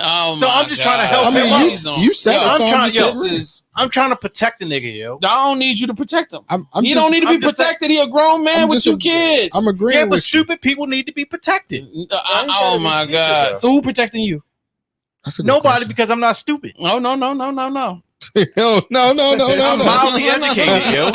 So I'm just trying to help him out. You said I'm trying to protect the nigga, yo. I don't need you to protect him. He don't need to be protected. He a grown man with 2 kids. I'm agreeing. Yeah, but stupid people need to be protected. Oh my God! So who protecting you? Nobody, because I'm not stupid. No. No. I'm mildly educated, yo.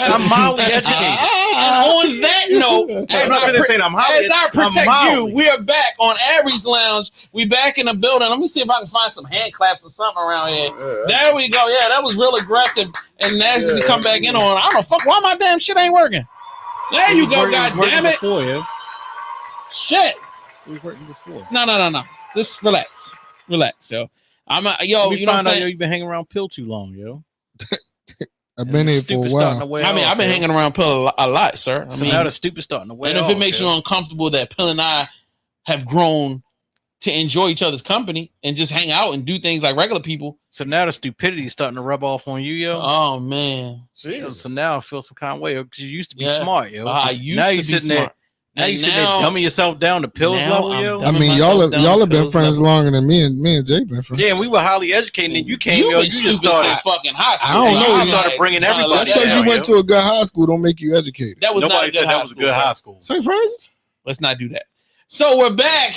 I'm mildly educated. And on that note, as I protect you, we are back on Aries Lounge. We back in the building. Let me see if I can find some hand claps or something around here. There we go. Yeah, that was real aggressive and nasty to come back in on. I don't know. Fuck, why my damn shit ain't working? There you go. God damn it. Before, shit. We was working before. No. Just relax, yo. You know what I'm saying? You've been hanging around Pill too long, yo. I've been here for a while. I've been hanging around Pill a lot, sir. Now the stupid starting to wear off. And if it makes you uncomfortable that Pill and I have grown to enjoy each other's company and just hang out and do things like regular people. So now the stupidity is starting to rub off on you, yo. Oh man. So now I feel some kind of way, because you used to be smart, yo. I used to be smart. Now you sitting there dumbing yourself down to Pills level, yo. I mean, y'all have been friends longer than me and Jay been friends. Yeah, and we were highly educated, and you came, yo. You just started fucking high school. I don't know. You started bringing everything. Just because you went to a good high school don't make you educated. Nobody said that was a good high school. St. Francis. Let's not do that. So we're back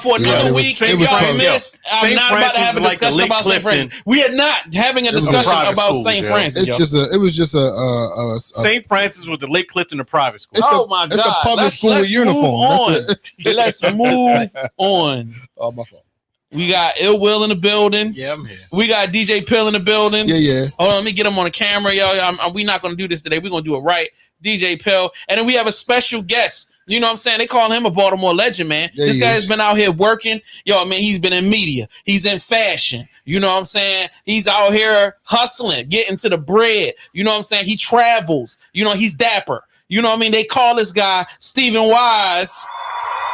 for another week. If y'all missed, I'm not about to have a discussion about St. Francis. We are not having a discussion about St. Francis. It was just a St. Francis with the Lake Clifton, a private school. Oh my God! It's a public school with uniform. Let's move on. Oh, my fault. We got Ill Will in the building. Yeah, I'm here. We got DJ Pill in the building. Yeah. Hold on, let me get him on the camera, yo. We're not gonna do this today. We're gonna do it right. DJ Pill, and then we have a special guest. You know what I'm saying? They call him a Baltimore legend, man. This guy has been out here working. Yo, man, he's been in media. He's in fashion. You know what I'm saying? He's out here hustling, getting to the bread. You know what I'm saying? He travels. You know, he's dapper. You know what I mean? They call this guy Stephen Wise.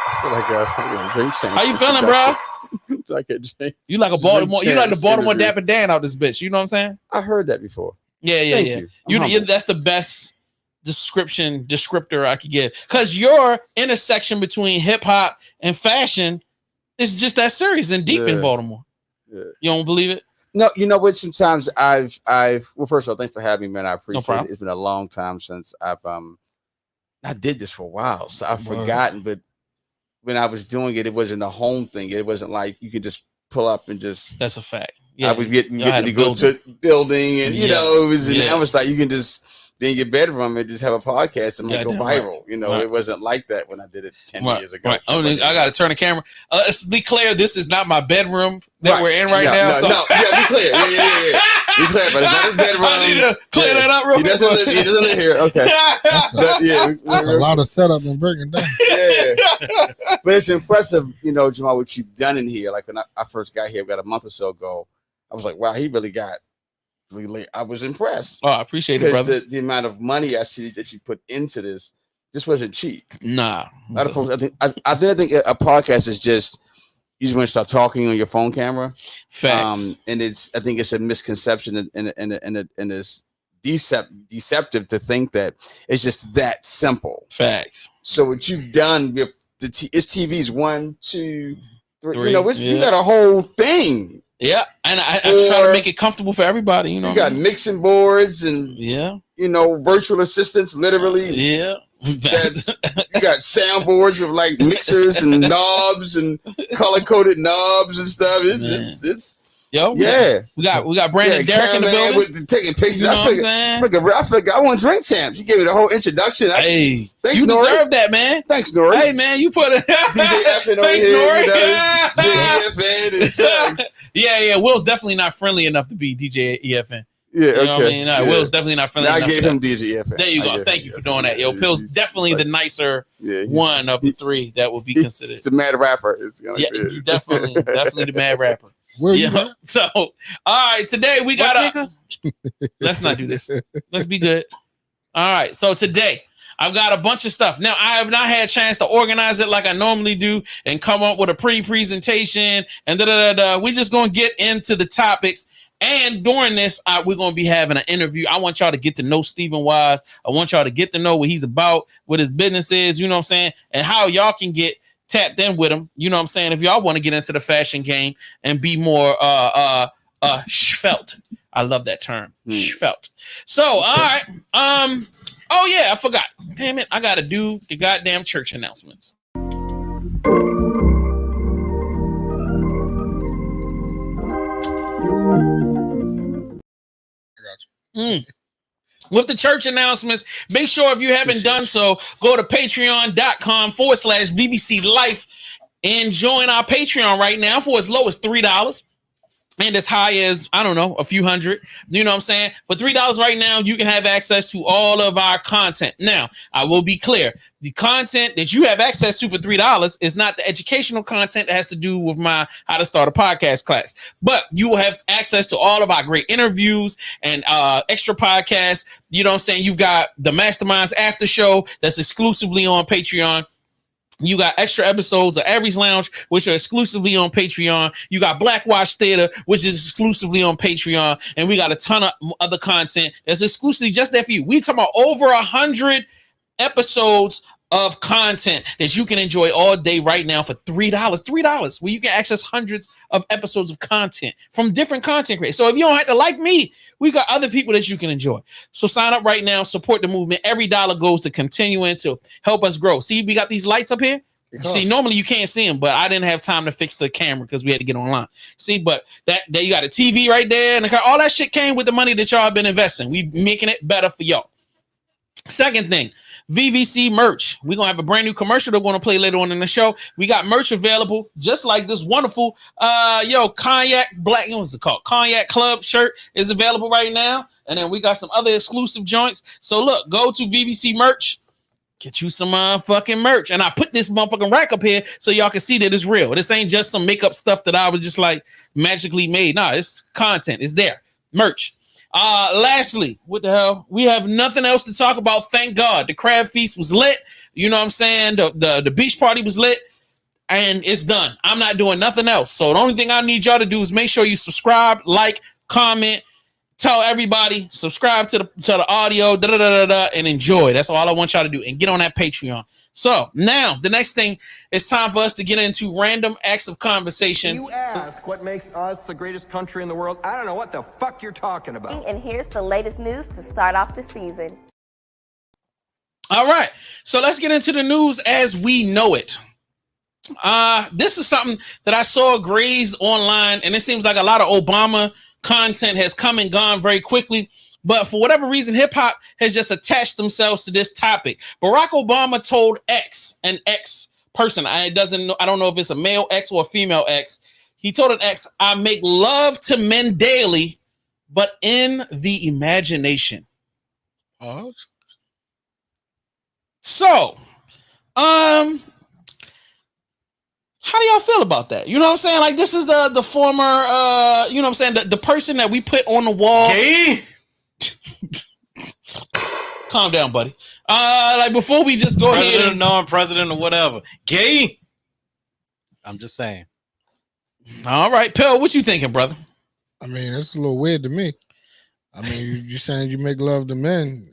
I feel like a drink champ. How you feeling, bro? Like a drink. You like a Baltimore? You like the Baltimore Dapper Dan out this bitch? You know what I'm saying? I heard that before. Yeah. You that's the best descriptor I could give, because your intersection between hip hop and fashion is just that serious and deep in Baltimore. Yeah. You don't believe it? No, you know what? Sometimes I've well, first of all, thanks for having me, man. I appreciate it. It's been a long time since I did this for a while, so I've forgotten. But when I was doing it, it wasn't a home thing. It wasn't like you could just pull up and just. That's a fact. Yeah, I was getting to go to building, and you know, it was. I was like, you can just. Be in your bedroom and just have a podcast and go viral. You know, it wasn't like that when I did it 10 years ago. Right. I got to turn the camera. Let's be clear. This is not my bedroom that we're in now. No, be clear. Yeah. Be clear, but it's not his bedroom. I need to clear that up real quick. He doesn't live here. Okay. That's a lot of setup and breaking down. Yeah. But it's impressive, you know, Jamal, what you've done in here. Like when I first got here about a month or so ago, I was like, wow, he really got. Really, I was impressed. Oh, I appreciate it, brother. The amount of money I see that you put into this wasn't cheap. Nah. I think a podcast is just you just want to start talking on your phone camera. Facts. And I think it's a misconception and it's deceptive to think that it's just that simple. Facts. So what you've done with it's TV's 1, 2, 3. You know, you got a whole thing. Yeah, and I try to make it comfortable for everybody. You know, you got mixing boards and you know, virtual assistants, literally. Yeah, you got soundboards with like mixers and knobs and color coded knobs and stuff. It's we got Brandon Derrick in the building with taking pictures. You know what I'm saying? I want drink champs. You gave me the whole introduction. Hey, thanks, you Nori. deserve that, man. Thanks, Nori. Hey, man, you put it. DJ Effin Thanks, Nori. DJ EFN and yeah. Will's definitely not friendly enough to be DJ EFN. Yeah, you know what I mean? Will's definitely not friendly. I gave him DJ EFN. There you go. Thank you for doing that, yo. Pill's definitely the nicer one of the three that would be considered. He's the mad rapper. You definitely the mad rapper. So, all right, today we got let's not do this. Let's be good. All right, so today I've got a bunch of stuff. Now, I have not had a chance to organize it like I normally do and come up with a pre-presentation and We're just going to get into the topics. And during this, we're going to be having an interview. I want y'all to get to know Stephen Wise. I want y'all to get to know what he's about, what his business is, you know what I'm saying, and how y'all can get tapped in with them. You know what I'm saying? If y'all want to get into the fashion game and be more svelte. I love that term. Svelte. So, all right. Oh yeah, I forgot. Damn it. I gotta do the goddamn church announcements. With the church announcements, make sure if you haven't done so, go to patreon.com/VVC Life and join our Patreon right now for as low as $3 and as high as, I don't know, a few hundred. You know what I'm saying? For $3 right now, you can have access to all of our content. Now, I will be clear. The content that you have access to for $3 is not the educational content that has to do with my How to Start a Podcast class. But you will have access to all of our great interviews and extra podcasts. You know what I'm saying? You've got the Masterminds After Show that's exclusively on Patreon. You got extra episodes of Aries Lounge, which are exclusively on Patreon. You got Black Watch Theater, which is exclusively on Patreon. And we got a ton of other content that's exclusively just there for you. We talking about over 100 episodes of content that you can enjoy all day right now for $3, where you can access hundreds of episodes of content from different content creators. So if you don't have to like me, we got other people that you can enjoy. So sign up right now, support the movement. Every dollar goes to continuing to help us grow. See, we got these lights up here. See, normally you can't see them, but I didn't have time to fix the camera because we had to get online. See, but that there you got a TV right there, and all that shit came with the money that y'all have been investing. We making it better for y'all. Second thing, VVC merch. We're gonna have a brand new commercial that we're gonna play later on in the show. We got merch available, just like this wonderful cognac black, what's it called? Cognac Club shirt is available right now. And then we got some other exclusive joints. So look, go to VVC merch, get you some fucking merch. And I put this motherfucking rack up here so y'all can see that it's real. This ain't just some makeup stuff that I was just like magically made. Nah, it's content. It's there. Merch. Lastly, what the hell? We have nothing else to talk about. Thank God. The crab feast was lit. You know what I'm saying? The beach party was lit. And it's done. I'm not doing nothing else. So the only thing I need y'all to do is make sure you subscribe, like, comment, tell everybody, subscribe to the audio, and enjoy. That's all I want y'all to do. And get on that Patreon. So now the next thing, it's time for us to get into random acts of conversation. You ask what makes us the greatest country in the world. I don't know what the fuck you're talking about. And here's the latest news to start off the season. All right. So let's get into the news as we know it. This is something that I saw graze online, and it seems like a lot of Obama content has come and gone very quickly. But for whatever reason, hip hop has just attached themselves to this topic. Barack Obama told an ex person, I don't know if it's a male ex or a female ex. He told an ex, I make love to men daily, but in the imagination. So, how do y'all feel about that? You know what I'm saying? Like, this is the former, you know what I'm saying? The person that we put on the wall. Gay? Calm down, buddy. Like, before we just go ahead and non-president or whatever. Gay? I'm just saying. All right, Pill, what you thinking, brother? I mean, it's a little weird to me. I mean, you're saying you make love to men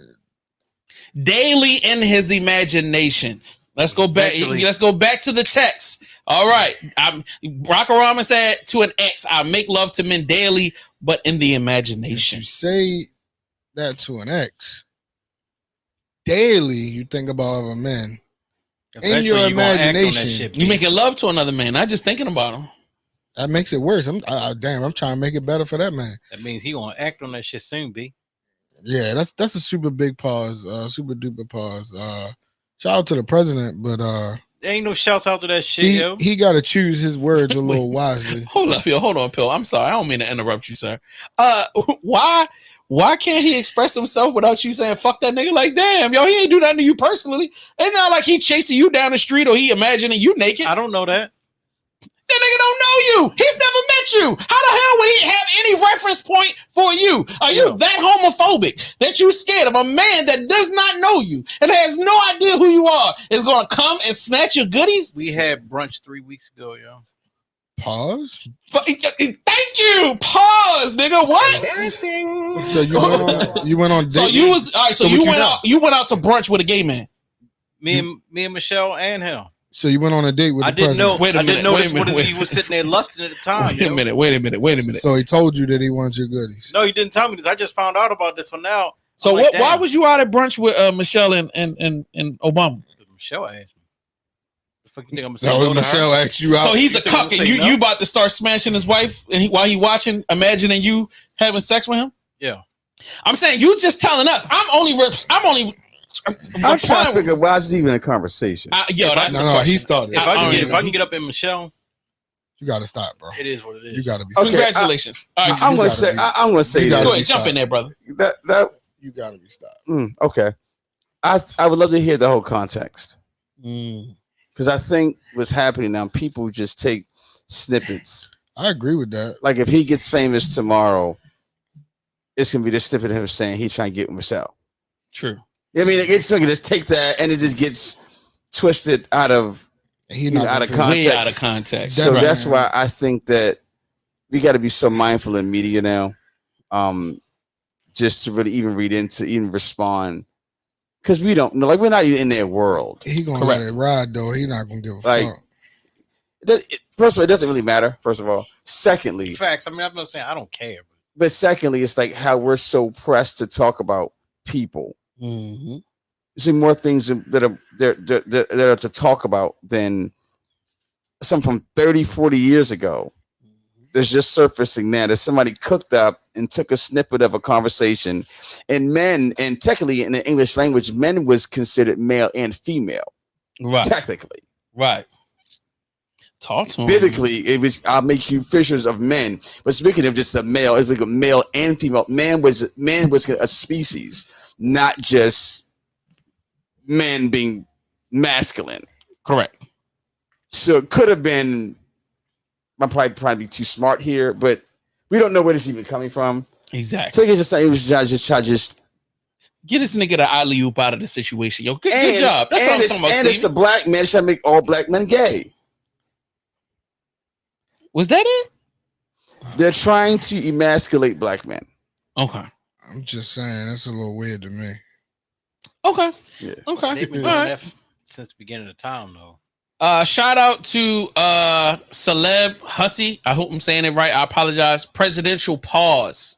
daily in his imagination. Let's go back. Let's go back to the text. All right. Barack Obama said to an ex, I make love to men daily, but in the imagination. If you say that to an ex, daily you think about other men. In your imagination, you making love to another man, not just thinking about him. That makes it worse. I'm trying to make it better for that man. That means he gonna act on that shit soon, B. Yeah, that's a super big pause, super duper pause. Shout out to the president, but there ain't no shouts out to that shit, yo. He got to choose his words a little wisely. Hold on, Pill. I'm sorry, I don't mean to interrupt you, sir. Why can't he express himself without you saying "fuck that nigga"? Like, damn, yo, he ain't do nothing to you personally. It's not like he chasing you down the street or he imagining you naked. I don't know that. That nigga don't know you. He's never met you. How the hell would he have any reference point for you? Are you that homophobic that you scared of a man that does not know you and has no idea who you are is going to come and snatch your goodies? We had brunch 3 weeks ago, yo. Pause. Thank you. Pause, nigga. What? Embarrassing. So you went on. So you went out to brunch with a gay man. Me and Michelle and him. So you went on a date with I the didn't know. president. I didn't know this when he was sitting there lusting at the time. Wait a minute. So he told you that he wants your goodies. No, he didn't tell me this. I just found out about this one now. So what? Why was you out at brunch with Michelle and Obama? Michelle asked me. The fuck you think I'm saying? No, Michelle asked you out. So he's a cuck, and you about to start smashing his wife, and while he watching, imagining you having sex with him? Yeah. I'm saying you just telling us. I'm trying to figure why is this even a conversation. That's the question. He started. If I can get up in Michelle, you gotta stop, bro. It is what it is. You gotta be. Okay, congratulations. I'm gonna say this. Go ahead, jump in there, brother. That you gotta be stopped. Okay, I would love to hear the whole context because I think what's happening now, people just take snippets. I agree with that. Like if he gets famous tomorrow, it's gonna be this snippet of him saying he's trying to get with Michelle. True. I mean, it's like just take that and it just gets twisted out of context. Way out of context. So that's why I think that we got to be so mindful in media now, just to really even read into, even respond, because we don't know. Like we're not even in their world. He gonna let it ride though. He not gonna give a fuck. First of all, it doesn't really matter. First of all, secondly, facts. I mean, I'm not saying I don't care, but secondly, it's like how we're so pressed to talk about people. Mm-hmm. See more things that are to talk about than some from 30, 40 years ago. There's just surfacing now that somebody cooked up and took a snippet of a conversation, and men, and technically in the English language, men was considered male and female. Right. Technically. Right. Talk to him. Biblically, it was I'll make you fishers of men. But speaking of just a male, it's like a male and female. Man was a species, not just men being masculine. Correct. So it could have been. I'm probably too smart here, but we don't know where this is even coming from. Exactly. So you can just say it was just get this nigga the alley-oop out of the situation. Yo, good job. That's what I'm talking about. And it's a black man trying to make all black men gay. Was that it? They're trying to emasculate black men. Okay. I'm just saying that's a little weird to me. Okay. Yeah. Okay. They've been doing that since the beginning of time, though. Shout out to Celeb Hussey. I hope I'm saying it right. I apologize. Presidential pause.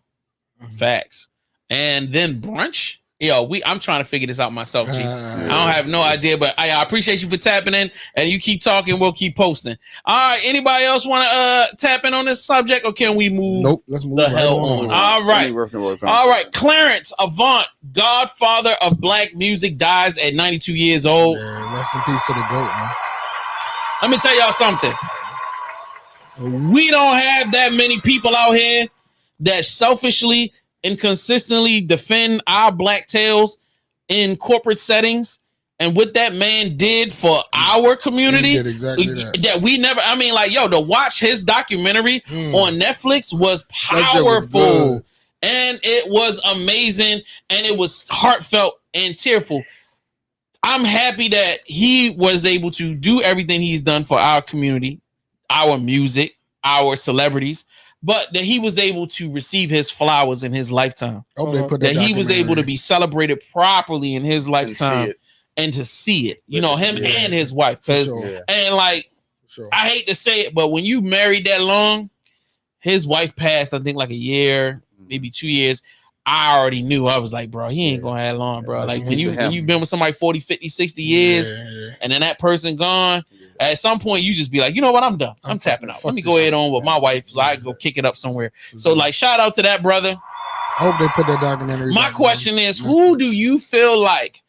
Facts. And then brunch. Yo, I'm trying to figure this out myself, G. I don't have no idea, but I appreciate you for tapping in, and you keep talking, we'll keep posting. All right, anybody else want to tap in on this subject, or can we move? Nope, let's move the hell on. All right, Clarence Avant, godfather of black music, dies at 92 years old. Yeah, rest in peace to the GOAT, man. Let me tell y'all something. We don't have that many people out here that selfishly and consistently defend our black tails in corporate settings. And what that man did for our community, he did exactly that we never, I mean, like, yo, to watch his documentary on Netflix was powerful. And it was amazing. And it was heartfelt and tearful. I'm happy that he was able to do everything he's done for our community, our music, our celebrities, but that he was able to receive his flowers in his lifetime. That he was able to be celebrated properly in his lifetime and to see it. You know, him and his wife. And like, I hate to say it, but when you married that long, his wife passed, I think like a year, maybe 2 years. I already knew. I was like, bro, he ain't gonna have long, bro. Like when you've been with somebody 40, 50, 60 years and then that person gone, at some point you just be like, you know what, I'm done. I'm tapping out. Let me go ahead on with my wife so I can go kick it up somewhere. So like, shout out to that brother. I hope they put that documentary. My question is, who do you feel like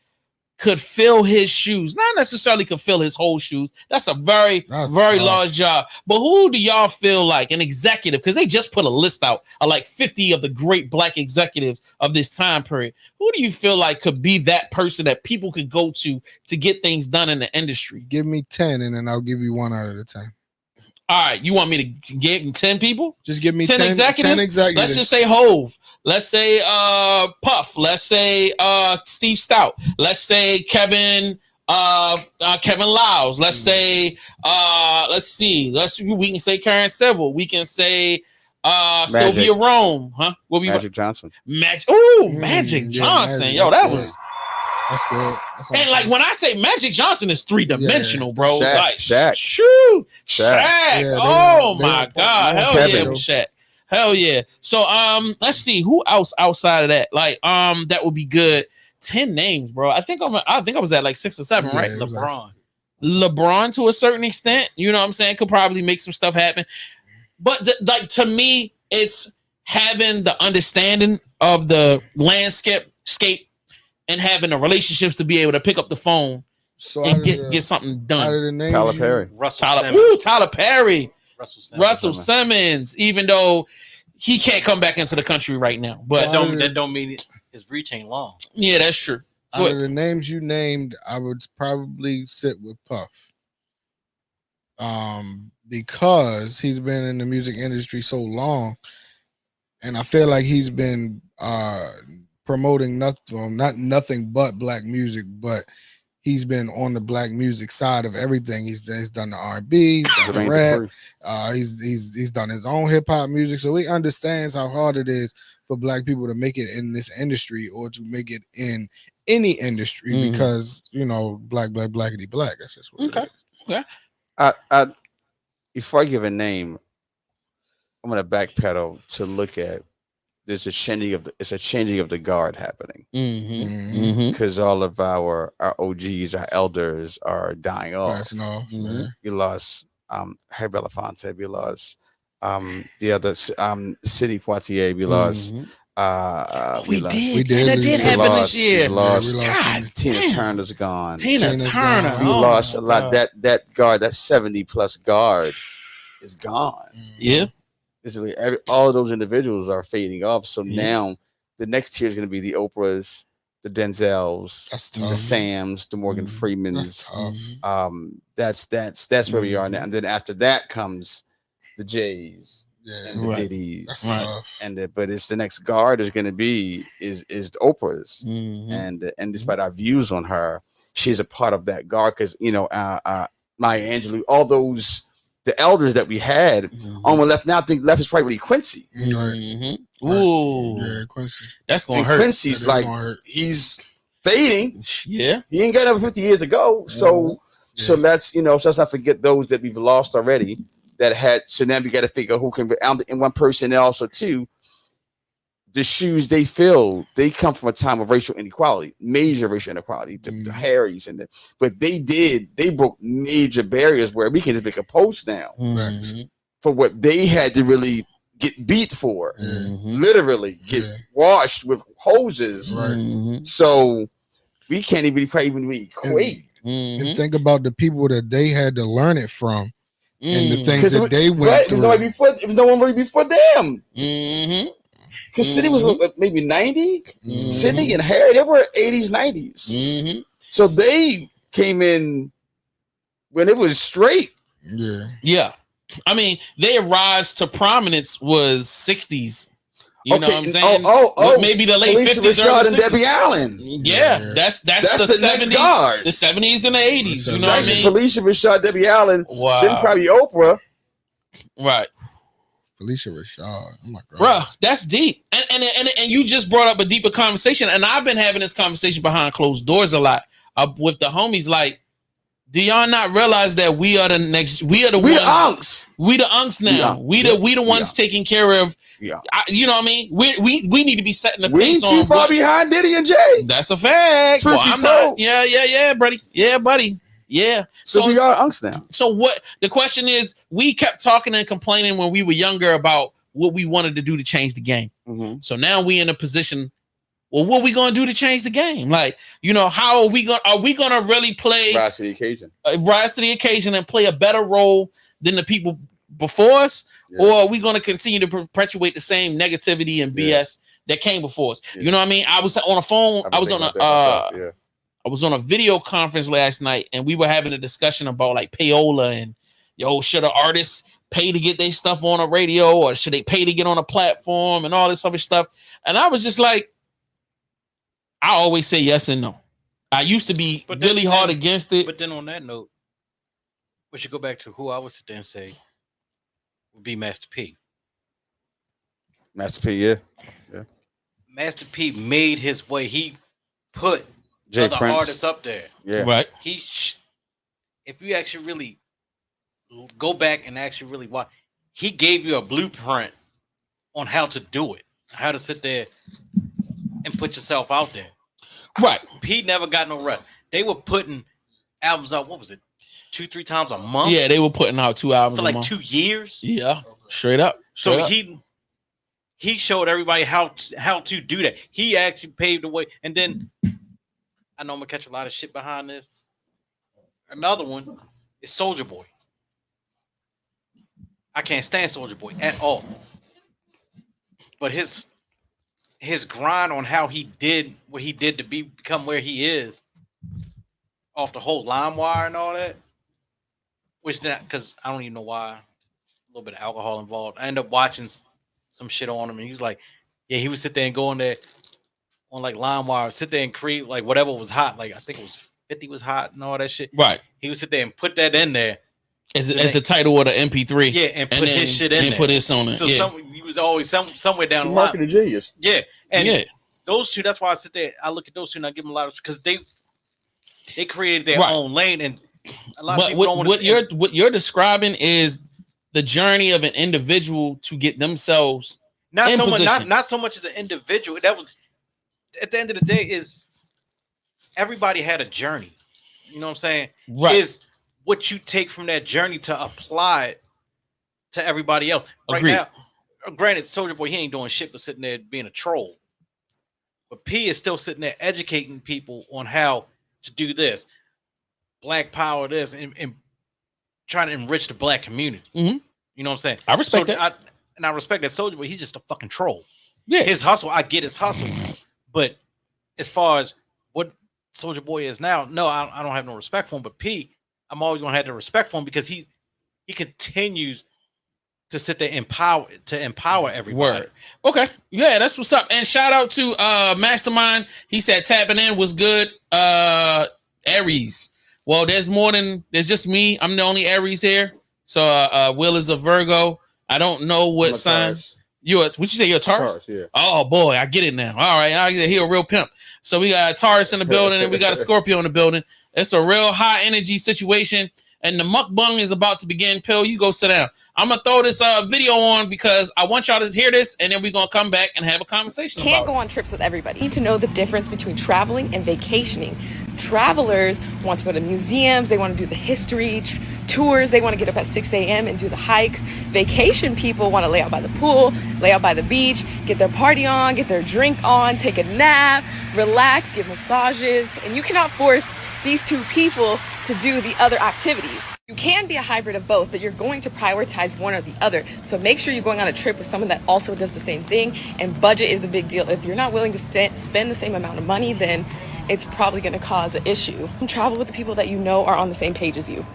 could fill his shoes? Not necessarily could fill his whole shoes. That's a very large job. But who do y'all feel like an executive? Because they just put a list out of like 50 of the great black executives of this time period. Who do you feel like could be that person that people could go to get things done in the industry? Give me 10 and then I'll give you 1 out of the 10. All right, you want me to give him 10 people? Just give me 10 executives? 10 executives. Let's just say Hove. Let's say Puff. Let's say Steve Stout. Let's say Kevin Lyles. Let's say we can say Karen Civil. We can say Sylvia Rome. Huh? Magic Johnson. Magic Johnson. Yo, that was That's good. And like when I say Magic Johnson is 3-dimensional, bro. Shaq, like Shaq. Shaq. Yeah, Oh my God. Hell Kevin. yeah, with Shaq. Hell yeah. So let's see who else outside of that. Like that would be good. 10 names, bro. I think I was at like 6 or 7, right? LeBron to a certain extent, you know what I'm saying, could probably make some stuff happen. But like to me, it's having the understanding of the landscape and having the relationships to be able to pick up the phone and get something done. Tyler Perry. Tyler Perry. Russell Simmons, even though he can't come back into the country right now. But that don't mean his reach ain't long. Yeah, that's true. Out of the names you named, I would probably sit with Puff. Because he's been in the music industry so long, and I feel like he's been promoting not nothing but black music, but he's been on the black music side of everything. He's done the R&B, he's done the rap, he's done his own hip hop music, so he understands how hard it is for black people to make it in this industry or to make it in any industry because blackity black. That's just what it is. Okay. I before I give a name, I'm gonna backpedal to look at there's a changing of the guard happening because all of our OGs, our elders are dying off. We lost Harry Belafonte, we lost the other Sidney Poitier, we lost we did. That did happen this year. We lost Tina Turner's gone. Tina Turner. We lost a lot. That guard, that 70+ guard is gone. Yeah. Basically, all of those individuals are fading off. So now the next tier is going to be the Oprahs, the Denzels, the Sams, the Morgan Freemans. That's where we are now. And then after that comes the Jays. And the Diddy's, but it's the next guard is going to be is the Oprah's, and despite our views on her, she's a part of that guard because Maya Angelou, all those the elders that we had on the left now. I think left is probably Quincy. Ooh, yeah, Quincy. That's going to hurt. Quincy's like he's fading. Yeah, he ain't got another 50 years to go. So let's let's not forget those that we've lost already. That had so now we got to figure who can be and one person and also too the shoes they fill, they come from a time of racial inequality, major racial inequality, the Harrys but they broke major barriers where we can just make a post now for what they had to really get beat for, literally get washed with hoses. So we can't even equate. And think about the people that they had to learn it from. And the things that they went through. If no one really before them. Because City was maybe 90. Sydney and Harry, they were 80s, 90s. So they came in when it was straight. Yeah. I mean, their rise to prominence was 60s. You know what I'm saying? Maybe the late Felicia 50s, Rashad early and 60s. Debbie Allen. Yeah, that's the 70s, next guard. the 70s and the 80s. You know what I mean? Felicia Rashad, Debbie Allen. Wow. Then probably Oprah. Right. Felicia Rashad. Oh my God. Bro, that's deep. And you just brought up a deeper conversation. And I've been having this conversation behind closed doors a lot with the homies. Like, do y'all not realize that we are the next? We are the ones. We the unks now. We the ones taking care of. Yeah. You know what I mean? We need to be setting the pace on. We ain't too far behind Diddy and Jay. That's a fact. Truth be told. Yeah, buddy. Yeah, buddy. Yeah. So we are unks now. So what the question is, we kept talking and complaining when we were younger about what we wanted to do to change the game. So now we in a position, well, what are we going to do to change the game? Like, how are we going to really play rise to the occasion and play a better role than the people before us? Or are we going to continue to perpetuate the same negativity and BS that came before us? You know what I mean? I was on a phone. I was on a video conference last night, and we were having a discussion about like payola and should an artist pay to get their stuff on a radio, or should they pay to get on a platform and all this other stuff? And I was just like, I always say yes and no. I used to be really hard against it. But then on that note, we should go back to who I would sit there and say would be Master P. Master P, yeah. Master P made his way. He put other artists up there. Yeah. Right. If you actually really go back and actually really watch, he gave you a blueprint on how to do it, how to sit there and put yourself out there. Right. He never got no rest. They were putting albums out. What was it? 2-3 times a month. Yeah, they were putting out 2 albums for like 2 years. Yeah, straight up. He showed everybody how to do that. He actually paved the way. And then I know I'm gonna catch a lot of shit behind this. Another one is Soulja Boy. I can't stand Soulja Boy at all. But his grind on how he did what he did to become where he is, off the whole LimeWire and all that, which not because I don't even know why. A little bit of alcohol involved. I ended up watching some shit on him, and he's like, yeah, he would sit there and go on there on like LimeWire, sit there and create like whatever was hot. Like I think it was 50 was hot and all that shit. Right. He would sit there and put that in there. As the title of the MP3. Yeah, and put his shit in there. And put his on it. So yeah. he was always somewhere down the line. Marketing genius. Yeah. And those two, that's why I sit there, I look at those two and I give them a lot of, because they created their own lane, and a lot of people don't want to. What you're describing is the journey of an individual to get themselves not in so position. much not so much as an individual. That was, at the end of the day, is everybody had a journey. You know what I'm saying? Right. Is what you take from that journey to apply it to everybody else. Right Agreed. now, granted, Soulja Boy, he ain't doing shit but sitting there being a troll. But P is still sitting there educating people on how to do this, Black Power, this, and trying to enrich the Black community. Mm-hmm. You know what I'm saying? I respect that. I respect that Soulja Boy. He's just a fucking troll. Yeah. His hustle, I get his hustle. But as far as what Soulja Boy is now, no, I don't have no respect for him. But P, I'm always gonna have the respect for him because he continues to sit there empower everybody. Word. Okay. Yeah, that's what's up. And shout out to Mastermind. He said tapping in was good. Aries. Well, there's just me. I'm the only Aries here. So Will is a Virgo. I don't know what sign. What you say? You're a Taurus? Yeah. Oh boy, I get it now. All right, he a real pimp. So we got a Taurus in the building and we got a Scorpio in the building. It's a real high energy situation. And the mukbang is about to begin. Pill, you go sit down. I'm gonna throw this video on because I want y'all to hear this, and then we're gonna come back and have a conversation. Can't go on trips with everybody. You need to know the difference between traveling and vacationing. Travelers want to go to museums, they want to do the history tours, they want to get up at 6 a.m. and do the hikes. Vacation people want to lay out by the pool, lay out by the beach, get their party on, get their drink on, take a nap, relax, get massages, and you cannot force these two people to do the other activities. You can be a hybrid of both, but you're going to prioritize one or the other. So make sure you're going on a trip with someone that also does the same thing, and budget is a big deal. If you're not willing to spend the same amount of money, then it's probably going to cause an issue. Travel with the people that you know are on the same page as you.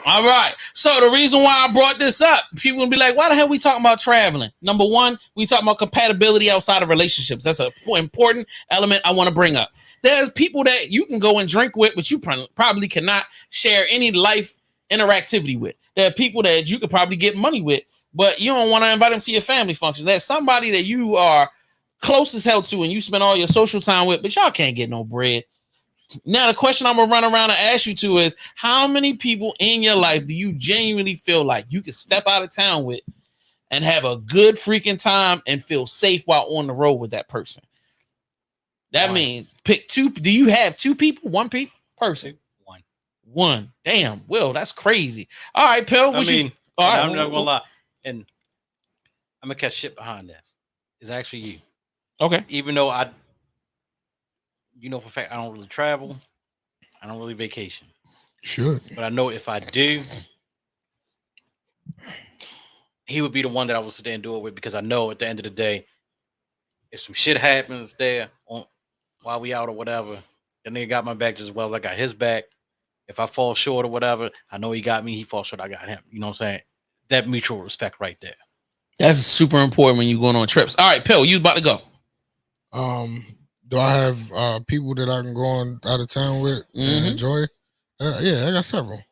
All right. So the reason why I brought this up, people will be like, why the hell are we talking about traveling? Number one, we talking about compatibility outside of relationships. That's an important element I want to bring up. There's people that you can go and drink with, but you probably cannot share any life interactivity with. There are people that you could probably get money with, but you don't want to invite them to your family functions. There's somebody that you are close as hell to and you spend all your social time with, but y'all can't get no bread. Now, the question I'm going to run around and ask you to is, how many people in your life do you genuinely feel like you can step out of town with and have a good freaking time and feel safe while on the road with that person? That means pick two. Do you have two people? One person? One. Damn. Will, that's crazy. All right, Pill. All right. I'm not gonna lie, and I'm gonna catch shit behind that. It's actually you. Okay. Even though for a fact I don't really travel, I don't really vacation. Sure. But I know if I do, he would be the one that I would sit there and do it with, because I know at the end of the day, if some shit happens there while we out or whatever, that nigga got my back just as well as I got his back. If I fall short or whatever, I know he got me. He falls short, I got him. You know what I'm saying? That mutual respect right there. That's super important when you're going on trips. All right, Pill, you about to go. Do I have people that I can go on out of town with and enjoy? Yeah, I got several.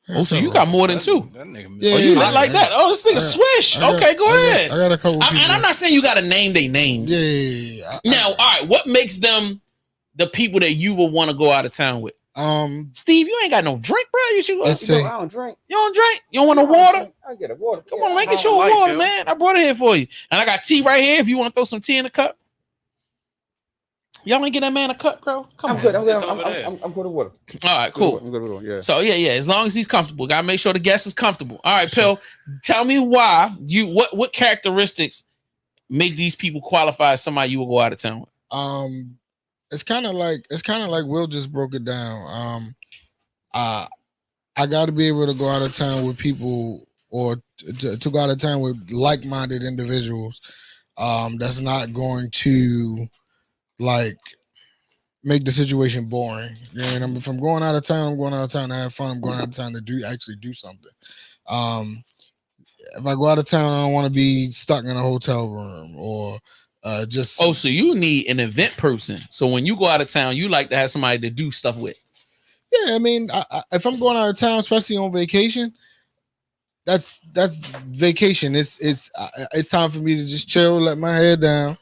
Oh, so you got more than two. That nigga, Yeah, you like that? Oh, this nigga Swish. Okay, go ahead. I got a couple. And I'm not saying you got to name their names. Yeah. Now, all right, what makes them the people that you would want to go out of town with? Steve, you ain't got no drink, bro. You should go. I don't drink. You don't drink? You don't want no water? I get a water. Come on, man, get your water, man. I brought it here for you. And I got tea right here if you want to throw some tea in the cup. Y'all ain't get that man a cup, bro? I'm good. I'm good with water. All right, cool. I'm good with water, yeah. So, yeah, as long as he's comfortable. Got to make sure the guest is comfortable. All right, Pill, tell me why what characteristics make these people qualify as somebody you will go out of town with? It's kind of like Will just broke it down. I got to be able to go out of town with people, or to go out of town with like-minded individuals. That's not going to like make the situation boring. You know what I mean? If I'm going out of town, I'm going out of town to have fun. I'm going out of town to actually do something. If I go out of town, I don't want to be stuck in a hotel room or just. Oh, so you need an event person. So when you go out of town, you like to have somebody to do stuff with. Yeah, I mean, if I'm going out of town, especially on vacation, that's vacation. It's time for me to just chill, let my hair down.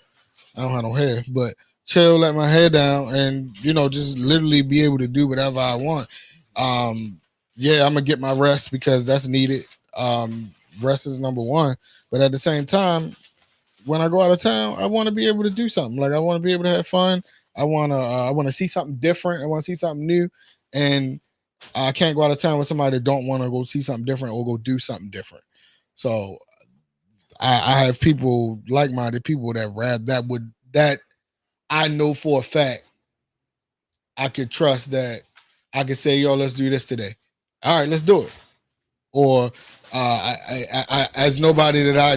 I don't have no hair, but chill, let my hair down, and just literally be able to do whatever I want. Yeah, I'm gonna get my rest because that's needed. Rest is number one, but at the same time, when I go out of town, I want to be able to do something. Like I want to be able to have fun. I want to see something different. I want to see something new, and I can't go out of town with somebody that don't want to go see something different or go do something different. So I have people, like-minded people that I know for a fact I could trust, that I could say, yo, let's do this today. All right, let's do it. Or as nobody that I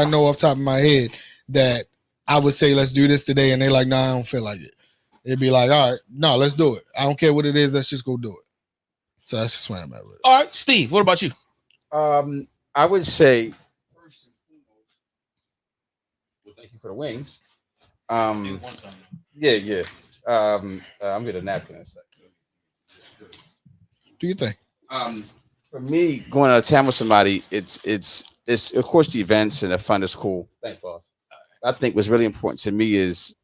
know off the top of my head that I would say, let's do this today, and they like, nah, I don't feel like it. It'd be like, all right, no, let's do it. I don't care what it is, let's just go do it. So that's just where I'm at with it. All right, Steve, what about you? I would say first and foremost, well, thank you for the wings. Yeah. I'm gonna napkin in a second. Do you think? For me, going out of town with somebody, it's of course the events and the fun is cool. Thanks, boss. I think what's really important to me is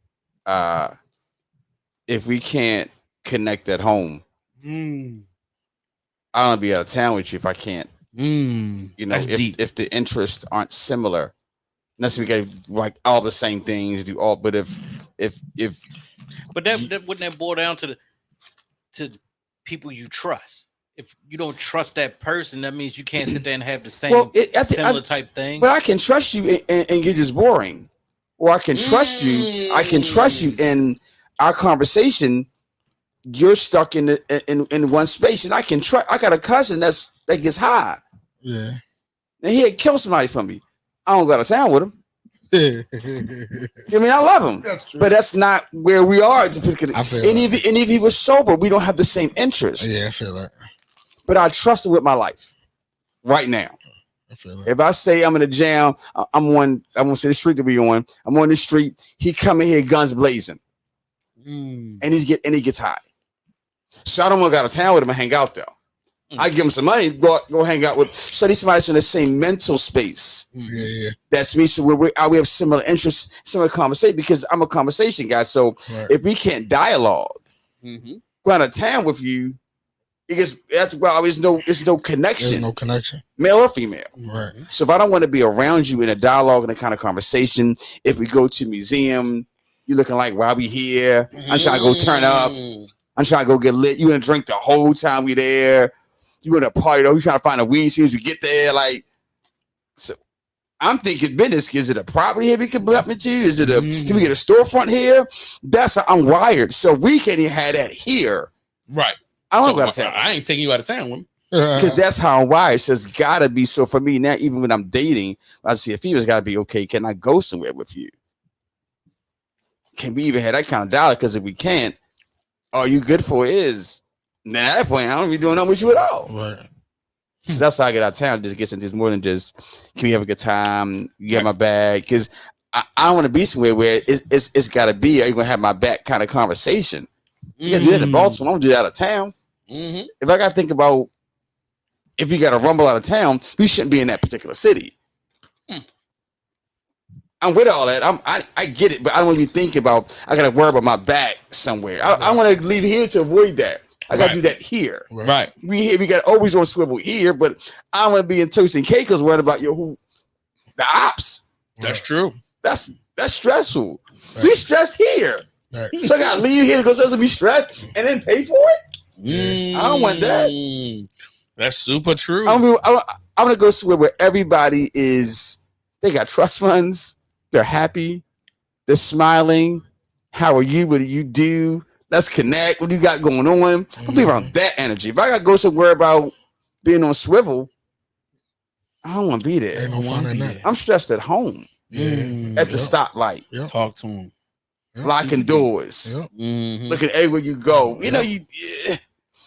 if we can't connect at home, I don't want to be out of town with you if I can't. If the interests aren't similar, unless we get like all the same things, do all. But if but that wouldn't that boil down to people you trust? If you don't trust that person, that means you can't sit there and have the same similar type thing. But I can trust you, and you're just boring. Or I can trust you. I can trust you in our conversation. You're stuck in one space, and I can trust. I got a cousin that gets high. Yeah, and he'd kill somebody for me. I don't go to town with him. I mean, I love him, but that's not where we are. If he was sober, we don't have the same interests. Yeah, I feel that. But I trust him with my life right now. I feel that. If I say I'm in a jam, I'm on the street that we on. I'm on the street. He come in here, guns blazing, and he gets high. So I don't want to go out of town with him and hang out though. I give him some money, go hang out with. Study somebody's in the same mental space. Yeah. That's me. So we have similar interests, similar conversation, because I'm a conversation guy. So if we can't dialogue, go out of town with you, there's no connection. There's no connection, male or female. Right. So if I don't want to be around you in a dialogue and a kind of conversation, if we go to a museum, you looking like why we here? I'm trying to go turn up. I'm trying to go get lit. You gonna drink the whole time we there. You want to party though? You trying to find a weed as soon as we get there? Like, so I'm thinking business. Is it a property here we can put up into? Is it can we get a storefront here? That's how I'm wired. So we can't even have that here. Right. I don't go out of town. I ain't taking you out of town with me. Because that's how I'm wired. So it's gotta be. So for me now, even when I'm dating, I see a female's gotta be okay. Can I go somewhere with you? Can we even have that kind of dialogue? Because if we can't, all you good for is. Then at that point, I don't be doing nothing with you at all. Right. So that's how I get out of town. Just gets into more than just, can we have a good time? You get my bag. Because I want to be somewhere where it's got to be, are you going to have my back kind of conversation? You got to do that in Baltimore. I don't do that out of town. If I got to think about if you got to rumble out of town, you shouldn't be in that particular city. I'm with all that. I get it, but I don't even think about I gotta worry about my back somewhere. I want to leave here to avoid that. I gotta do that here. Right. We got always on swivel here, but I want to be in Turks and Caicos worried about the ops. That's true. That's stressful. Be stressed here. So I gotta leave here to go to be stressed and then pay for it. I don't want that. That's super true. I'm gonna go somewhere where everybody is. They got trust funds. They're happy. They're smiling. How are you? What do you do? Let's connect. What do you got going on? I'll be around that energy. If I gotta go somewhere about being on swivel, I don't want to be there. Ain't no fun in that. I'm stressed at home. At the stoplight. Talk to him. Locking doors. Looking everywhere you go. You know, you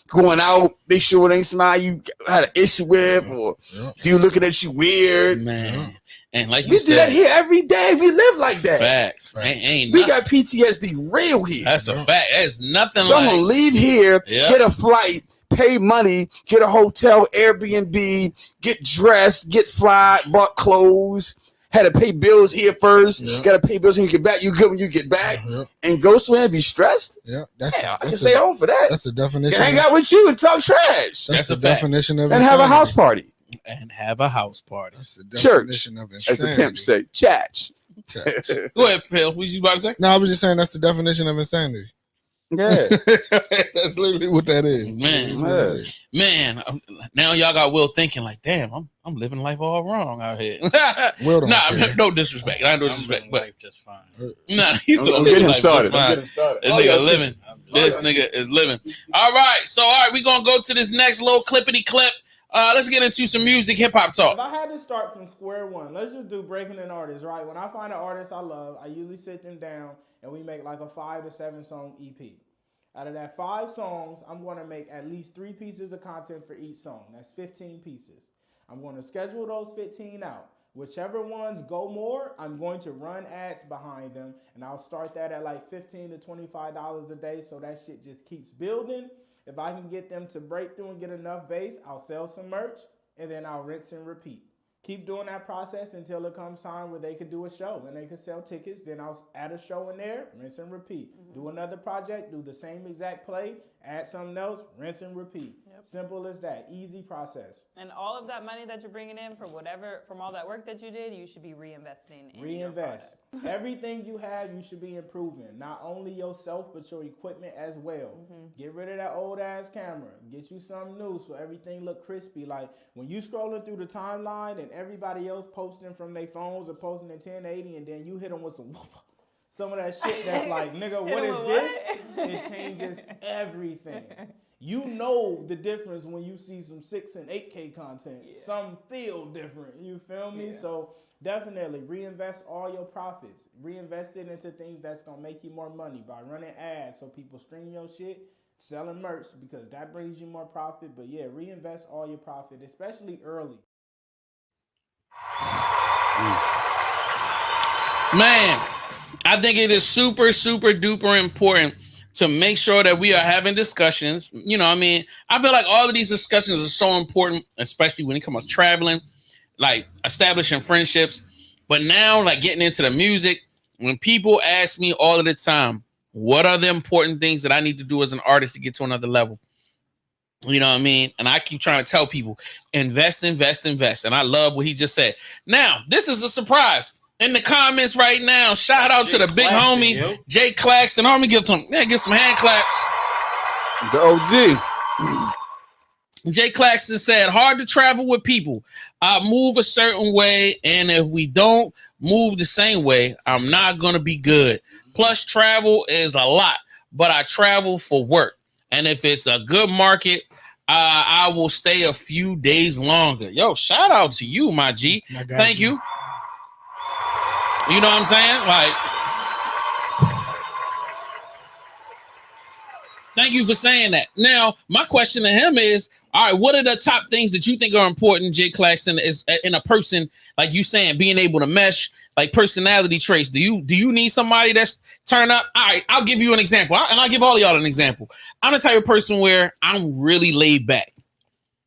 going out, make sure it ain't somebody you had an issue with, or do you looking at you weird? Man. And like we you said, do that here every day. We live like that. Facts. We got PTSD real here. That's a fact. There's nothing so I'm gonna leave here, get a flight, pay money, get a hotel, Airbnb, get dressed, get fly, bought clothes, had to pay bills here first, gotta pay bills when you get back. You good when you get back, and go somewhere and be stressed. I can stay home for that. That's the definition. Hang out with you and talk trash. That's the definition of and have a house party. And have a house party. That's the church, of as the pimp say, church. Go ahead, Phil. What you about to say? No, I was just saying that's the definition of insanity. Yeah, that's literally what that is. Man. Now y'all got Will thinking like, damn, I'm living life all wrong out here. Will don't care. No disrespect. I no disrespect, but just fine. Nah, he's I'm getting him started. This nigga living. This nigga is living. All right, we gonna go to this next little clippity clip. Let's get into some music, hip hop talk. If I had to start from square one, let's just do breaking an artist, right? When I find an artist I love, I usually sit them down and we make like a 5 to 7 song EP. Out of that 5 songs, I'm going to make at least 3 pieces of content for each song. That's 15 pieces. I'm going to schedule those 15 out. Whichever ones go more, I'm going to run ads behind them, and I'll start that at like $15 to $25 a day, so that shit just keeps building. If I can get them to break through and get enough base, I'll sell some merch, and then I'll rinse and repeat. Keep doing that process until it comes time where they can do a show and they can sell tickets. Then I'll add a show in there, rinse and repeat. Do another project, do the same exact play, add something else, rinse and repeat. Simple as that. Easy process. And all of that money that you're bringing in from all that work that you did, you should be reinvesting in your product. Everything you have, you should be improving. Not only yourself, but your equipment as well. Get rid of that old ass camera. Get you something new so everything look crispy. Like when you scrolling through the timeline and everybody else posting from their phones or posting in 1080, and then you hit them with some of that shit that's like, nigga, what is this? It changes everything. You know the difference when you see some 6 and 8K content. Some feel different. You feel me? So definitely reinvest all your profits. Reinvest it into things that's going to make you more money by running ads so people stream your shit, selling merch, because that brings you more profit. But yeah, reinvest all your profit, especially early. Man, I think it is super, super duper important to make sure that we are having discussions. You know, I mean, I feel like all of these discussions are so important, especially when it comes to traveling, like establishing friendships. But now, like getting into the music, when people ask me all of the time, what are the important things that I need to do as an artist to get to another level? You know what I mean? And I keep trying to tell people, invest. And I love what he just said. Now, this is a surprise. In the comments right now, shout out to the big homie, Jay Claxton. I'm gonna give some hand claps. The OG. Jay Claxton said, hard to travel with people. I move a certain way, and if we don't move the same way, I'm not gonna be good. Plus, travel is a lot, but I travel for work. And if it's a good market, I will stay a few days longer. Yo, shout out to you, my G. Thank you. You know what I'm saying? Like, thank you for saying that. Now, my question to him is, all right, what are the top things that you think are important, Jay Claxton, is in a person, like you saying, being able to mesh, like personality traits? Do you need somebody that's turn up? All right, I'll give you an example, and I'll give all of y'all an example. I'm the type of person where I'm really laid back.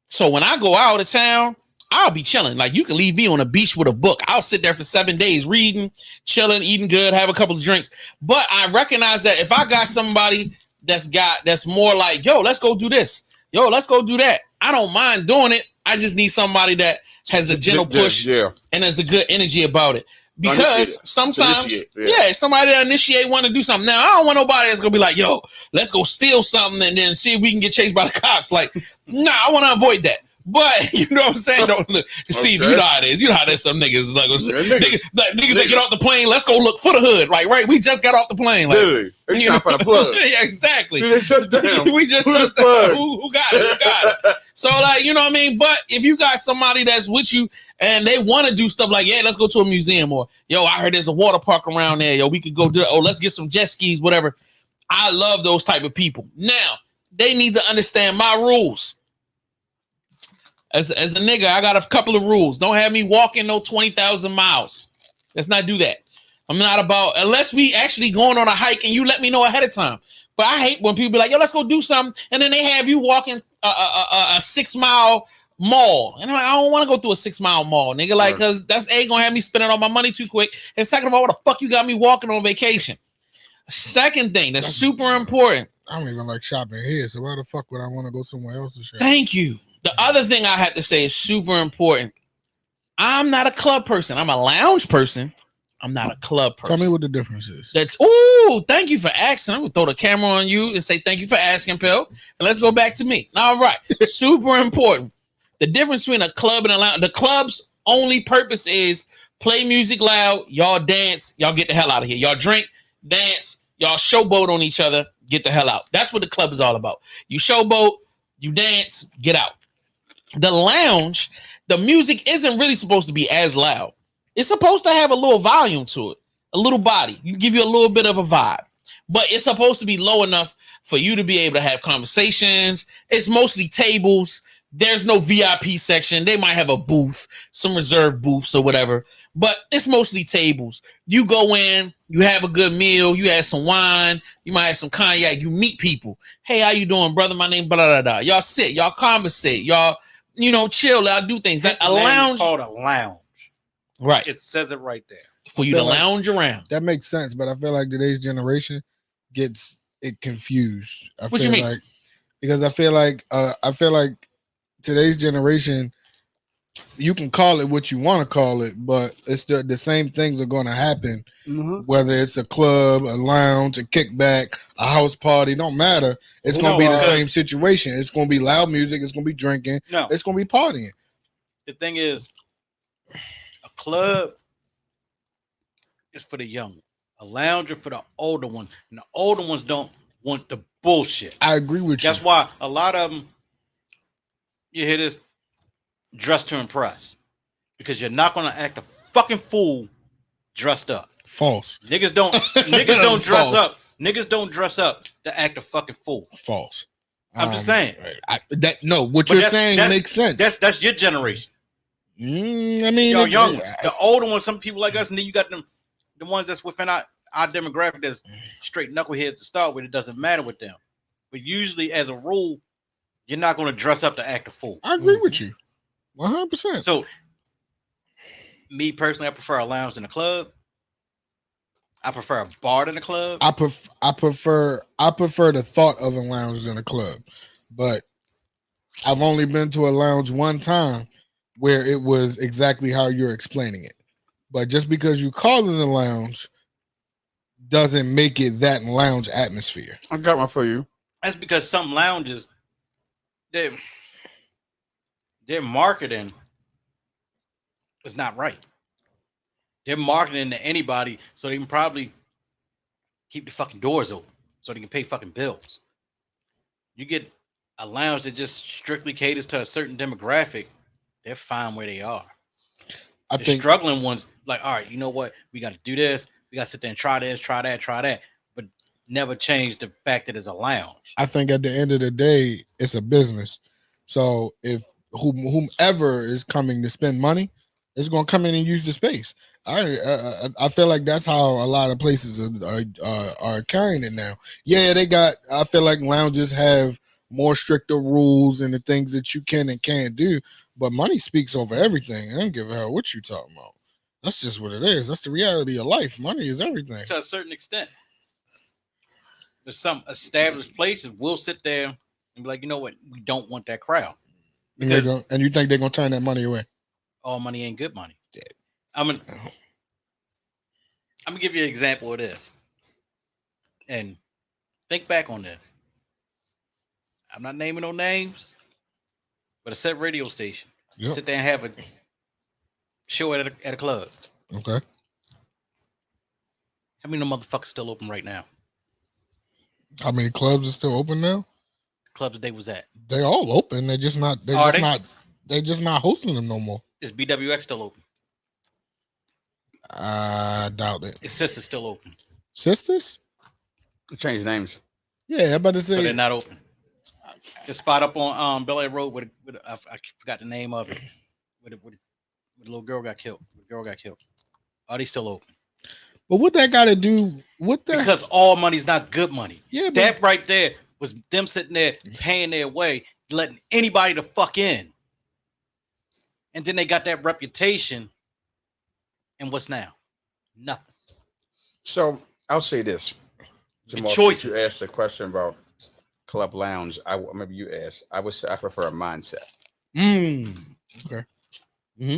So when I go out of town, I'll be chilling. Like you can leave me on a beach with a book. I'll sit there for 7 days reading, chilling, eating good, have a couple of drinks. But I recognize that if I got somebody that's more like, yo, let's go do this. Yo, let's go do that. I don't mind doing it. I just need somebody that has a gentle push and has a good energy about it. Because sometimes, somebody that initiate want to do something. Now, I don't want nobody that's going to be like, yo, let's go steal something and then see if we can get chased by the cops. Like, nah, I want to avoid that. But you know what I'm saying? Don't look, Steve, you know how it is. You know how there's some niggas like niggas that get off the plane. Let's go look for the hood. Like, right? We just got off the plane. Like, literally, they trying to find a plug. Yeah, exactly. They shut it down. We just shut the plug. Who got it? Who got it? So, like, you know what I mean? But if you got somebody that's with you and they want to do stuff like, yeah, let's go to a museum, or yo, I heard there's a water park around there. Yo, we could go do. Oh, let's get some jet skis, whatever. I love those type of people. Now they need to understand my rules. As a nigga, I got a couple of rules. Don't have me walking no 20,000 miles. Let's not do that. I'm not about, unless we actually going on a hike and you let me know ahead of time. But I hate when people be like, yo, let's go do something. And then they have you walking a 6 mile mall. And I'm like, I don't want to go through a 6 mile mall, nigga. Like, because that's gonna have me spending all my money too quick. And second of all, what the fuck you got me walking on vacation? Second thing that's super important. I don't even like shopping here. So why the fuck would I want to go somewhere else to shop? Thank you. The other thing I have to say is super important. I'm not a club person. I'm a lounge person. I'm not a club person. Tell me what the difference is. Thank you for asking. I'm gonna throw the camera on you and say thank you for asking, Pill. And let's go back to me. All right. Super important. The difference between a club and a lounge. The club's only purpose is play music loud, y'all dance, y'all get the hell out of here. Y'all drink, dance, y'all showboat on each other, get the hell out. That's what the club is all about. You showboat, you dance, get out. The lounge, the music isn't really supposed to be as loud. It's supposed to have a little volume to it, a little body. You give you a little bit of a vibe, but it's supposed to be low enough for you to be able to have conversations. It's mostly tables. There's no VIP section. They might have a booth, some reserved booths or whatever, but it's mostly tables. You go in, you have a good meal, you have some wine, you might have some cognac, you meet people. Hey, how you doing, brother? My name, blah, blah, blah. Y'all sit, y'all conversate, y'all, chill, y'all do things. Like a lounge. It's called a lounge. Right. It says it right there. For you to lounge around. That makes sense, but I feel like today's generation gets it confused. What you mean? Because I feel like today's generation, you can call it what you want to call it, but it's the same things are going to happen. Mm-hmm. Whether it's a club, a lounge, a kickback, a house party, don't matter. It's going to be the same situation. It's going to be loud music. It's going to be drinking. No, it's going to be partying. The thing is, a club is for the young, a lounge is for the older ones, and the older ones don't want the bullshit. I agree with you. That's why a lot of them, you hear this, dress to impress, because you're not going to act a fucking fool dressed up. False. Niggas don't dress up. Niggas don't dress up to act a fucking fool. False. I'm just saying. What you're saying makes sense. That's your generation. I mean, y'all young, the older ones, some people like us, and then you got the ones that's within our demographic that's straight knuckleheads to start with. It doesn't matter with them, but usually, as a rule, you're not going to dress up to act a fool. I agree with you, 100%. So, me personally, I prefer a lounge than a club. I prefer a bar than a club. I prefer the thought of a lounge than a club, but I've only been to a lounge one time where it was exactly how you're explaining it. But just because you call it a lounge doesn't make it that lounge atmosphere. I got one for you. That's because some lounges, their marketing is not right. They're marketing to anybody so they can probably keep the fucking doors open so they can pay fucking bills. You get a lounge that just strictly caters to a certain demographic, they're fine where they are. I think struggling ones, like, all right, you know what? We got to do this. We got to sit there and try this, try that, but never change the fact that it's a lounge. I think at the end of the day, it's a business. So if whomever is coming to spend money is going to come in and use the space. I feel like that's how a lot of places are carrying it now. Yeah, I feel like lounges have more stricter rules and the things that you can and can't do. But money speaks over everything. I don't give a hell what you talking about. That's just what it is. That's the reality of life. Money is everything. To a certain extent. There's some established places will sit there and be like, you know what? We don't want that crowd. And you think they're going to turn that money away? All money ain't good money. I'm going to give you an example of this. And think back on this. I'm not naming no names, but a set radio station. Yep. Sit there and have a show at a club. Okay. How many of them motherfuckers still open right now? How many clubs are still open now? Clubs that they was at. They all open. They're just not. They're just not hosting them no more. Is BWX still open? I doubt it. Is Sisters still open? Sisters? They changed names. Yeah, I'm about to say. So they're not open. The spot up on Bel Air Road with I forgot the name of it. Where the little girl got killed. The girl got killed. Are they still open? But what that got to do? Because all money's not good money. Yeah, that right there was them sitting there paying their way, letting anybody the fuck in, and then they got that reputation. And what's now? Nothing. So I'll say this: Jamal, choices. You asked a question about club lounge. Maybe you asked. I would say I prefer a mindset. Okay.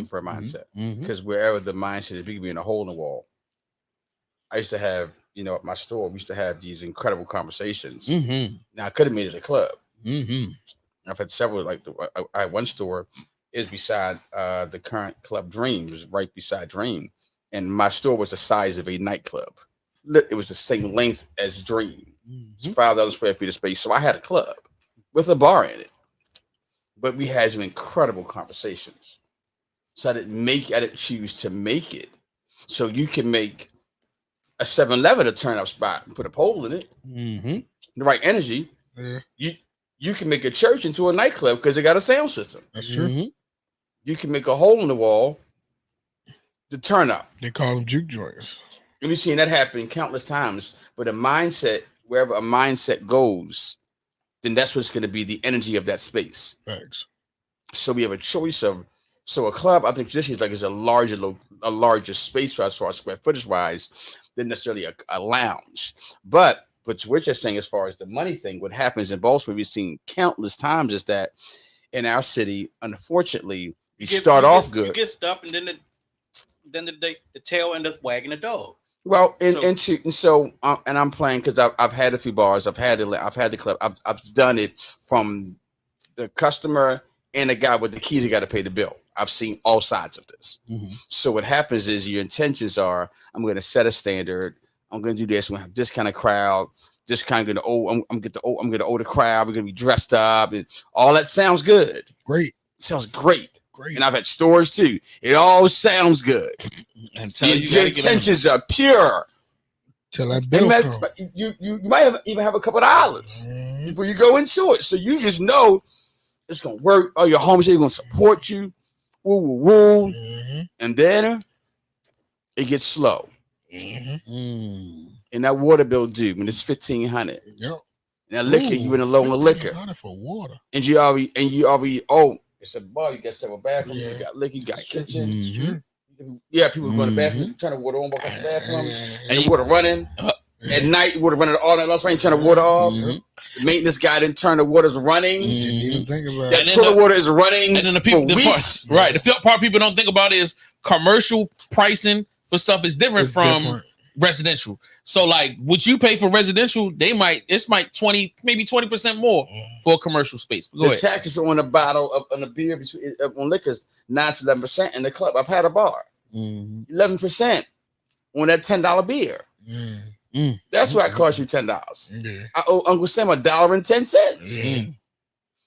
For a mindset, because wherever the mindset is, we could be in a hole in the wall. I used to have, at my store, we used to have these incredible conversations. Now I could have made it a club. I've had several. I had one store is beside the current club Dream. It was right beside Dream, and my store was the size of a nightclub. It was the same length as Dream. It's 5,000 square feet of space. So I had a club with a bar in it, but we had some incredible conversations. So I didn't choose to make it. So you can make a 7-Eleven a turn up spot and put a pole in it. The right energy. Yeah. You can make a church into a nightclub because they got a sound system. That's true. You can make a hole in the wall to turn up. They call them juke joints. And we've seen that happen countless times. But a mindset, wherever a mindset goes, then that's what's going to be the energy of that space. Thanks. So we have a choice of. So a club, I think traditionally is a larger space as far as square footage wise than necessarily a lounge. But to what you're saying as far as the money thing, what happens in Baltimore, we've seen countless times is that in our city, unfortunately, you start off good. You get stuff, and then the tail end up wagging the dog. Well, and I'm playing because I've had a few bars, I've had the club, I've done it from the customer and the guy with the keys that got to pay the bill. I've seen all sides of this. So what happens is your intentions are, I'm going to set a standard. I'm going to do this. We're going to have this kind of crowd. This kind of I'm going to owe the crowd. We're going to be dressed up, and all that sounds good. Great. Sounds great. And I've had stores too. It all sounds good. Your intentions are pure. Till that bill comes. You might even have a couple of dollars before you go into it. So you just know it's going to work. All your homies are going to support you. Woo. And then it gets slow. And that water bill due when it's $1,500. Yep. Now liquor, you in a loan of liquor. For water. And you already it's a bar, you got several bathrooms, you got liquor, you got a kitchen. Yeah, people go to the bathroom, turn the water on, walk out the bathroom, and the water running. At night, water running all night long, so I ain't turn the water off. The maintenance guy didn't turn the water's running. Didn't even think about that. Toilet water is running. And then the part people don't think about is commercial pricing for stuff is different from residential. So like what you pay for residential, it's 20% more for a commercial space. Go ahead. Taxes on a bottle on a beer on liquors 9 to 11% in the club. I've had a bar 11% on that $10 beer. That's why it cost you $10. Yeah. I owe Uncle Sam $1.10.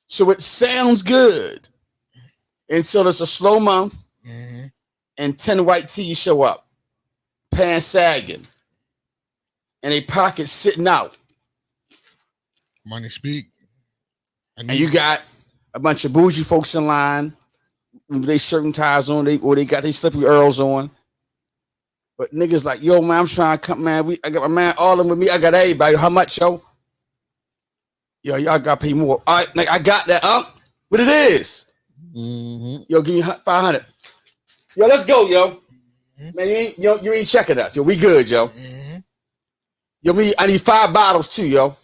So it sounds good until it's a slow month and 10 white tees show up, pants sagging, and a pocket sitting out. Money speak. And you got a bunch of bougie folks in line with their shirt and ties on, or they got their slippery earls on. But niggas like, yo, man, I'm trying to come, man. I got my man all in with me. I got everybody. How much, yo? Yo, y'all got to pay more. All right, like I got that. What it is? Yo, give me 500. Yo, let's go, yo. Man, you ain't checking us. Yo, we good, yo. Yo, I need 5 bottles too, yo.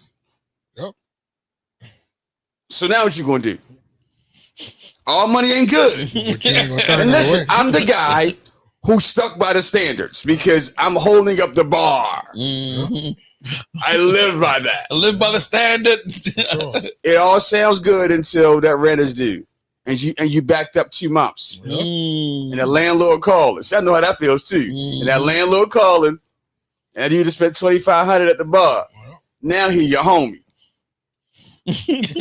Yep. So now what you gonna do? All money ain't good. But you ain't gonna turn And it listen, away. I'm the guy who stuck by the standards because I'm holding up the bar. I live by that. I live by the standard. Sure. It all sounds good until that rent is due, and you backed up 2 months, and the landlord calling. See, I know how that feels too. And that landlord calling, and you just spent $2,500 at the bar. Now he your homie. He's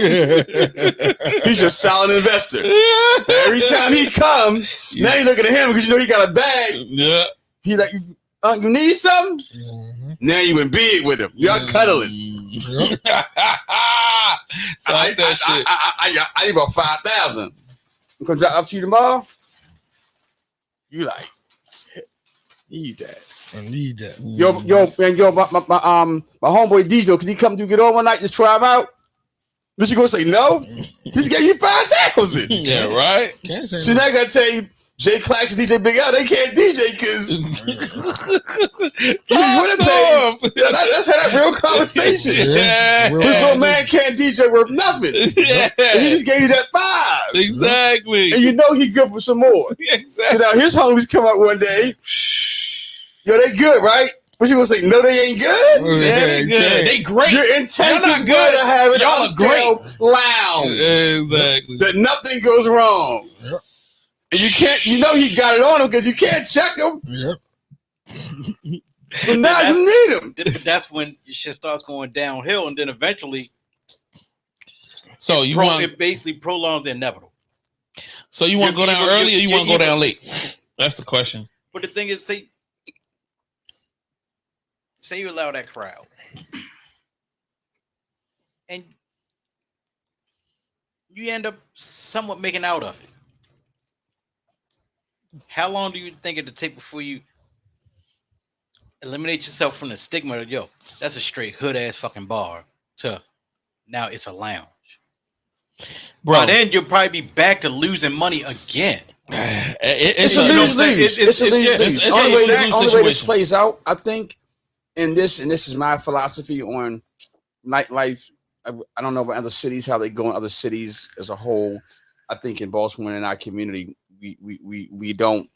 your solid investor. Every time he come, now you looking at him because you know he got a bag. Yeah. He like, you need something? Now you in bed with him. Y'all cuddling. I need about 5,000. I'm gonna drop up to you tomorrow. You like, shit, need that. I need that. Yo, my homeboy DJ, can he come to get on one night just try him out? But you gonna say no? He's gave you 5,000. Yeah, right. So now I gotta tell you, Jay Clax and DJ Big L, they can't DJ because let's have that real conversation. Yeah. This little man can't DJ worth nothing. Yeah. And he just gave you that 5. Exactly. And you know he good for some more. Exactly. So now his homies come out one day. Yo, they good, right? But you gonna say no, they ain't good? Yeah, they good. They great. Your intent not is good. to have an Y'all are upscale lounge. Exactly. That nothing goes wrong. Yep. And you can't, you know he got it on him because you can't check him. Yep. So now you need him. That's when your shit starts going downhill, and then eventually, so it basically prolongs the inevitable. So you want to go down early, or you want to go down late? That's the question. But the thing is, say you allow that crowd, and you end up somewhat making out of it. How long do you think it'll take before you eliminate yourself from the stigma of, yo, that's a straight hood ass fucking bar, to now it's a lounge? Bro, by then you'll probably be back to losing money again. It's a lose-lose. It's a lose-lose. The only way this plays out, I think, and this is my philosophy on nightlife. I don't know about other cities, how they go in other cities as a whole. I think in Baltimore and in our community, we don't,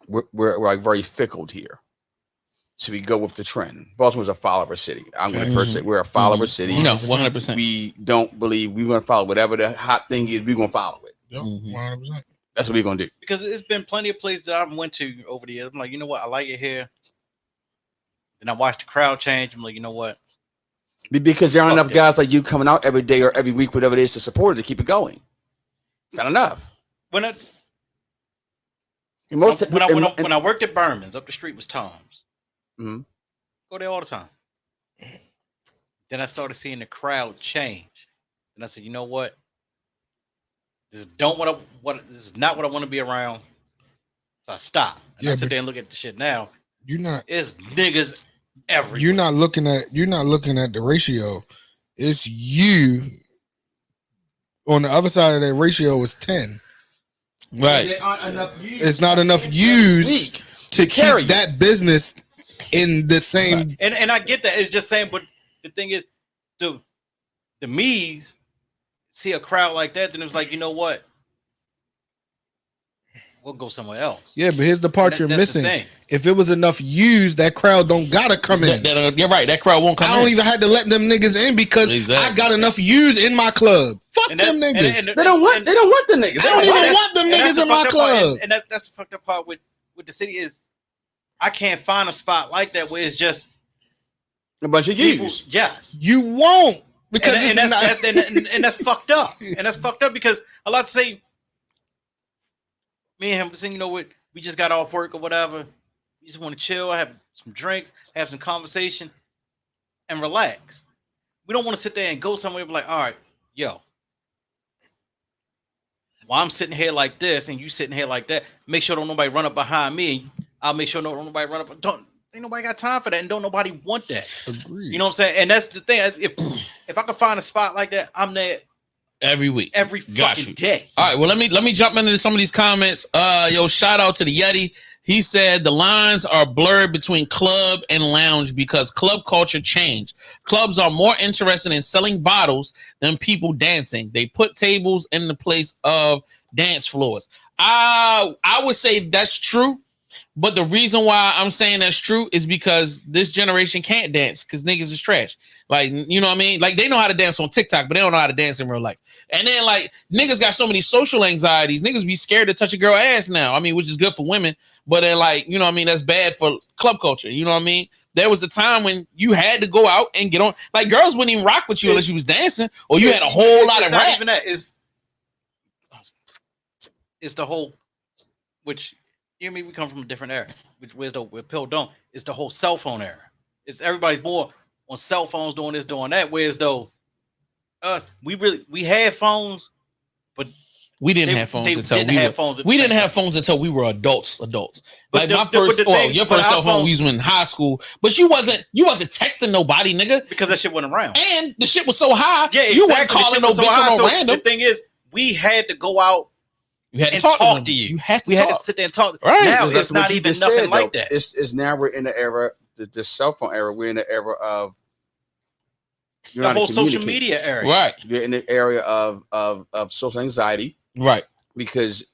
we're like very fickle here. So we go with the trend. Baltimore's a follower city. I'm going to first say we're a follower city. No, 100%. We don't believe we're going to follow whatever the hot thing is. We're going to follow it. Yep, 100%. That's what we're going to do. Because there's been plenty of places that I've went to over the years. I'm like, you know what? I like it here. Then I watch the crowd change. I'm like, you know what? Because there aren't enough guys like you coming out every day or every week, whatever it is, to support it, to keep it going. It's not enough. When I worked at Berman's, up the street was Tom's. Mm-hmm. Go there all the time. Then I started seeing the crowd change, and I said, you know what? This is not what I want to be around. So I stopped. And I sit there and look at the shit now. It's niggas everywhere. You're not looking at the ratio. It's you. On the other side of that ratio is 10. Right. It's not enough use to keep that business in the same. And I get that. It's just saying, but the thing is, the me's see a crowd like that, then it's like, you know what? We'll go somewhere else. Yeah, but here's the part you're missing. If it was enough use, that crowd don't gotta come in. You're right. That crowd won't come in. I don't even have to let them niggas in because I got enough use in my club. Fuck them niggas. They don't want the niggas. I don't even want them niggas in my club. And that's the fucked up part with the city is I can't find a spot like that where it's just a bunch of use. Yes. You won't. Because and that's fucked up. And that's fucked up because a lot to say, me and him saying, you know what, we just got off work or whatever. We just want to chill, have some drinks, have some conversation, and relax. We don't want to sit there and go somewhere and be like, all right, yo, while I'm sitting here like this and you sitting here like that, make sure don't nobody run up behind me. I'll make sure don't nobody run up. Ain't nobody got time for that, and don't nobody want that. Agreed. You know what I'm saying? And that's the thing. If I can find a spot like that, I'm there every week, every fucking day. All right, well let me jump into some of these comments. Yo, shout out to the Yeti. He said the lines are blurred between club and lounge because club culture changed. Clubs are more interested in selling bottles than people dancing. They put tables in the place of dance floors. I would say that's true. But the reason why I'm saying that's true is because this generation can't dance because niggas is trash. Like, you know what I mean? Like, they know how to dance on TikTok, but they don't know how to dance in real life. And then, like, niggas got so many social anxieties. Niggas be scared to touch a girl ass now. I mean, which is good for women. But then, like, you know what I mean? That's bad for club culture. You know what I mean? There was a time when you had to go out and get on. Like, girls wouldn't even rock with you unless you was dancing or you had a whole lot of rap. Even that. It's the whole, which... You know, I mean, we come from a different era, which with Pill don't. It's the whole cell phone era. It's everybody's more on cell phones doing this, doing that. Whereas though, we had phones, but we didn't have phones until we didn't have phones until we were adults. Like your first cell phone we used in high school, but you wasn't texting nobody, nigga, because that shit wasn't around, and the shit was so high. Yeah, you weren't calling no bitch on no random. The thing is, we had to go out. You had to talk to you. We had to sit there and talk. Right. Now it's not even nothing like that. It's now we're in the era, the cell phone era. We're in the era of the whole social media era. Right. You're in the area of social anxiety. Right. Because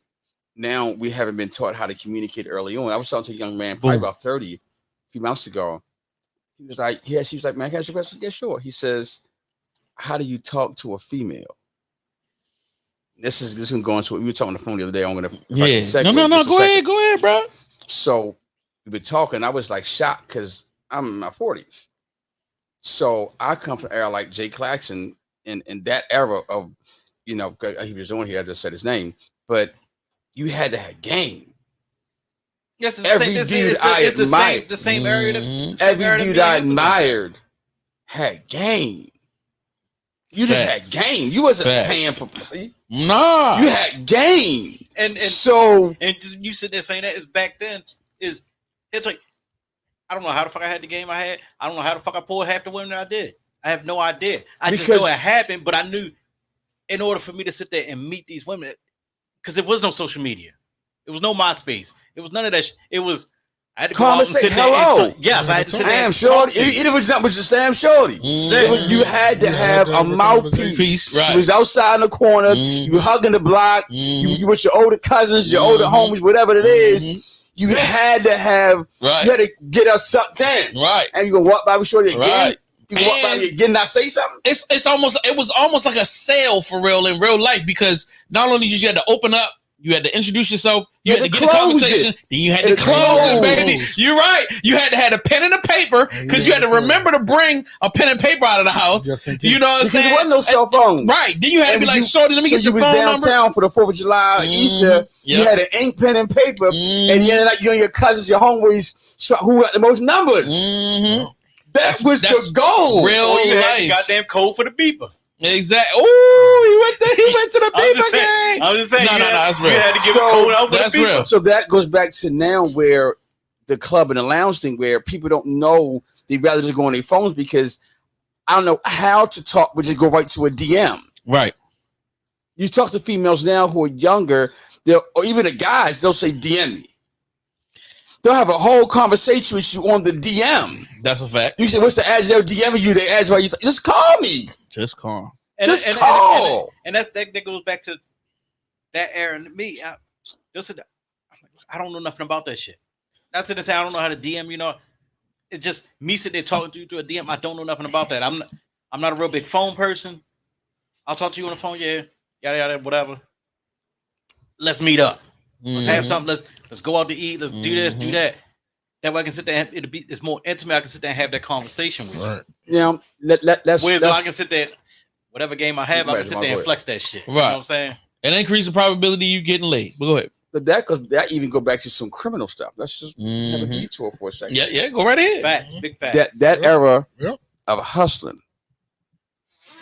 now we haven't been taught how to communicate early on. I was talking to a young man, probably about 30, a few months ago. He was like, she was like, man, can I ask you a question? Yeah, sure. He says, how do you talk to a female? This is going to go into what we were talking on the phone the other day. I'm going to No. Go ahead, bro. So we've been talking. I was like shocked because I'm in my 40s. So I come from an era like Jay Claxton in that era of, you know, he was on here. I just said his name, but you had to have game. Yes, every dude I admired, the same area. Every dude I admired had game. You just had game. You wasn't paying for pussy. Nah, you had game. And you sit there saying that is back then it's like I don't know how the fuck I had the game I had. I don't know how the fuck I pulled half the women that I did. I have no idea. I just know it happened, but I knew in order for me to sit there and meet these women, because there was no social media, it was no MySpace, it was none of that. It was. I had to go out and sit there and yes, I had to sit there. Damn shorty. It was nothing but just damn shorty. You had to have a mouthpiece. Right. You was outside in the corner. You were hugging the block. You with your older cousins, your older homies, whatever it is. You had to have. Right. You had to get us sucked in. Right. And you gonna walk by with shorty again. Right. You can walk by me again, not say something. It was almost like a sale for real in real life, because not only did you had to open up, you had to introduce yourself, you had to get a conversation, then you had to close it, baby. You're right. You had to have a pen and a paper, because you had to remember to bring a pen and paper out of the house. You know what I'm saying? There wasn't no cell phones. Right. Then you had to be like, shorty, let me get your phone number. You was downtown for the 4th of July, Easter. You had an ink, pen, and paper, and you ended up, you and your cousins, your homies, who got the most numbers. That was the goal. Real you life. had the goddamn code for the beeper. Exactly. Oh, he went to the beeper game. I was just saying. No, that's real. You had to give a code out for that's the beeper. real. So that goes back to now where the club and the lounge thing, where people don't know, they'd rather just go on their phones because I don't know how to talk, but just go right to a DM. Right. You talk to females now who are younger, or even the guys, they'll say DM me. They'll have a whole conversation with you on the DM. That's a fact. You say, what's the address? They'll DM you. They address why you just call me. Just call. Just call. And that goes back to that era. And me, I don't know nothing about that shit. That's in the town. I don't know how to DM. You know, it's just me sitting there talking to you through a DM. I don't know nothing about that. I'm not a real big phone person. I'll talk to you on the phone. Yeah, yada yada, whatever. Let's meet up. Let's have something. Let's go out to eat. Let's do this, do that. That way I can sit there. It's more intimate. I can sit there and have that conversation with you. Now, let's. I can sit there. Whatever game I have, I can sit there and flex that shit. Right. You know what I'm saying? And increase the probability you getting laid. But go ahead. But that even go back to some criminal stuff. Let's just have a detour for a second. Yeah, go right ahead. Big fact. That era of hustling.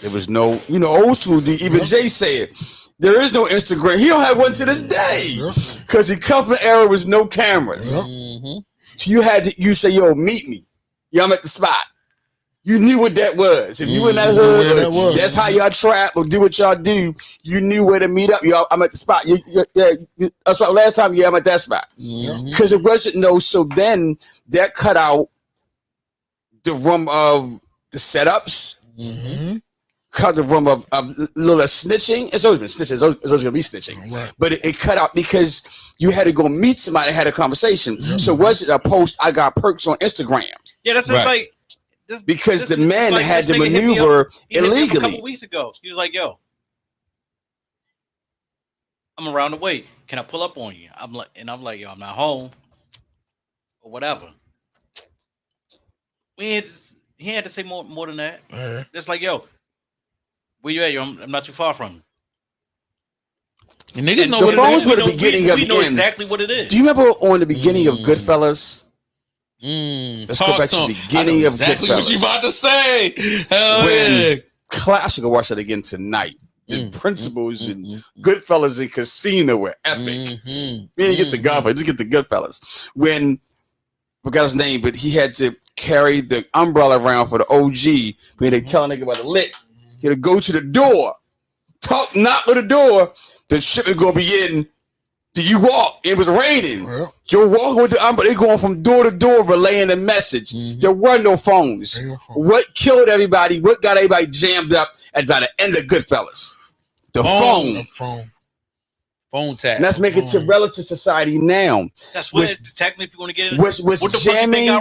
There was no, old school. Even Jay said, there is no Instagram. He don't have one to this day because he come from an era with no cameras. So you say, yo, meet me. Yeah, I'm at the spot. You knew what that was. If you were in that hood, that's how y'all trap or do what y'all do. You knew where to meet up. Y'all, I'm at the spot. That's why last time, I'm at that spot. Because it wasn't so then that cut out the room of the setups. Cut the room of little snitching. It's always been snitching. It's always going to be snitching. Right. But it cut out because you had to go meet somebody and had a conversation. So was it a post, I got perks on Instagram? Yeah, that's just like... Because the men had to maneuver illegally. A couple weeks ago, he was like, "Yo, I'm around the way. Can I pull up on you?" I'm like, "Yo, I'm not home, or whatever." He had to say more than that. Just like, "Yo, where you at? Yo, I'm not too far from you." And niggas know what it is. Were the beginning of we know exactly what it is. Do you remember on the beginning of Goodfellas? Let's go back to the beginning of exactly Goodfellas. What you about to say? Hell yeah! I should go watch that again tonight. The principles in Goodfellas and Casino were epic. We didn't get to Godfather, just get to Goodfellas. When I forgot his name, but he had to carry the umbrella around for the OG. When they tell a nigga about the lick, he had to go to the door, knock on the door. The shipment gonna be in. Do you walk? It was raining. You're walking with the umbrella. They going from door to door relaying the message. There were no phones. What killed everybody? What got everybody jammed up at by the end of Goodfellas? The phone. Phone tag. And let's make it to relative society now. That's what technically, if you want to get in. What's jamming?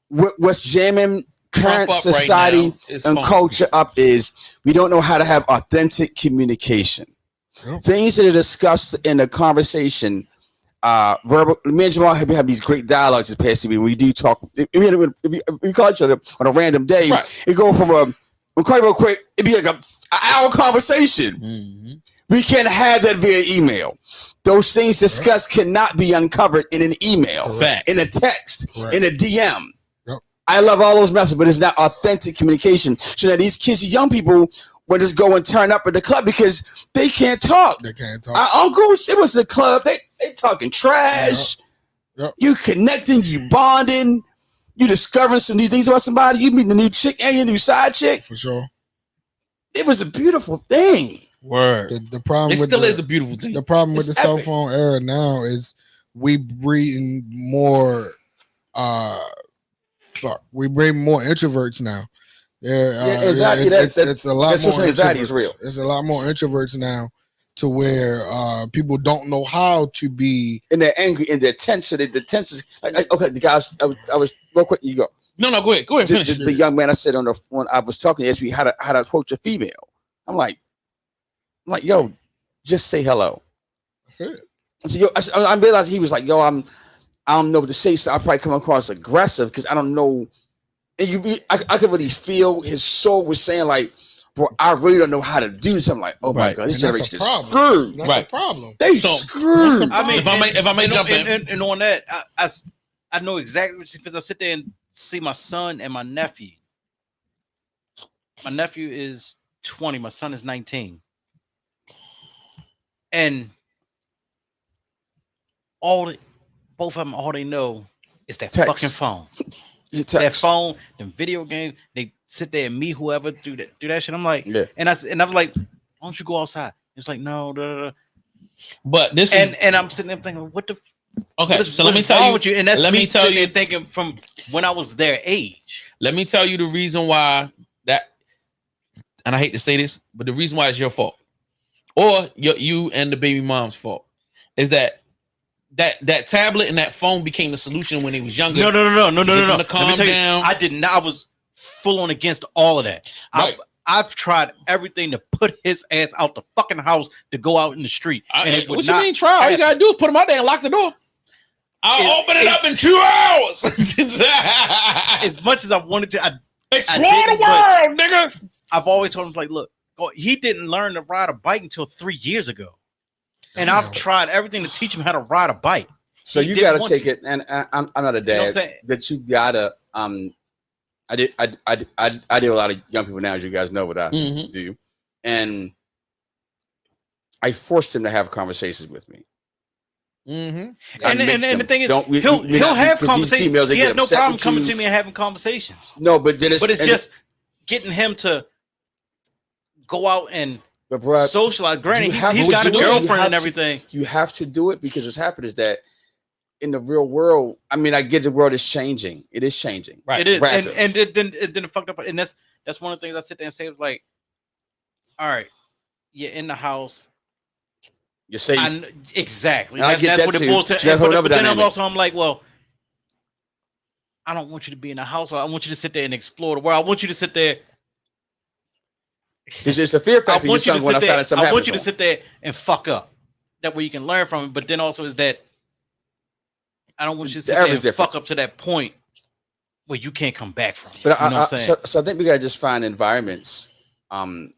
What's jamming current society and culture up is we don't know how to have authentic communication. Things that are discussed in a conversation, verbal. Me and Jamal have these great dialogues this past week. We do talk. We call each other on a random day. It go from we'll call you real quick. It'd be like an hour conversation. We can't have that via email. Those things discussed cannot be uncovered in an email, in a text, in a DM. I love all those methods, but it's not authentic communication. So that these kids, young people, will just go and turn up at the club because they can't talk. Our uncles, they went to the club, they talking trash. You connecting, you bonding, you discovering some new things about somebody, you meeting a new chick and your new side chick. For sure. It was a beautiful thing. Word. The problem is a beautiful thing. The problem with the cell phone era now is we breeding more we bring more introverts now. Exactly. It's a lot more anxiety is real. It's a lot more introverts now, to where people don't know how to be. And they're angry and they're tense. The tense is okay. The guys, I was real quick. You go. No, go ahead. Go ahead. Finish. The young man I said when I was talking, he asked me how to approach a female. I'm like, yo, just say hello. So I realized he was like, yo, I don't know what to say, so I probably come across aggressive because I don't know. And I could really feel his soul was saying like, bro, I really don't know how to do this. I'm like, oh my god, this generation is screwed. That's a problem. They screwed. I mean, if I may jump in, and on that, I know exactly because I sit there and see my son and my nephew. My nephew is 20. My son is 19. And both of them, all they know is that fucking phone. That phone, them video games. They sit there and meet whoever do that shit. I'm like, and I was like, why don't you go outside? It's like, no. But this and I'm sitting there thinking, what the? Okay, so let me tell you. With you? And that's let me tell you, thinking from when I was their age. Let me tell you the reason why that, and I hate to say this, but the reason why it's your fault, or you and the baby mom's fault, is that tablet and that phone became the solution when they was younger. No. To calm down. I did not. I was full on against all of that. Right. I've tried everything to put his ass out the fucking house to go out in the street. What you mean try? All you gotta do is put him out there and lock the door. I'll open it up in 2 hours. As much as I wanted to, explore the world, nigga. I've always told him, like, look, he didn't learn to ride a bike until 3 years ago. And I've tried everything to teach him how to ride a bike. So you got to take it, and I'm not a dad. That you gotta. I deal with a lot of young people now, as you guys know what I do, and I forced him to have conversations with me. Mm-hmm. And the thing is, he'll have conversations. He has no problem coming to me and having conversations. No, but then it's just getting him to go out and socialize. Granted, he's got a girlfriend and everything. You have to do it because what's happened is that in the real world, I mean, I get the world is changing. It is changing. Right. It is. And it didn't fucked up. And that's one of the things I sit there and say, like, all right, you're in the house. You're safe. Exactly. That's what it boils to. But then I'm like, well, I don't want you to be in the house. I want you to sit there and explore the world. I want you to sit there. It's just a fear factor. I want you to sit there and fuck up. That way you can learn from it. But then also is that I don't want you to sit there and fuck up to that point where you can't come back from it. But you know what I'm saying? So I think we gotta just find environments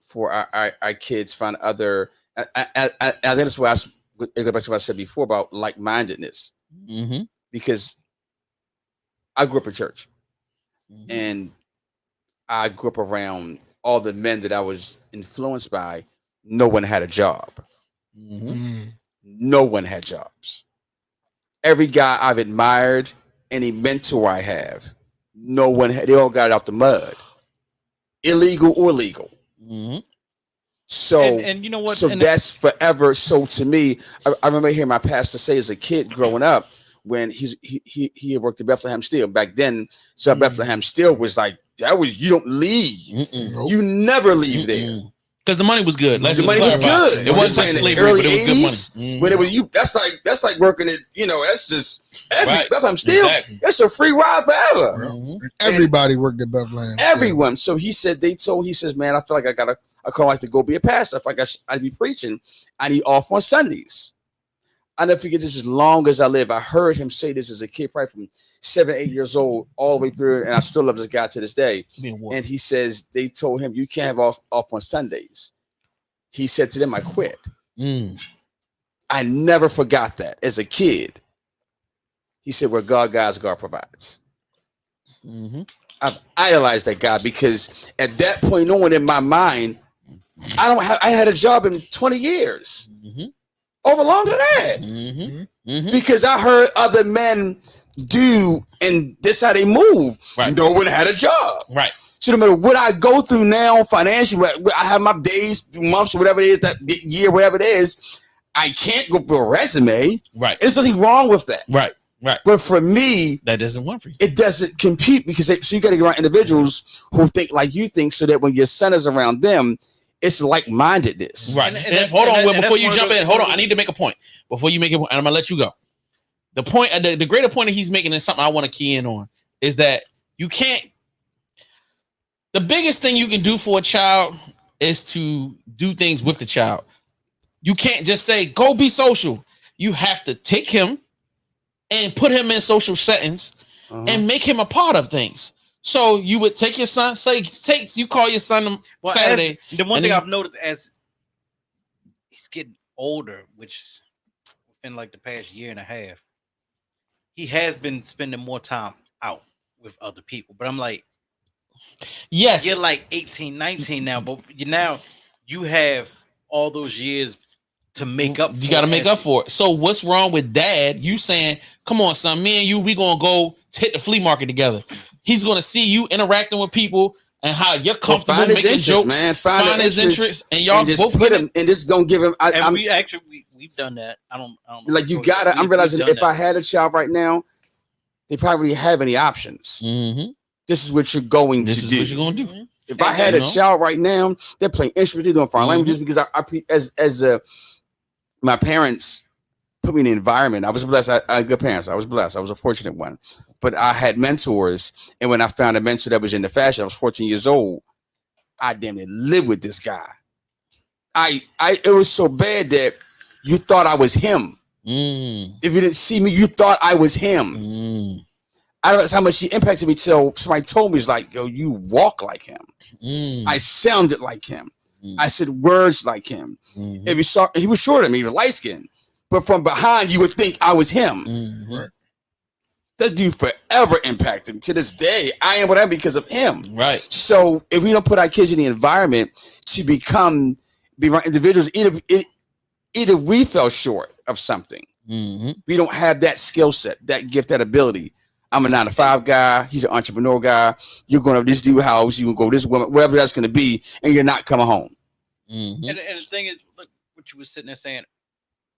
for our kids, find other. I think that's why I go back to what I said before about like-mindedness, because I grew up in church, and I grew up around all the men that I was influenced by. No one had a job. No one had jobs. Every guy I've admired, any mentor I have, no one had. They all got out the mud, illegal or legal. So and you know what? So that's forever. So to me, I remember hearing my pastor say as a kid growing up when he had worked at Bethlehem Steel back then. So Bethlehem Steel was like that was you don't leave, you never leave there because the money was good. The money was good. It wasn't just slavery, early but it was 80s, good money. when it was you. That's like working at that's just Bethlehem Steel. Exactly. That's a free ride forever. Everybody worked at Bethlehem. Everyone. So he said he says, man, I feel like I got a call like to go be a pastor. I feel like I'd be preaching. I need off on Sundays. I never forget this as long as I live. I heard him say this as a kid, probably from 7, 8 years old, all the way through, and I still love this guy to this day. And he says they told him you can't have off on Sundays. He said to them, I quit. I never forgot that as a kid. He said, where God guides, God provides. I've idolized that guy because at that point, no one in my mind, I had a job in 20 years. Over longer than that. Because I heard other men do, and this how they move. No one had a job. So no matter what I go through now financially, I have my days, months, whatever it is, that year, whatever it is, I can't go for a resume. There's nothing wrong with that. But for me, that doesn't work for you. It doesn't compete because so you got to get around individuals who think like you think, so that when your son is around them, it's like-mindedness. And hold on, before you jump in, hold on. I need to make a point before you make it, and I'm gonna let you go. The point, the greater point that he's making is something I want to key in on is that you can't. The biggest thing you can do for a child is to do things with the child. You can't just say go be social. You have to take him and put him in social settings and make him a part of things. So you would take your son, you call your son Saturday. The one thing I've noticed as he's getting older, which is within like the past year and a half, he has been spending more time out with other people. But I'm like, yes, you're like 18, 19 now, but you have all those years to make up for you got to make up for it. So what's wrong with dad? You saying, come on, son, me and you, we gonna go hit the flea market together. He's gonna see you interacting with people and how you're comfortable making jokes, man. Find his interest, and y'all and both put him and just don't give him. We've done that. I don't like you gotta. I'm realizing if I had a child right now, they probably have any options. This is what you're going to do. What you're gonna do. If I had a child right now, they're playing instruments, they're doing foreign languages because my parents put me in the environment. I was blessed. I had good parents. I was blessed. I was a fortunate one. But I had mentors. And when I found a mentor that was in the fashion, I was 14 years old. I damn near lived with this guy. It was so bad that you thought I was him. If you didn't see me, you thought I was him. I don't know how much he impacted me till somebody told me, it's like, yo, you walk like him. I sounded like him. I said words like him. If you saw, he was shorter than me, he was light skinned. But from behind, you would think I was him. That dude forever impacted me. To this day, I am what I am because of him. So if we don't put our kids in the environment to be around individuals, either we fell short of something. We don't have that skill set, that gift, that ability. I'm a 9-to-5 guy. He's an entrepreneur guy. You're going to this dude house. You can go this woman, wherever that's going to be, and you're not coming home. And the thing is, look what you were sitting there saying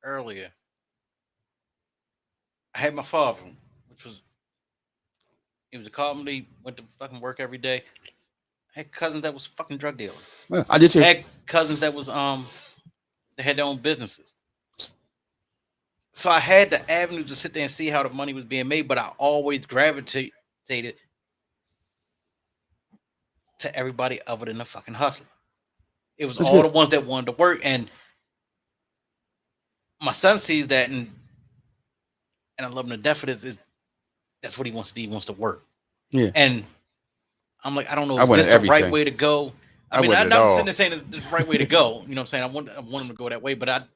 earlier. I had my father, he was a carpenter, went to fucking work every day. I had cousins that was fucking drug dealers. Yeah, I did too. I had cousins that was they had their own businesses. So I had the avenue to sit there and see how the money was being made, but I always gravitated to everybody other than the fucking hustler. It was all the ones that wanted to work, and my son sees that, and I love him to death for this. That's what he wants to do. He wants to work. Yeah. And I'm like, I don't know if this is the right way to go. I mean, I'm not sitting there saying it's the right way to go. You know what I'm saying? I want him to go that way, but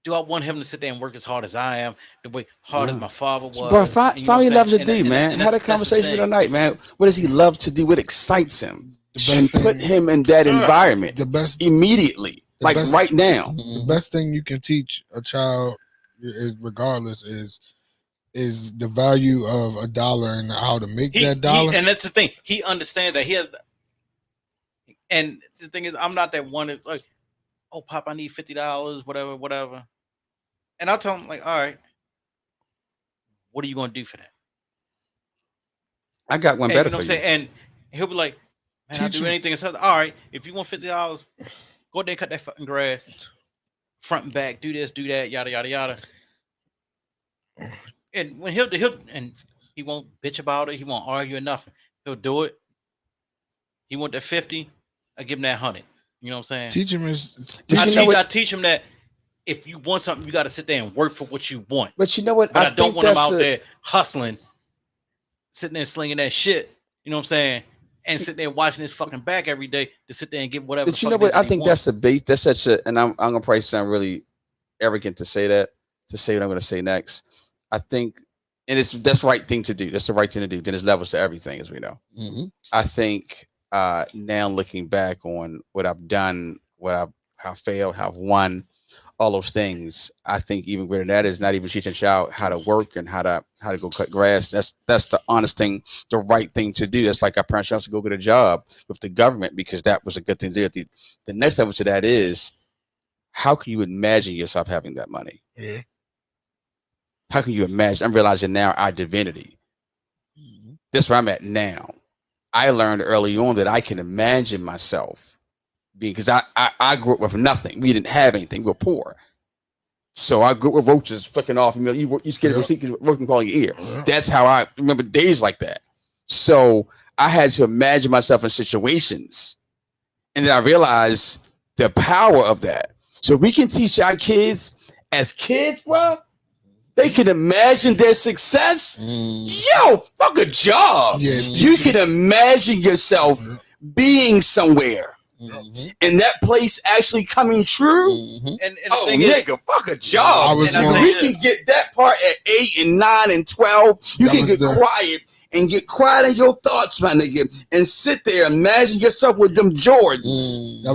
do I want him to sit there and work as hard as I am, the way hard as my father was? Bro, find what he loves to do, man. Had a conversation with him tonight, man. What does he love to do? What excites him? And put him in that environment immediately, right now. The best thing you can teach a child, regardless, is the value of a dollar and how to make that dollar. And that's the thing. He understands that he has. And the thing is, I'm not that one that's like, oh, Pop, I need $50, whatever. And I'll tell him, like, all right, what are you going to do for that? I got one better for you. And he'll be like, man, I'll do anything. And so, all right, if you want $50, go there, cut that fucking grass, front and back, do this, do that, yada, yada, yada. And when he'll and he won't bitch about it, he won't argue or nothing. He'll do it. He want that 50, I give him that 100. You know what I'm saying? Teach him I teach him that if you want something, you got to sit there and work for what you want. But you know what? But I don't want him out there hustling, sitting there slinging that shit. You know what I'm saying? And sitting there watching his fucking back every day to sit there and get whatever. But you know what? I think that's the base. That's such a, and I'm gonna probably sound really arrogant to say that, to say what I'm gonna say next. I think, and that's the right thing to do. That's the right thing to do. Then there's levels to everything, as we know. I think now looking back on what I've done, how failed, how I've won, all those things, I think even greater than that is not even teaching a child how to work and how to go cut grass. That's the honest thing, the right thing to do. That's like our parents used to go get a job with the government because that was a good thing to do. The next level to that is, how can you imagine yourself having that money? Yeah. How can you imagine? I'm realizing now our divinity. That's where I'm at now. I learned early on that I can imagine myself being, because I grew up with nothing. We didn't have anything. We were poor. So I grew up with roaches flicking off. You scared to go see because roaches can call your ear. That's how I remember days like that. So I had to imagine myself in situations. And then I realized the power of that. So we can teach our kids as kids, bro. They can imagine their success. Yo, fuck a job. Yeah, you can imagine yourself being somewhere. And that place actually coming true. And oh, nigga, fuck a job. We can get that part at 8 and 9 and 12. You can get quiet and get quiet in your thoughts, my nigga, and sit there, imagine yourself with them Jordans. That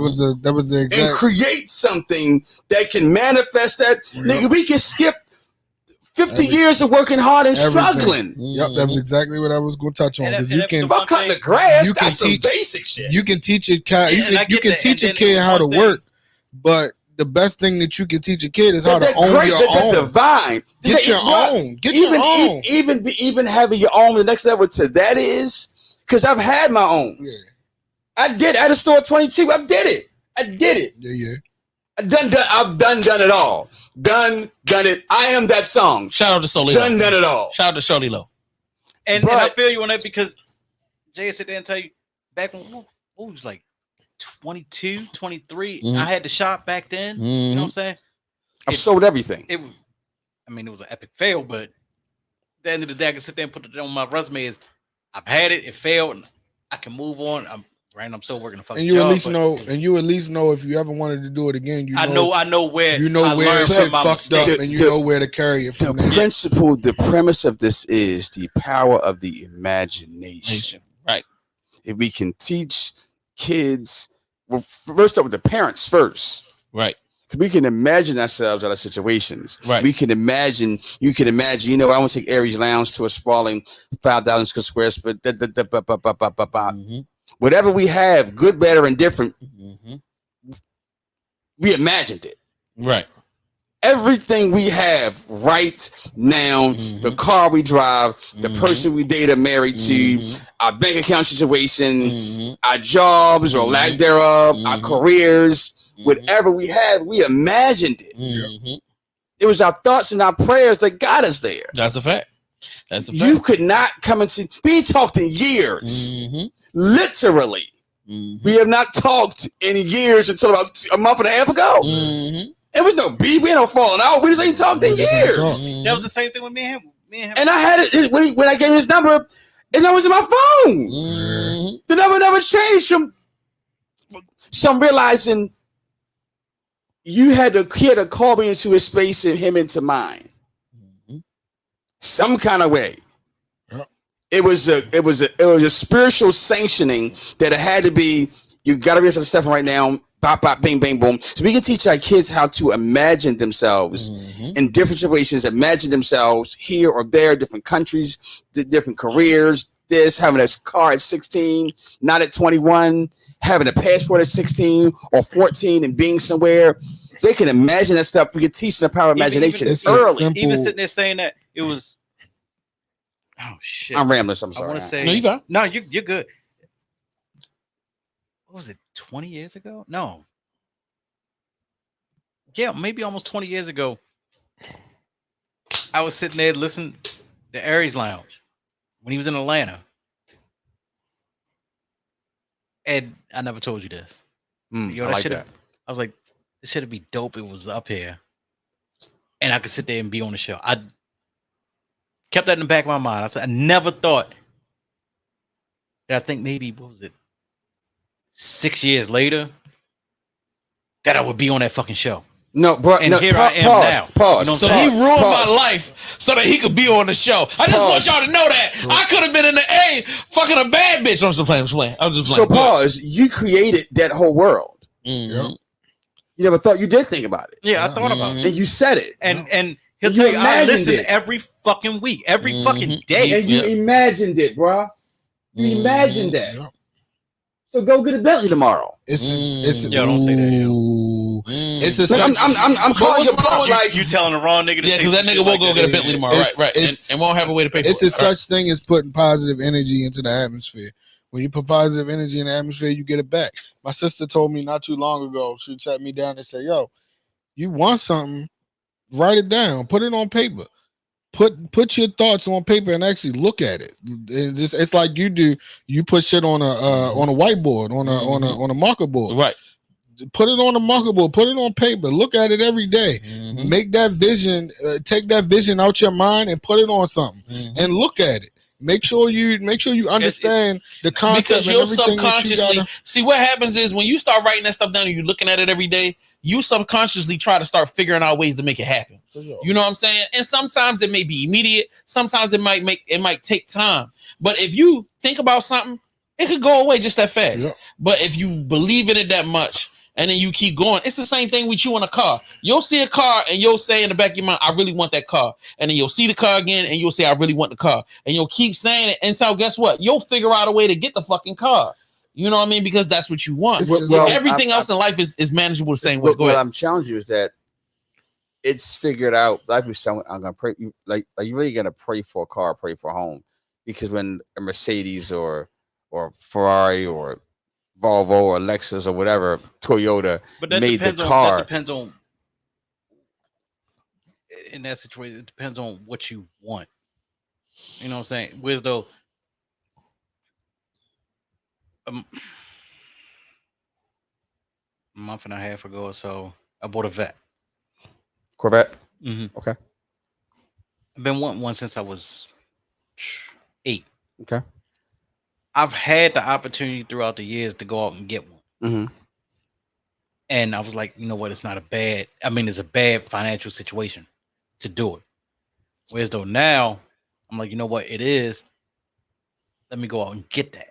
was the exact, and create something that can manifest that. Nigga, we can skip 50 years of working hard and struggling. Yep, that was exactly what I was going to touch on. Because you can fuck cutting the grass. That's some basic shit. You can teach a kid. You can teach a kid how to work, but the best thing that you can teach a kid is how to own your own. Divine. Get your own. Get your own. Even having your own. The next level to that is because I've had my own. Yeah. I did at a store 22. I did it. Yeah. I've done it all. Done it. I am that song. Shout out to Solilo. Done it all. Shout out to Solilo. And I feel you on that because Jay sit there and tell you back when we was like 22, 23. I had the shop back then. You know what I'm saying? I've sold everything. It was an epic fail, but at the end of the day, I can sit there and put it on my resume as I've had it, it failed, and I can move on. I'm still working a fucking and you job, at least know if you ever wanted to do it again. I know where shit fucked up, and you know where to carry it from. The premise of this is the power of the imagination. Right. If we can teach kids, well, first up with the parents first, right? We can imagine ourselves out of situations. Right. We can imagine. You can imagine. You know, I want to take Aries Lounge to a sprawling 5,000 square foot. Whatever we have, good, bad, or indifferent, we imagined it. Right. Everything we have right now, the car we drive, the person we date or married to, our bank account situation, our jobs or lack thereof, our careers, whatever we have, we imagined it. It was our thoughts and our prayers that got us there. That's a fact. That's a fact. You could not come and see. We talked in years, literally. We have not talked in years until about a month and a half ago. It was no beef. We ain't no falling out. We just ain't talked in years. That was the same thing with me and him. And I had it when I gave his number. His number was in my phone. The number never changed. Some realizing he had to call me into his space and him into mine. Some kind of way. It was a spiritual sanctioning that it had to be. You got to be some stuff right now. Bop, bop, bing, bang, boom. So we can teach our kids how to imagine themselves in different situations, imagine themselves here or there, different countries, different careers, having a car at 16, not at 21, having a passport at 16 or 14 and being somewhere. They can imagine that stuff. We can teach them the power of imagination early. Even sitting there saying that, it was, oh shit. I'm rambling, I'm sorry. I want to say, no, you fine. No, you're good. What was it, 20 years ago? No. Yeah, maybe almost 20 years ago. I was sitting there listening to Aries Lounge when he was in Atlanta. And I never told you this. Yo, I like that. I was like, this should be dope. It was up here. And I could sit there and be on the show. I kept that in the back of my mind. I said, I never thought that I think maybe, what was it, 6 years later, that I would be on that fucking show. No, bro. And no, here I am now. Pause. You know So he ruined my life so that he could be on the show. I just want y'all to know that I could have been in the A fucking a bad bitch. I'm just playing. I was just playing. So pause. You created that whole world. You never thought you did think about it. Yeah, I thought about it. And you said it. And he'll tell you, I listen every fucking week, every fucking day. And you imagined it, bro. You imagined that. So go get a Bentley tomorrow. Yo, don't say that. I'm calling you bluff like you telling the wrong nigga to say because that nigga will go get a Bentley tomorrow, right? And won't have a way to pay for it. It's a such thing as putting positive energy into the atmosphere. When you put positive energy in the atmosphere, you get it back. My sister told me not too long ago, she sat me down and said, yo, you want something, write it down, put it on paper. Put your thoughts on paper and actually look at it. It's like you do. You put shit on a whiteboard, on a marker board. Right. Put it on a marker board. Put it on paper. Look at it every day. Make that vision. Take that vision out your mind and put it on something and look at it. Make sure you understand the concept. Because you'll subconsciously see what happens is when you start writing that stuff down and you're looking at it every day, you subconsciously try to start figuring out ways to make it happen. You know what I'm saying? And sometimes it may be immediate. Sometimes it might take time. But if you think about something, it could go away just that fast. Yep. But if you believe in it that much and then you keep going, it's the same thing with you in a car. You'll see a car and you'll say in the back of your mind, I really want that car. And then you'll see the car again and you'll say, I really want the car. And you'll keep saying it. And so guess what? You'll figure out a way to get the fucking car. You know what I mean? Because that's what you want. Everything else in life is manageable the same way. What I'm challenging you is that it's figured out. Like we said, I'm gonna pray. Like you really gonna pray for a car, pray for a home, because when a Mercedes or Ferrari or Volvo or Lexus or whatever Toyota made the car, that depends on. In that situation, it depends on what you want. You know what I'm saying? Whereas though. A month and a half ago or so, I bought a vet. Corvette. Okay. I've been wanting one since I was 8. Okay. I've had the opportunity throughout the years to go out and get one. And I was like, you know what? It's not a bad. I mean, it's a bad financial situation to do it. Whereas though now, I'm like, you know what? It is. Let me go out and get that.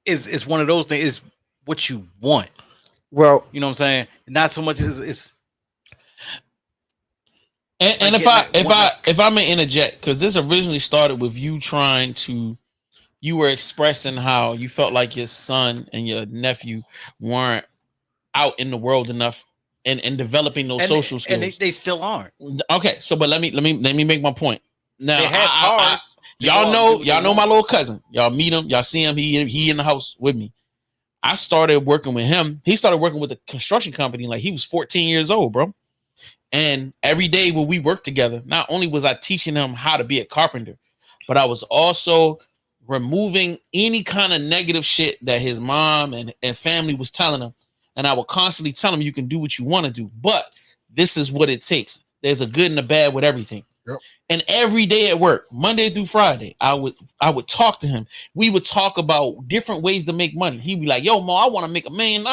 It's one of those things. It's what you want. Well, you know what I'm saying? Not so much as it's. And if I may interject, because this originally started with you you were expressing how you felt like your son and your nephew weren't out in the world enough and developing those social skills. And they still aren't. Okay, so but let me make my point. Now they have cars. Y'all know my little cousin. Y'all meet him, y'all see him. He in the house with me. I started working with him. He started working with a construction company like he was 14 years old, bro. And every day when we worked together, not only was I teaching him how to be a carpenter, but I was also removing any kind of negative shit that his mom and family was telling him. And I would constantly tell him, you can do what you want to do, but this is what it takes. There's a good and a bad with everything. Yep. And every day at work, Monday through Friday, I would talk to him. We would talk about different ways to make money. He'd be like, yo, Mo, I want to make $1 million.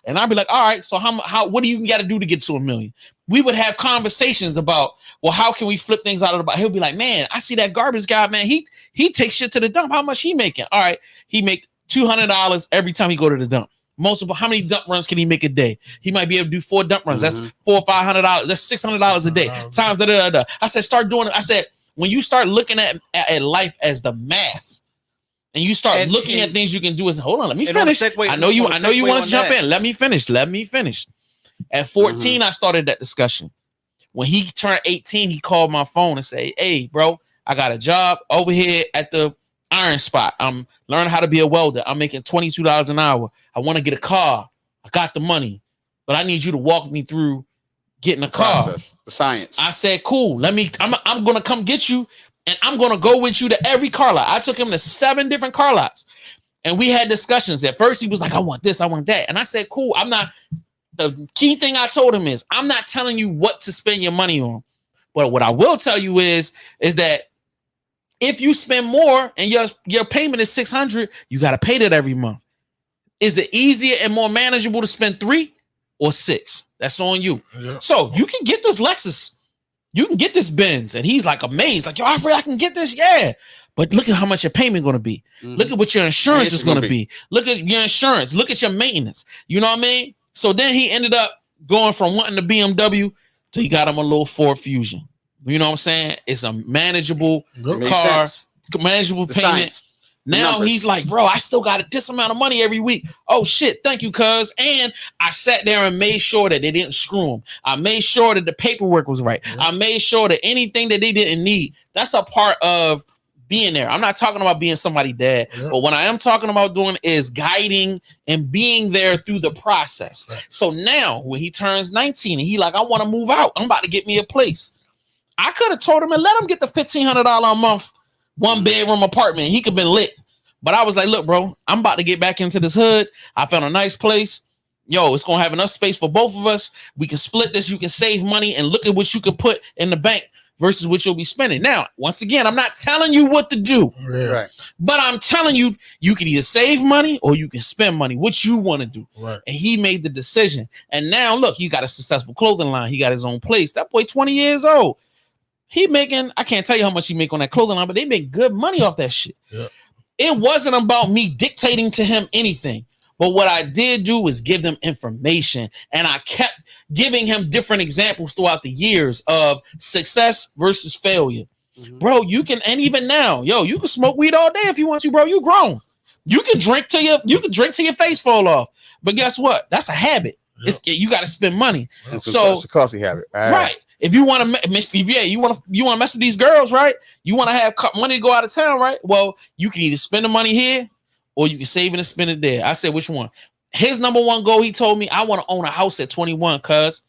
And I'd be like, all right, so what do you got to do to get to $1 million? We would have conversations about, well, how can we flip things out of the box? He'll be like, man, I see that garbage guy, man. He takes shit to the dump. How much he making? All right, he make $200 every time he go to the dump. How many dump runs can he make a day? He might be able to do 4 dump runs. That's $400 or $500. That's $600 a day. Times da. I said, start doing it. I said, when you start looking at life as the math, and you start looking at things you can do, hold on, let me finish. I know you want to jump in. Let me finish. At 14, I started that discussion. When he turned 18, he called my phone and said, hey, bro, I got a job over here at the iron spot. I'm learning how to be a welder. I'm making $22 an hour. I want to get a car. I got the money, but I need you to walk me through getting a car. Process, the science. I said, cool. I'm going to come get you, and I'm going to go with you to every car lot. I took him to 7 different car lots, and we had discussions. At first, he was like, I want this, I want that. And I said, cool. The key thing I told him is, I'm not telling you what to spend your money on, but what I will tell you is that if you spend more and your payment is $600, you got to pay that every month. Is it easier and more manageable to spend 3 or 6? That's on you. Yeah. So you can get this Lexus, you can get this Benz, and he's like amazed, like, yo, I can get this, yeah. But look at how much your payment going to be. Mm-hmm. Look at what your insurance is going to be. Look at your insurance. Look at your maintenance. You know what I mean? So then he ended up going from wanting the BMW to he got him a little Ford Fusion. You know what I'm saying? It's a manageable car, manageable payment. Science. Now he's like, bro, I still got this amount of money every week. Oh shit, thank you, cuz. And I sat there and made sure that they didn't screw him. I made sure that the paperwork was right. Yeah. I made sure that anything that they didn't need, that's a part of being there. I'm not talking about being somebody's dad, but what I am talking about doing is guiding and being there through the process. Right. So now when he turns 19 and he like, I want to move out. I'm about to get me a place. I could have told him and let him get the $1,500 a month, 1-bedroom apartment. He could have been lit. But I was like, look, bro, I'm about to get back into this hood. I found a nice place. Yo, it's going to have enough space for both of us. We can split this. You can save money and look at what you can put in the bank versus what you'll be spending. Now, once again, I'm not telling you what to do. Right. But I'm telling you, you can either save money or you can spend money, what you want to do. Right. And he made the decision. And now, look, he got a successful clothing line. He got his own place. That boy, 20 years old. He making, I can't tell you how much he make on that clothing line, but they make good money off that shit. Yeah. It wasn't about me dictating to him anything. But what I did do was give them information. And I kept giving him different examples throughout the years of success versus failure. Mm-hmm. Bro, you can, and even now, yo, you can smoke weed all day if you want to, bro. You grown. You can drink till your face fall off. But guess what? That's a habit. Yep. You got to spend money. So it's a costly habit. Right. If you want to, you want to mess with these girls, right? You want to have money to go out of town, right? Well, you can either spend the money here or you can save it and spend it there. I said, which one? His number one goal, he told me, I want to own a house at 21, cuz.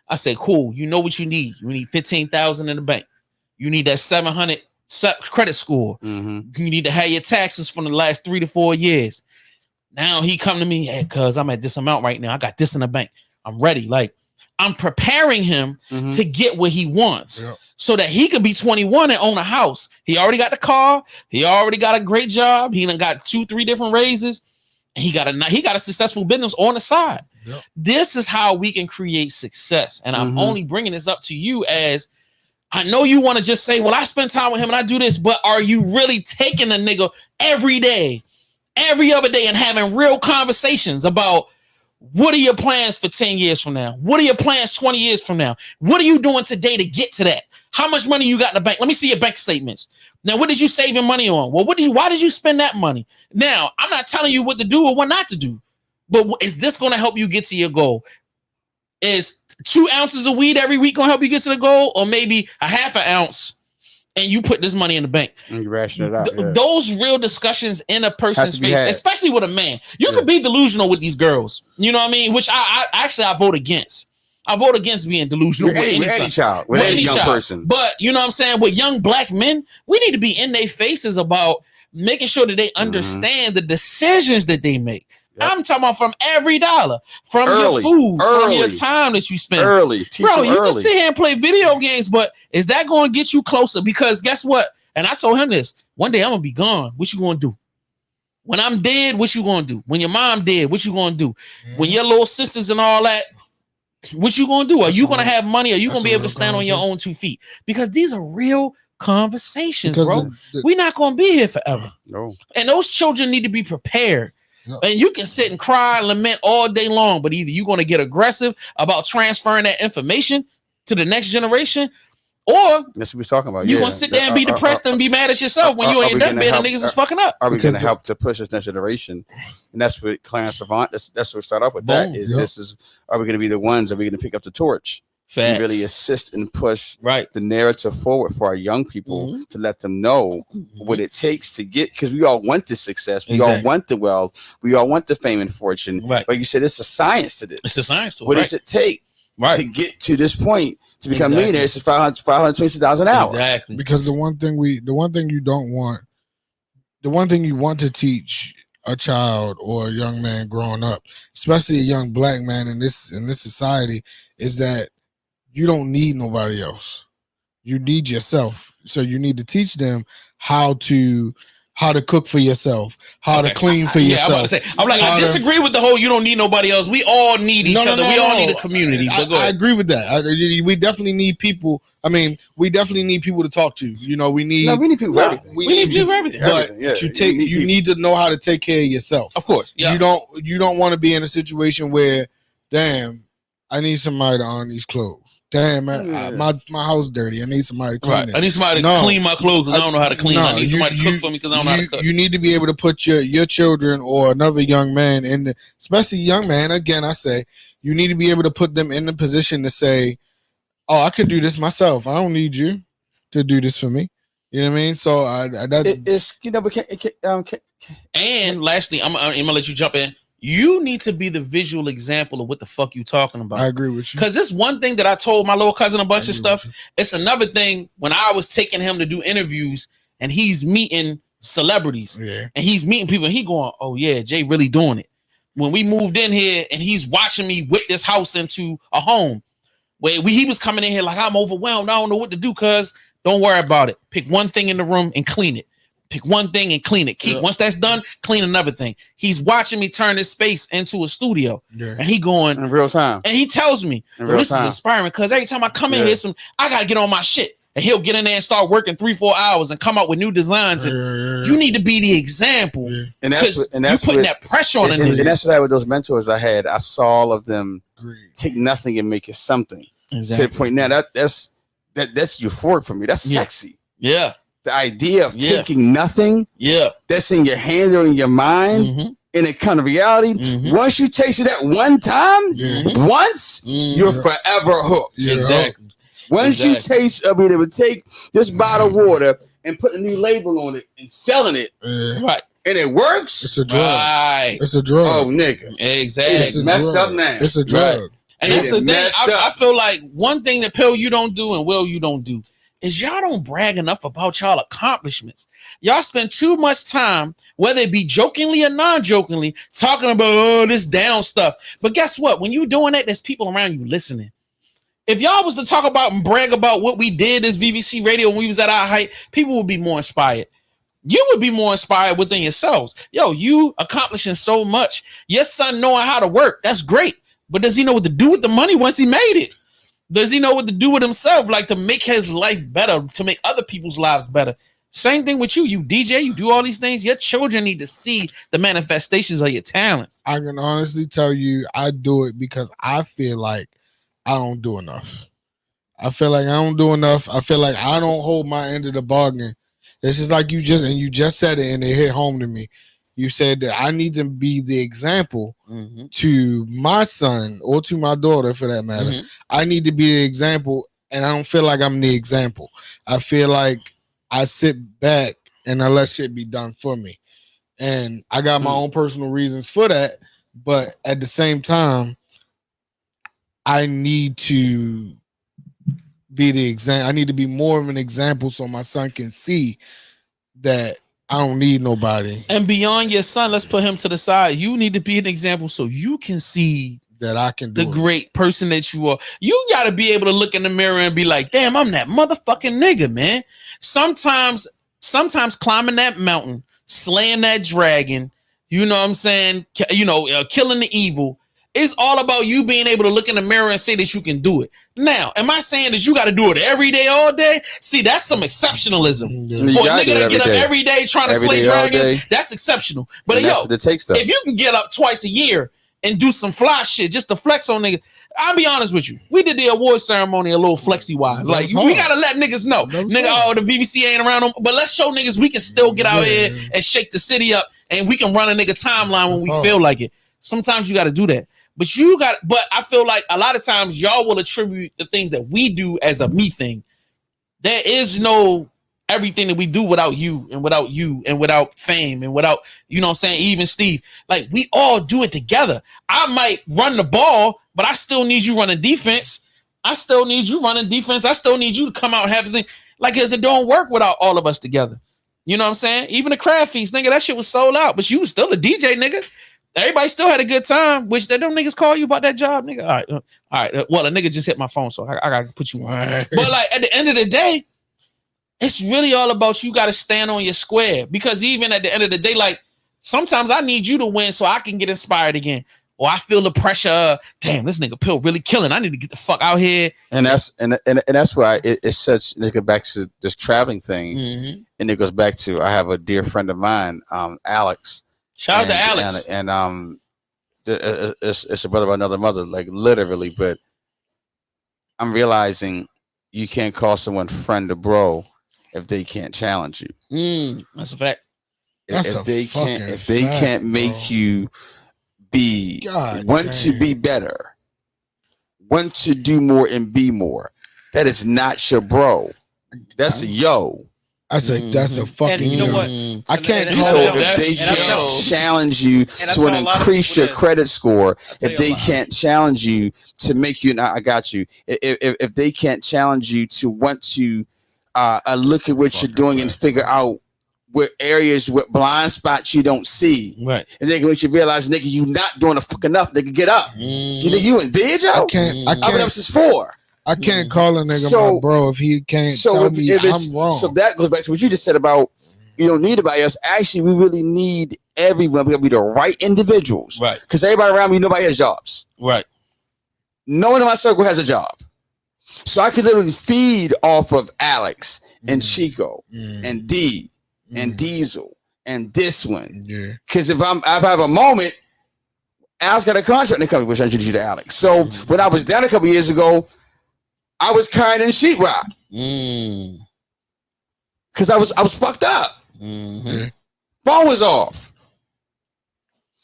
I said, cool. You know what you need. You need $15,000 in the bank. You need that 700 credit score. Mm-hmm. You need to have your taxes from the last 3 to 4 years. Now he come to me, hey, cuz I'm at this amount right now. I got this in the bank. I'm ready. Like, I'm preparing him to get what he wants so that he can be 21 and own a house. He already got the car. He already got a great job. He done got 2-3 different raises. And he got a successful business on the side. Yep. This is how we can create success. And I'm only bringing this up to you as I know you want to just say, well, I spend time with him and I do this, but are you really taking a nigga every day, every other day and having real conversations about What are your plans for 10 years from now? What are your plans 20 years from now? What are you doing today to get to that? How much money you got in the bank? Let me see your bank statements. Now, what did you save your money on? Well, why did you spend that money? Now, I'm not telling you what to do or what not to do, but is this going to help you get to your goal? Is 2 ounces of weed every week going to help you get to the goal, or maybe a half an ounce and you put this money in the bank? And you ration it out. Yeah. Those real discussions in a person's face, especially with a man. You could be delusional with these girls. You know what I mean? Which I vote against. I vote against being delusional with any young person. But you know what I'm saying? With young black men, we need to be in their faces about making sure that they understand the decisions that they make. Yep. I'm talking about from every dollar, from your food, from your time that you spend. Bro, you can sit here and play video games, but is that going to get you closer? Because guess what? And I told him this, one day I'm going to be gone. What you going to do? When I'm dead, what you going to do? When your mom dead, what you going to do? When your little sisters and all that, what you going to do? Are you going to have money? Are you going to be able to stand on your own 2 feet? Because these are real conversations, bro. We're not going to be here forever. No. And those children need to be prepared. Yep. And you can sit and cry and lament all day long, but either you're going to get aggressive about transferring that information to the next generation, or that's what we're talking about. You're going to sit there and be depressed and be mad at yourself when you ain't that bad and niggas is fucking up. Are we going to help to push this next generation? And that's what Clarence Savant, that's what we start off with. Boom. That is, are we going to be the ones? Are we going to pick up the torch? And really assist and push the narrative forward for our young people to let them know what it takes to get, because we all want the success, we all want the wealth, we all want the fame and fortune. But you said it's a science to this. It's a science to it. What does it take to get to this point to become millionaires? It's $526 an hour. Exactly. Because the one thing you don't want, the one thing you want to teach a child or a young man growing up, especially a young black man in this society, is that you don't need nobody else. You need yourself. So you need to teach them how to cook for yourself, how to clean for yourself. I'm about to say, I disagree with the whole you don't need nobody else. We all need each other. We all need a community. I agree with that. We definitely need people. I mean, we definitely need people to talk to. You know, we need people for everything. We need people for everything. But you need to know how to take care of yourself. Of course. Yeah. You don't want to be in a situation where, damn, I need somebody to iron these clothes. Damn, my house dirty. I need somebody to clean it. I need somebody to clean my clothes because I don't know how to clean. I need somebody to cook for me because I don't know how to cook. You need to be able to put your children or another young man especially young man. Again, I say you need to be able to put them in the position to say, "Oh, I could do this myself. I don't need you to do this for me." You know what I mean? So and lastly, I'm gonna let you jump in. You need to be the visual example of what the fuck you talking about. I agree with you. Because it's one thing that I told my little cousin a bunch of stuff. It's another thing when I was taking him to do interviews and he's meeting celebrities and he's meeting people and he going, "Oh yeah, Jay really doing it." When we moved in here and he's watching me whip this house into a home where he was coming in here like, "I'm overwhelmed. I don't know what to do." Cuz don't worry about it. Pick one thing in the room and clean it. Pick one thing and clean it. Once that's done, clean another thing. He's watching me turn this space into a studio, and he going in real time. And he tells me, "This is inspiring because every time I come in here, I gotta get on my shit." And he'll get in there and start working 3-4 hours and come up with new designs. And you need to be the example, and that's you putting that pressure on. And that's what I had with those mentors I had. I saw all of them take nothing and make it something. Exactly. To the point now that's euphoric for me. That's sexy. Yeah. The idea of taking nothing that's in your hands or in your mind and it come to reality. Once you taste it that one time, you're forever hooked. Exactly. Once you taste, I mean, it would take this bottle of water and put a new label on it and selling it. Right. And it works. It's a drug. Right. It's a drug. Oh, nigga. Exactly. It's messed up now. It's a drug. Right. And that's the thing. I feel like one thing that Pill you don't do and Will you don't do is y'all don't brag enough about y'all accomplishments. Y'all spend too much time, whether it be jokingly or non-jokingly, talking about this down stuff. But guess what? When you doing that, there's people around you listening. If y'all was to talk about and brag about what we did as VVC Radio when we was at our height, people would be more inspired. You would be more inspired within yourselves. Yo, you accomplishing so much. Your son knowing how to work, that's great. But does he know what to do with the money once he made it? Does he know what to do with himself, like to make his life better, to make other people's lives better? Same thing with you. You DJ, you do all these things. Your children need to see the manifestations of your talents. I can honestly tell you, I do it because I feel like I don't do enough. I feel like I don't do enough. I feel like I don't hold my end of the bargain. It's just like you just said it, and it hit home to me. You said that I need to be the example to my son or to my daughter, for that matter. I need to be the example, and I don't feel like I'm the example. I feel like I sit back and I let shit be done for me. And I got my own personal reasons for that. But at the same time, I need to be the example. I need to be more of an example so my son can see that I don't need nobody. And beyond your son, let's put him to the side. You need to be an example so you can see that I can do the great person that you are. You got to be able to look in the mirror and be like, damn, I'm that motherfucking nigga, man. Sometimes climbing that mountain, slaying that dragon, you know what I'm saying? Killing the evil. It's all about you being able to look in the mirror and say that you can do it. Now, am I saying that you got to do it every day, all day? See, that's some exceptionalism. For a nigga to get up every day trying to slay dragons, that's exceptional. But if you can get up twice a year and do some fly shit just to flex on niggas, I'll be honest with you. We did the award ceremony a little flexy wise. Like, we got to let niggas know. Nigga, the VVC ain't around them. But let's show niggas we can still get out here and shake the city up, and we can run a nigga timeline when we feel like it. Sometimes you got to do that. But I feel like a lot of times y'all will attribute the things that we do as a me thing. There is no everything that we do without you and without fame and without, you know what I'm saying, even Steve. Like, we all do it together. I might run the ball, but I still need you running defense. I still need you running defense. I still need you to come out and have the thing. Like, because it don't work without all of us together. You know what I'm saying? Even the craft feast, nigga, that shit was sold out, but you was still a DJ, nigga. Everybody still had a good time. Which they don't niggas call you about that job, nigga. All right. Well, a nigga just hit my phone, so I gotta put you on. But like, at the end of the day, it's really all about you got to stand on your square. Because even at the end of the day, like, sometimes I need you to win so I can get inspired again. Or I feel the pressure. Damn, this nigga Pill really killing. I need to get the fuck out here. And that's why it's such. It goes back to this traveling thing, and it goes back to I have a dear friend of mine, Alex. Shout out to Alex. And it's a brother by another mother, like literally. But I'm realizing you can't call someone friend or bro if they can't challenge you. That's a fact. If they can't make you want to be better, want to do more and be more, that is not your bro. That's a yo. That's a fucking. And you know what? I can't. So if they can't challenge you to increase your credit score, if they can't challenge you to make you, I got you. If they can't challenge you to want to look at what you're doing and figure out what areas, what blind spots you don't see, right? And they can make you realize, nigga, you not doing the fuck enough. Nigga, get up. You know, you in bed, Joe. I can't. I've been up since 4. I can't call a nigga my bro if he can't tell me I'm wrong. So that goes back to what you just said about you don't need anybody else. Actually, we really need everyone. We gotta be the right individuals, right? Because everybody around me, nobody has jobs, right? No one in my circle has a job, so I can literally feed off of Alex and Chico and D and Diesel and this one. Yeah. Because if I have a moment, Alex got a contract in the company, which I introduced you to Alex. So when I was down a couple years ago, I was carrying in sheetrock because I was fucked up. Phone was off,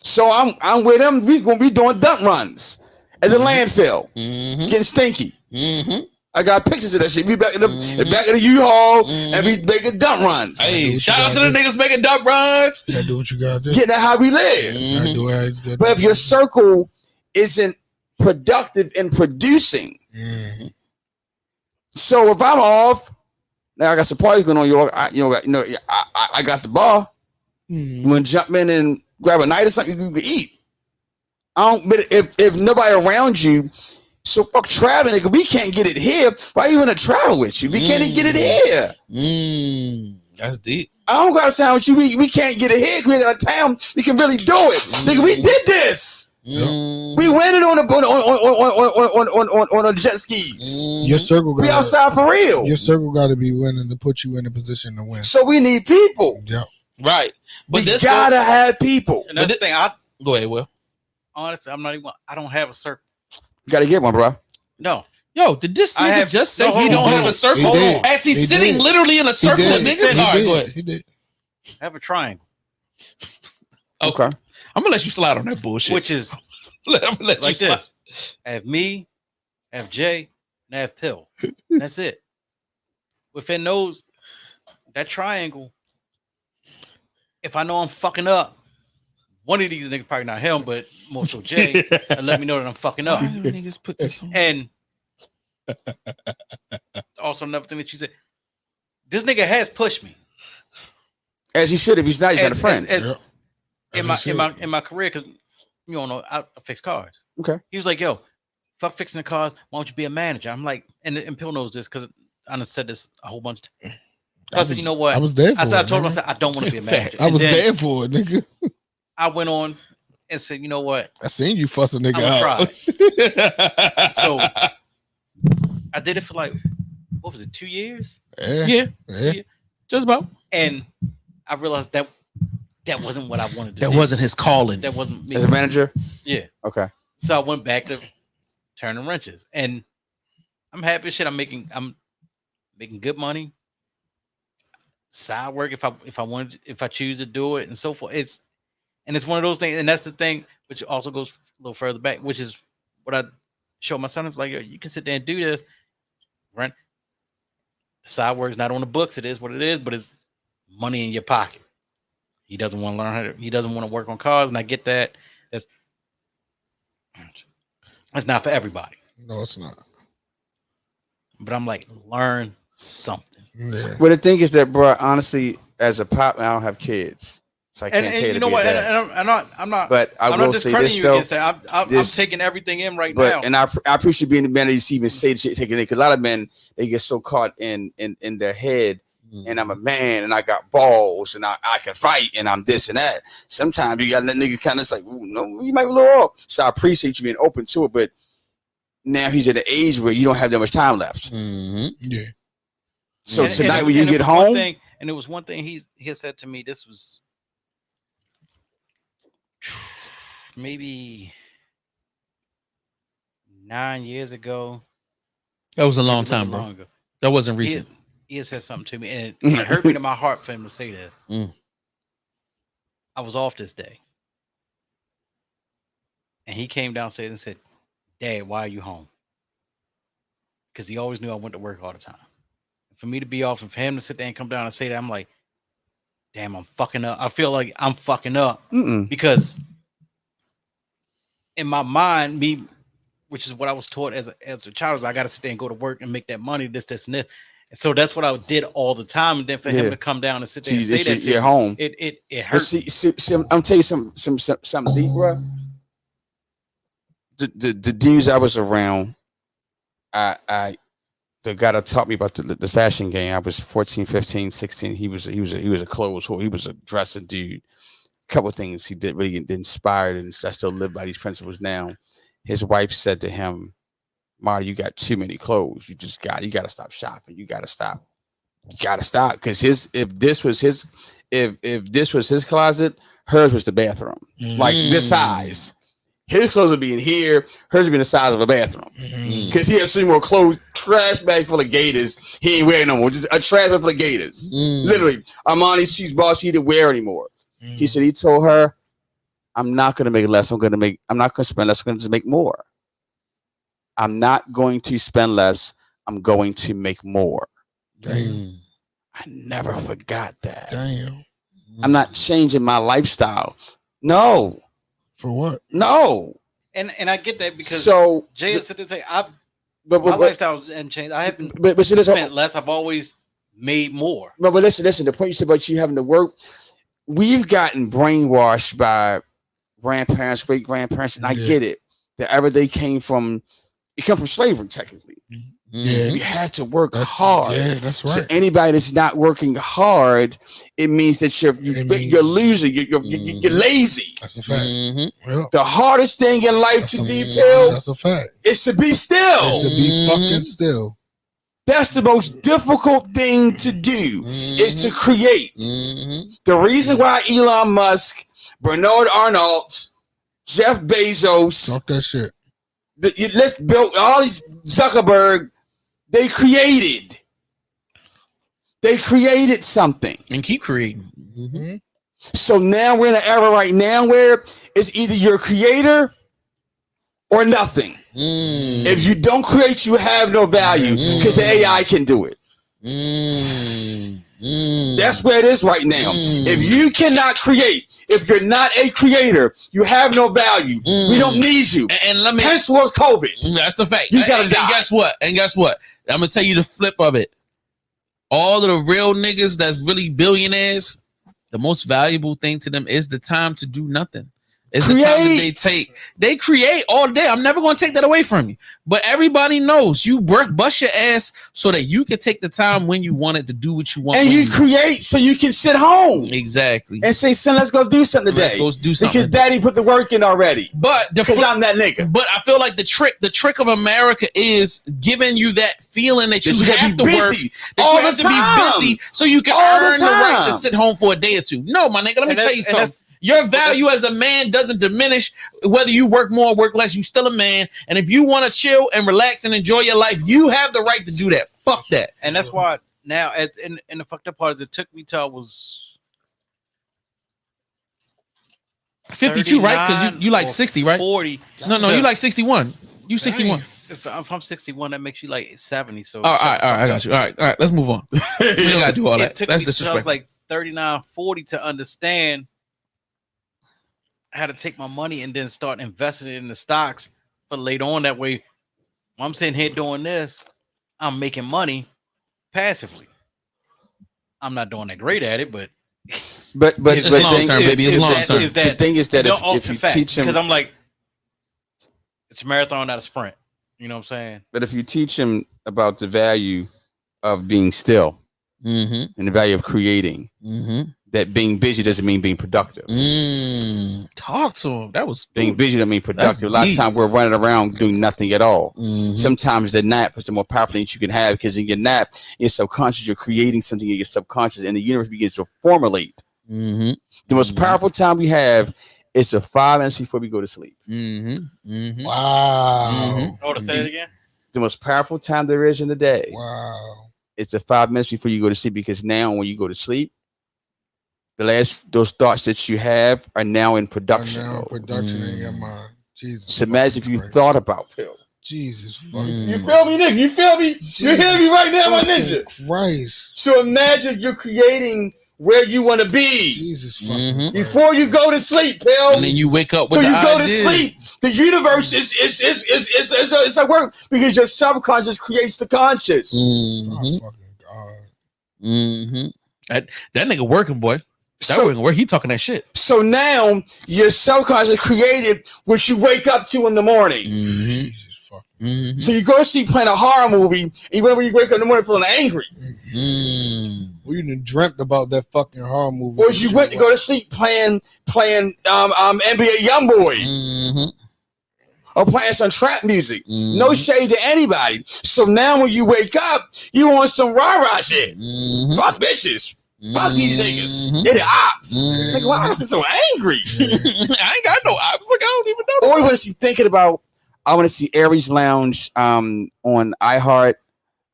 so I'm with them. We gonna be doing dump runs at the landfill, getting stinky. I got pictures of that shit. We back in the back of the U-Haul and we making dump runs. Hey, shout out to the niggas making dump runs. You gotta do what you gotta do. Getting how we live. But if your circle isn't productive in producing. So if I'm off, now I got some parties going on. I got the bar. You want to jump in and grab a night or something you can eat? But if nobody around you, so fuck traveling. We can't get it here. Why you want to travel with you? We can't even get it here. That's deep. I don't gotta sound with you. We can't get it here. We ain't got a town. We can really do it. Nigga, we did this. We winning on the jet skis. Your circle We outside for real. Your circle got to be winning to put you in a position to win. So we need people. Yeah. Right. But we gotta have people. And that's the thing. Go ahead, Will. Honestly, I don't have a circle. You gotta get one, bro. No. Yo, did this nigga just say he don't have a circle? As he's sitting literally in a circle of niggas? All right, go ahead. He did. I have a triangle. Okay. I'm gonna let you slide on that bullshit. Which is let like you slide. this. I have me, I have Jay, and I have Pill. That's it. Within that triangle, if I know I'm fucking up, one of these niggas, probably not him, but more so Jay, and let me know that I'm fucking up. Niggas put this on. And also another thing that you said, this nigga has pushed me. As he should if he's not, he's not a friend. In my career, because you don't know, I fix cars. Okay. He was like, yo, fuck fixing the cars. Why don't you be a manager? I'm like, and Pill knows this because I done said this a whole bunch of times. I said, you know what? I was there for I told him, nigga. I said, I don't want to be a manager. I was there for it, nigga. I went on and said, you know what? I seen you fuss a nigga out. So I did it for like, what was it, 2 years? Yeah. Just about. And I realized that wasn't what I wanted to do. That wasn't his calling. That wasn't me. As a manager? Yeah. Okay. So I went back to turning wrenches. And I'm happy as shit. I'm making good money. Side work if I choose to do it and so forth. It's one of those things, and that's the thing which also goes a little further back, which is what I show my son. It's like, yo, you can sit there and do this, right? The side work's not on the books. It is what it is, but it's money in your pocket. He doesn't want to learn he doesn't want to work on cars, and I get that. That's not for everybody. No, it's not. But I'm like, learn something. Yeah. Well, the thing is that, bro, honestly, as a pop, I don't have kids, so I can't tell you you know to be what? a dad. I'm not. But I'm will not say discrediting this you though. against that. I'm taking everything in right now. And I appreciate being the man that you see even say the shit, taking it, because a lot of men, they get so caught in their head. And I'm a man and I got balls and I can fight and I'm this and that. Sometimes you got that nigga kind of like, no, you might be a little off. So I appreciate you being open to it, but now he's at an age where you don't have that much time left. Yeah. So and, tonight and, when you and get home, and it was one thing he said to me. This was maybe 9 years ago. That was a long time, bro. Ago. That wasn't recent. He had said something to me, and it hurt me to my heart for him to say this. I was off this day, and he came downstairs and said, "Dad, why are you home?" Because he always knew I went to work all the time. For me to be off and for him to sit there and come down and say that, I'm like, damn, I'm fucking up. I feel like I'm fucking up because in my mind, which is what I was taught as a child, is I got to sit there and go to work and make that money, this, and this. And so that's what I did all the time. And then for him to come down and sit there and say that, you're home. It hurts. See, I'm tell you something deep, bro. The dudes I was around, the guy that taught me about the fashion game. I was 14, 15, 16. He was a clothes whore. He was a dressing dude. A couple of things he did really inspired, and I still live by these principles now. His wife said to him, "Mar, you got too many clothes. You got to stop shopping. You got to stop. Because if this was his closet, hers was the bathroom. Like this size. His clothes would be in here, hers would be in the size of a bathroom. Because he has so many more clothes, trash bag full of gators. He ain't wearing no more. Just a trash bag full of gators. Literally. Armani, she's boss, she didn't wear anymore. He said he told her, I'm not gonna make less, I'm not gonna spend less, I'm gonna just make more. I'm not going to spend less, I'm going to make more. Damn. I never forgot that. Damn. I'm not changing my lifestyle. No. For what? No. And I get that because Jay has said to say my lifestyle hasn't changed. I haven't spent less. I've always made more. No, but listen. The point you said about you having to work, we've gotten brainwashed by grandparents, great grandparents, and I get it. That every day came from slavery, technically. Yeah. You had to work hard. Yeah, that's right. So anybody that's not working hard, it means that you're losing. You're lazy. That's a fact. Yeah. The hardest thing in life to do, that's a fact, is to be still. Is to be fucking still. That's the most difficult thing to do, is to create. The reason why Elon Musk, Bernard Arnault, Jeff Bezos, talk that shit. Let's build all these Zuckerberg. They created something and keep creating. So now we're in an era right now where it's either you're a creator or nothing. If you don't create, you have no value because the AI can do it. That's where it is right now. If you cannot create, if you're not a creator, you have no value. We don't need you. And let me. Hence was COVID. That's a fact. You gotta die. And guess what? I'm gonna tell you the flip of it. All of the real niggas that's really billionaires, the most valuable thing to them is the time to do nothing. It's the time that they take. They create all day. I'm never going to take that away from you. But everybody knows you bust your ass so that you can take the time when you want it to do what you want. And you create so you can sit home. Exactly. And say, son, let's go do something today. Let's go do something. Because daddy put the work in already. But because I'm that nigga. But I feel like the trick of America is giving you that feeling that you have to work. That you have to be busy so you can earn the right to sit home for a day or two. No, my nigga, let me tell you something. Your value as a man doesn't diminish whether you work more or work less. You still a man, and if you want to chill and relax and enjoy your life, you have the right to do that. Fuck that. And that's why now, and the fucked up part is, it took me till I was 52, right? Because you like 60, right? 40. No, you like 61. You 61. If I'm 61, that makes you like 70. So all right, I got you. All right, let's move on. We don't gotta do all that. That's disrespectful. I was like 39, 40 to understand how to take my money and then start investing it in the stocks for later on. That way, when I'm sitting here doing this, I'm making money passively. I'm not doing that great at it, but it's long term, baby. It's long term. The thing is that if you teach them, because I'm like, it's a marathon, not a sprint. You know what I'm saying? But if you teach them about the value of being still and the value of creating, that being busy doesn't mean being productive. Talk to him. That was being busy doesn't mean productive. A lot of times we're running around doing nothing at all. Sometimes the nap is the more powerful thing that you can have, because in your nap, your subconscious, you're creating something in your subconscious, and the universe begins to formulate. The most powerful time we have is the 5 minutes before we go to sleep. Wow. Oh, to say it again? The most powerful time there is in the day. Wow. It's the 5 minutes before you go to sleep, because now when you go to sleep, those thoughts that you have are now in production. In your mind. Jesus. So imagine if you thought about Pill. Jesus fucking. You feel me, nigga? You feel me? You hear me right now, my ninja? Christ. So imagine you're creating where you want to be. Jesus fucking. Before you go to sleep, Pill. And then you wake up with so the you go to idea. sleep. The universe is at work, because your subconscious creates the conscious. Oh, fucking God. That nigga working, boy. That working where he talking that shit. So now your subconscious created what you wake up to in the morning. Jesus fucking. So you go to sleep playing a horror movie, and when you wake up in the morning feeling angry. Well, you done dreamt about that fucking horror movie. Or you went to go to sleep playing NBA Youngboy. Or playing some trap music. No shade to anybody. So now when you wake up, you want some rah-rah shit. Fuck bitches. Fuck these niggas. They're the ops. Nigga, why am I so angry? I ain't got no ops. Like, I don't even know. Or you want to see thinking about, I want to see Aries Lounge on iHeart,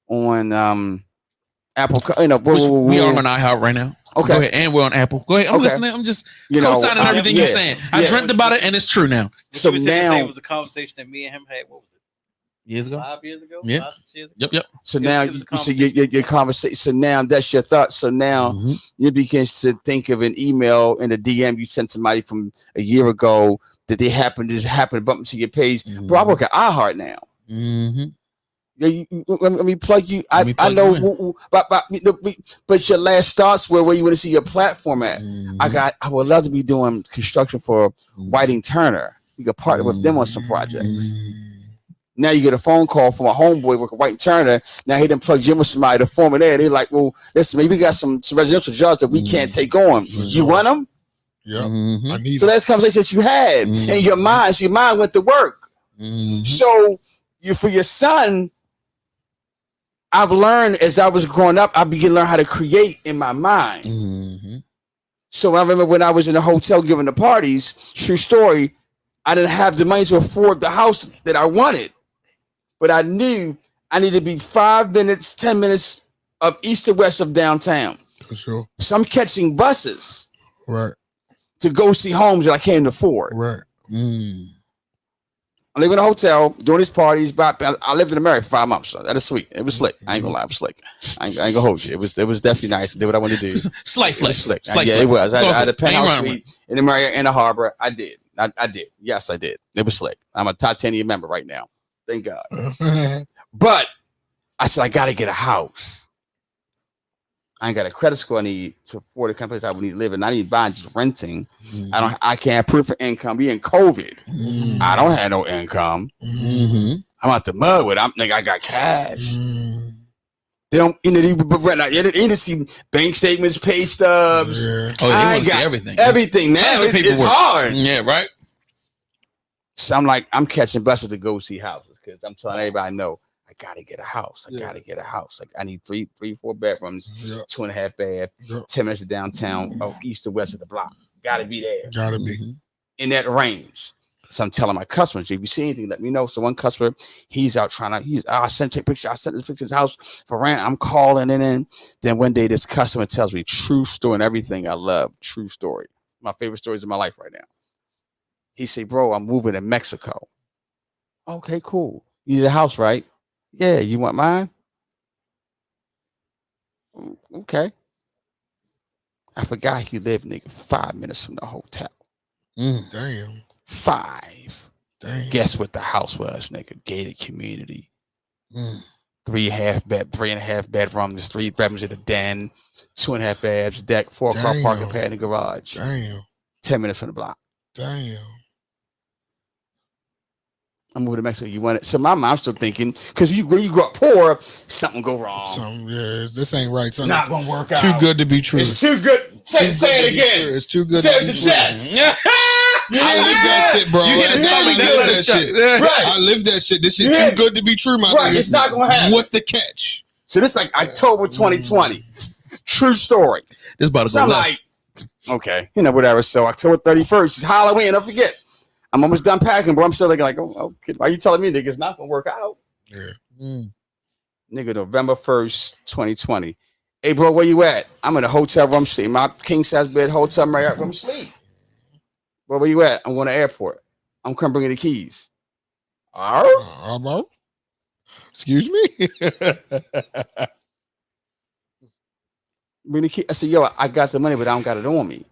on Apple. You know, we are on iHeart right now. Okay. Go ahead, and we're on Apple. Go ahead. I'm listening. I'm just co-signing everything you're saying. I dreamt about it, and it's true now. So now it was a conversation that me and him had. What was it? Years ago? 5 years ago? Yeah. 5, 6 years ago? Yep. So now your conversation. So now that's your thoughts. So now you begin to think of an email in a DM you sent somebody from a year ago that they happened to bump into your page. Bro, I work at iHeart now. Let me plug you. I know, but your last thoughts were where you want to see your platform at. I would love to be doing construction for Whiting Turner. You could partner with them on some projects. Now you get a phone call from a homeboy with a White Turner. Now he done plugged in with somebody to form it there. They like, well, listen, maybe we got some residential jobs that we can't take on. You want them? Yeah. I need So that's the conversation that you had in your mind. So your mind went to work. So you, for your son, I've learned as I was growing up, I began to learn how to create in my mind. So I remember when I was in a hotel giving the parties, true story, I didn't have the money to afford the house that I wanted. But I knew I needed to be 5 minutes, 10 minutes of east or west of downtown. For sure. So I'm catching buses. Right. To go see homes that I can't afford. Right. I live in a hotel doing these parties. But I lived in America for 5 months. So that is sweet. It was slick. I ain't gonna lie, it was slick. I ain't gonna hold you. It was definitely nice. I did what I wanted to do. Slight flex. Slick. Slight yeah, flex. it was. I had a Ain't penthouse wrong suite in the Marriott in the harbor. I did. I did. Yes, I did. It was slick. I'm a titanium member right now. Thank God. But I said I gotta get a house. I ain't got a credit score I need to afford the companies I would need to live in. I need buying, just renting. I can't have proof of income. We in COVID. I don't have no income. I'm out the mud with it. I got cash. They don't, you need to see bank statements, pay stubs. Oh, they want to see everything. Everything now. It's hard. Yeah, right. So I'm like, I'm catching buses to go see houses because I'm telling everybody, no, I gotta get a house. I gotta get a house. Like I need 4 bedrooms, 2.5 bath, 10 minutes of downtown, east or west of the block. Gotta be there. Gotta be in that range. So I'm telling my customers, if you see anything, let me know. So one customer, he's out trying to, I sent this picture of his house for rent. I'm calling in. Then one day this customer tells me true story and everything I love. True story. My favorite stories in my life right now. He said, bro, I'm moving to Mexico. Okay, cool. You need a house, right? Yeah, you want mine? Okay. I forgot he lived, nigga, 5 minutes from the hotel. Damn. 5. Damn. Guess what the house was, nigga? Gated community. 3.5 bedrooms, 3 bedrooms in a den, 2.5 baths, deck, 4-car parking pad in the garage. Damn. 10 minutes from the block. Damn. I'm moving to Mexico. You want it? So my mom's still thinking, because when you grow up poor, something go wrong. This ain't right. Something not gonna work out. Too good to be true. It's too good. Say it again. It's too good. Say to it be to true. chest. I live that shit, bro. You hit his stomach. I live that shit. Right. I live that shit. This shit too good to be true, my Right. nigga. It's not gonna happen. What's the catch? So this is like October 2020. True story. This about to So go I'm left. like, okay, whatever. So October 31st is Halloween. Don't forget. I'm almost done packing, but I'm still like, oh, why are you telling me, nigga, it's not gonna work out? Yeah. Nigga, November 1st, 2020. Hey, bro, where you at? I'm in a hotel room sleep. My king size bed, hotel Marriott room sleep. Bro, where you at? I'm going to the airport. I'm coming bringing the keys. All right. Excuse me. Bring the key. I said, yo, I got the money, but I don't got it on me.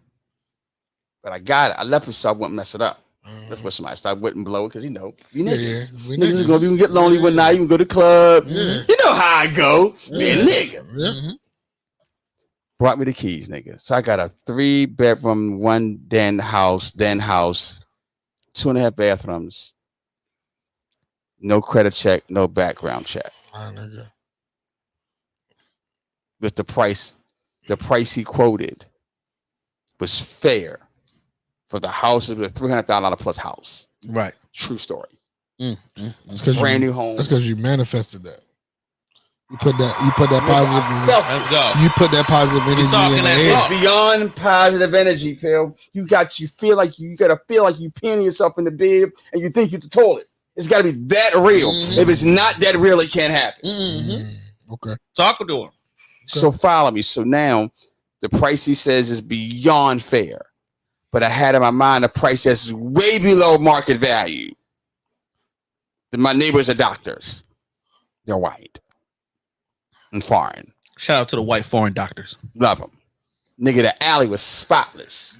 But I got it. I left it so I wouldn't mess it up. That's what somebody started wouldn't blow it because you niggas. Niggas are gonna be get lonely one night. You can go to the club. You know how I go. Be a nigga. Brought me the keys, nigga. So I got a 3-bedroom, 1 den house, 2.5 bathrooms. No credit check, no background check. With the price he quoted was fair. For the house, it was a $300,000 plus house. Right. True story. Brand new home. That's because you manifested that. You put that positive energy. Let's go. You put that positive energy in the air. It's beyond positive energy, Phil. You gotta feel like you peeing yourself in the bed and you think you're the toilet. It's gotta be that real. If it's not that real, it can't happen. Okay. Talk to him. So follow me. So now the price he says is beyond fair. But I had in my mind a price that's way below market value. My neighbors are doctors. They're white and foreign. Shout out to the white foreign doctors. Love them. Nigga, the alley was spotless.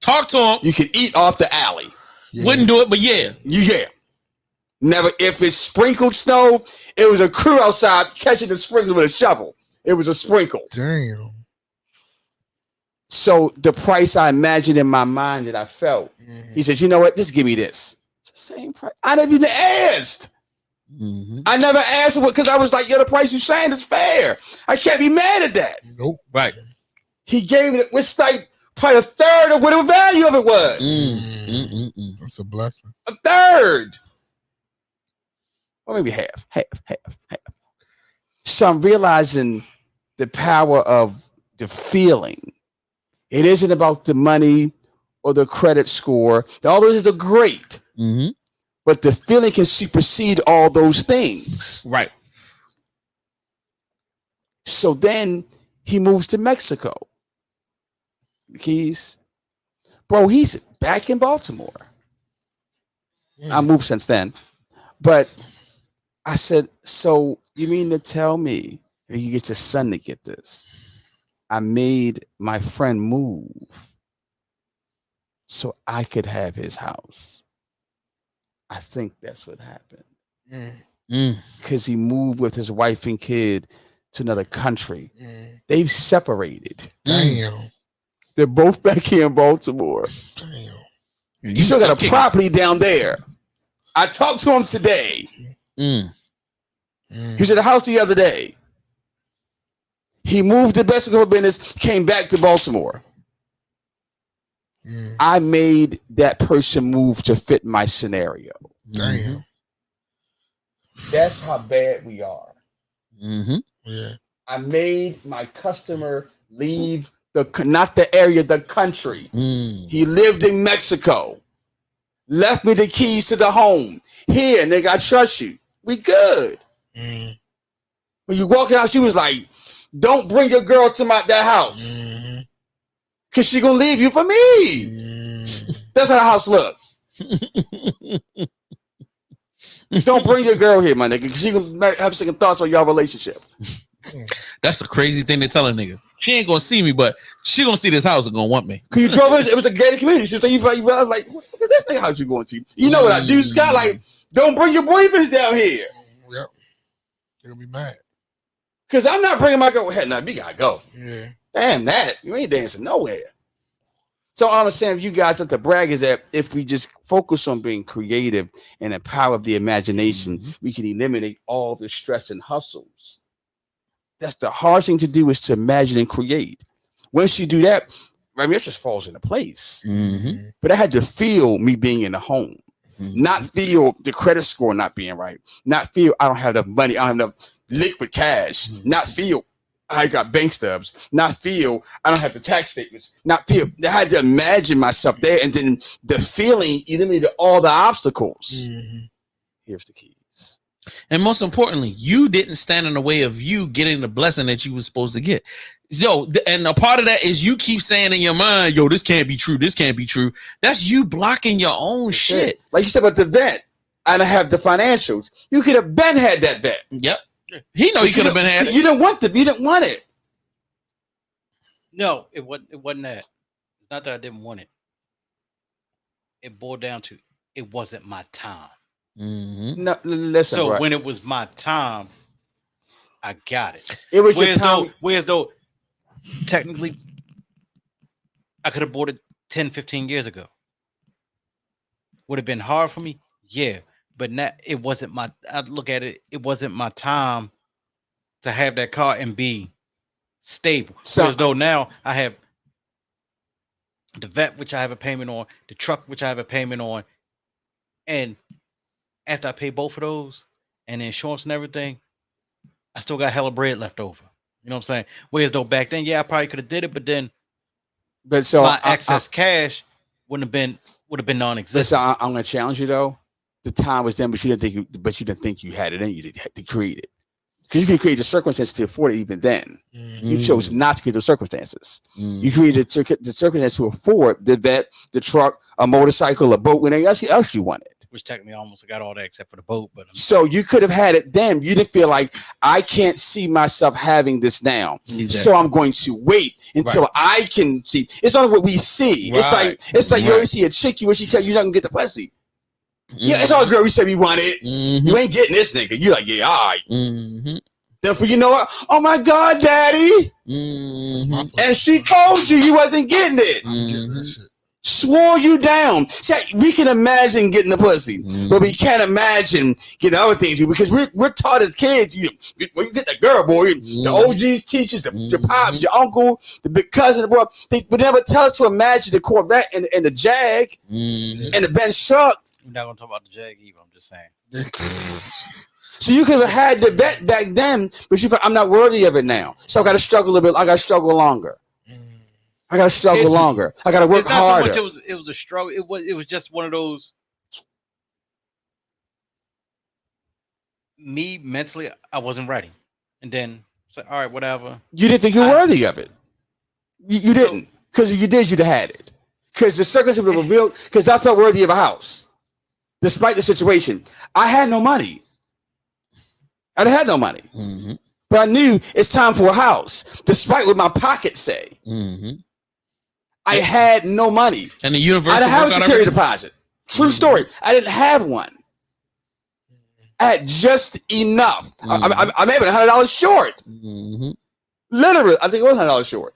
Talk to him. You could eat off the alley. Wouldn't do it, but yeah. Never. If it's sprinkled snow, it was a crew outside catching the sprinkles with a shovel. It was a sprinkle. Damn. So the price I imagined in my mind that I felt, he said, you know what? Just give me this. It's the same price. I never even asked. Mm-hmm. I never asked what because I was like, yo, the price you saying is fair. I can't be mad at that. Nope. Right. He gave me which like probably a third of what the value of it was. That's a blessing. A third. Or maybe half. So I'm realizing the power of the feeling. It isn't about the money or the credit score. All those are great. Mm-hmm. But the feeling can supersede all those things. Right. So then he moves to Mexico. The Keys. Bro, he's back in Baltimore. I moved since then. But I said, so you mean to tell me you get your son to get this? I made my friend move so I could have his house. I think that's what happened. Because he moved with his wife and kid to another country. They've separated. Damn. They're both back here in Baltimore. Damn. You still got a property down there. I talked to him today. He was at the house the other day. He moved to Mexico business, came back to Baltimore. I made that person move to fit my scenario. Damn. That's how bad we are. Yeah. I made my customer leave not the area, the country. He lived in Mexico. Left me the keys to the home. Here, nigga, I trust you. We good. When you walk out, she was like, don't bring your girl to that house. Because she going to leave you for me. That's how the house look. Don't bring your girl here, my nigga, because she going to have second thoughts on your relationship. That's a crazy thing to tell a nigga. She ain't gonna see me, but she gonna see this house and gonna want me. Cause you drove it was a gated community. So you felt like, what is this nigga house you going to? You know what I do, Scott? Like, don't bring your boyfriends down here. Yep. They're gonna be mad. Cause I'm not bringing my girl. Head, nah, we gotta go. Yeah. Damn that. You ain't dancing nowhere. So all I'm saying, if you guys have to brag is that if we just focus on being creative and the power of the imagination, we can eliminate all the stress and hustles. That's the hard thing to do, is to imagine and create. Once you do that, I mean, it just falls into place. But I had to feel me being in the home, not feel the credit score not being right, not feel I don't have enough money, I don't have enough liquid cash, not feel I got bank stubs, not feel I don't have the tax statements, not feel. I had to imagine myself there, and then the feeling eliminated all the obstacles. Here's the keys. And most importantly, you didn't stand in the way of you getting the blessing that you were supposed to get. Yo, and a part of that is you keep saying in your mind, yo, this can't be true. This can't be true. That's you blocking your own shit. Like you said about the vet, I don't have the financials. You could have been had that vet. Yep. He know he could have been had it. You didn't want you didn't want it. No, it wasn't that. It's not that I didn't want it. It boiled down to it wasn't my time. No, listen. So bro. when it was my time, I got it. It was your time. Whereas though technically I could have bought it 10, 15 years ago. Would have been hard for me? Yeah. But now it wasn't my, I look at it, it wasn't my time to have that car and be stable. So, whereas though now I have the vet, which I have a payment on, the truck, which I have a payment on, and after I pay both of those and the insurance and everything, I still got hella bread left over. You know what I'm saying? Whereas though back then, yeah, I probably could have did it, but then so my excess cash would have been non-existent. Listen, I'm gonna challenge you though. The time was then, but you didn't think you had it in you to create it. Because you can create the circumstances to afford it even then. You chose not to create those circumstances. You created the circumstances to afford the vet, the truck, a motorcycle, a boat, anything else you wanted. Which technically I almost got all that except for the boat. But so you could have had it then. You didn't feel like I can't see myself having this now. Exactly. So I'm going to wait until I can see. It's only what we see. It's like you always see a chick, you wish she tell you not gonna get the pussy. Yeah, it's all girl we say we want it. You ain't getting this nigga. You like, yeah, all right. Therefore, you know what? Oh my God, daddy. And she told you wasn't getting it. swore you down. See, we can imagine getting the pussy, but we can't imagine getting other things because we're taught as kids. You get the girl, boy. The OGs, teachers, your pops, your uncle, the big cousin, boy. They would never tell us to imagine the Corvette and the Jag and the Benz truck. We're not gonna talk about the Jag either. I'm just saying. So you could have had the vet back then, but you thought, I'm not worthy of it now. So I got to struggle a bit. I got to struggle longer. I got to struggle longer. I got to work harder. So much it was a struggle. It was just one of those. Me mentally, I wasn't ready, and then it's like, all right, whatever. You didn't think you were worthy of it. You didn't, because if you did, you'd have had it. Because the circumstances were revealed. Because I felt worthy of a house, despite the situation. I had no money. I had no money, but I knew it's time for a house, despite what my pockets say. I had no money, and the universe. I didn't have a security deposit. True story. I didn't have one. I had just enough. I may have been $100 short. Literally, I think it was $100 short.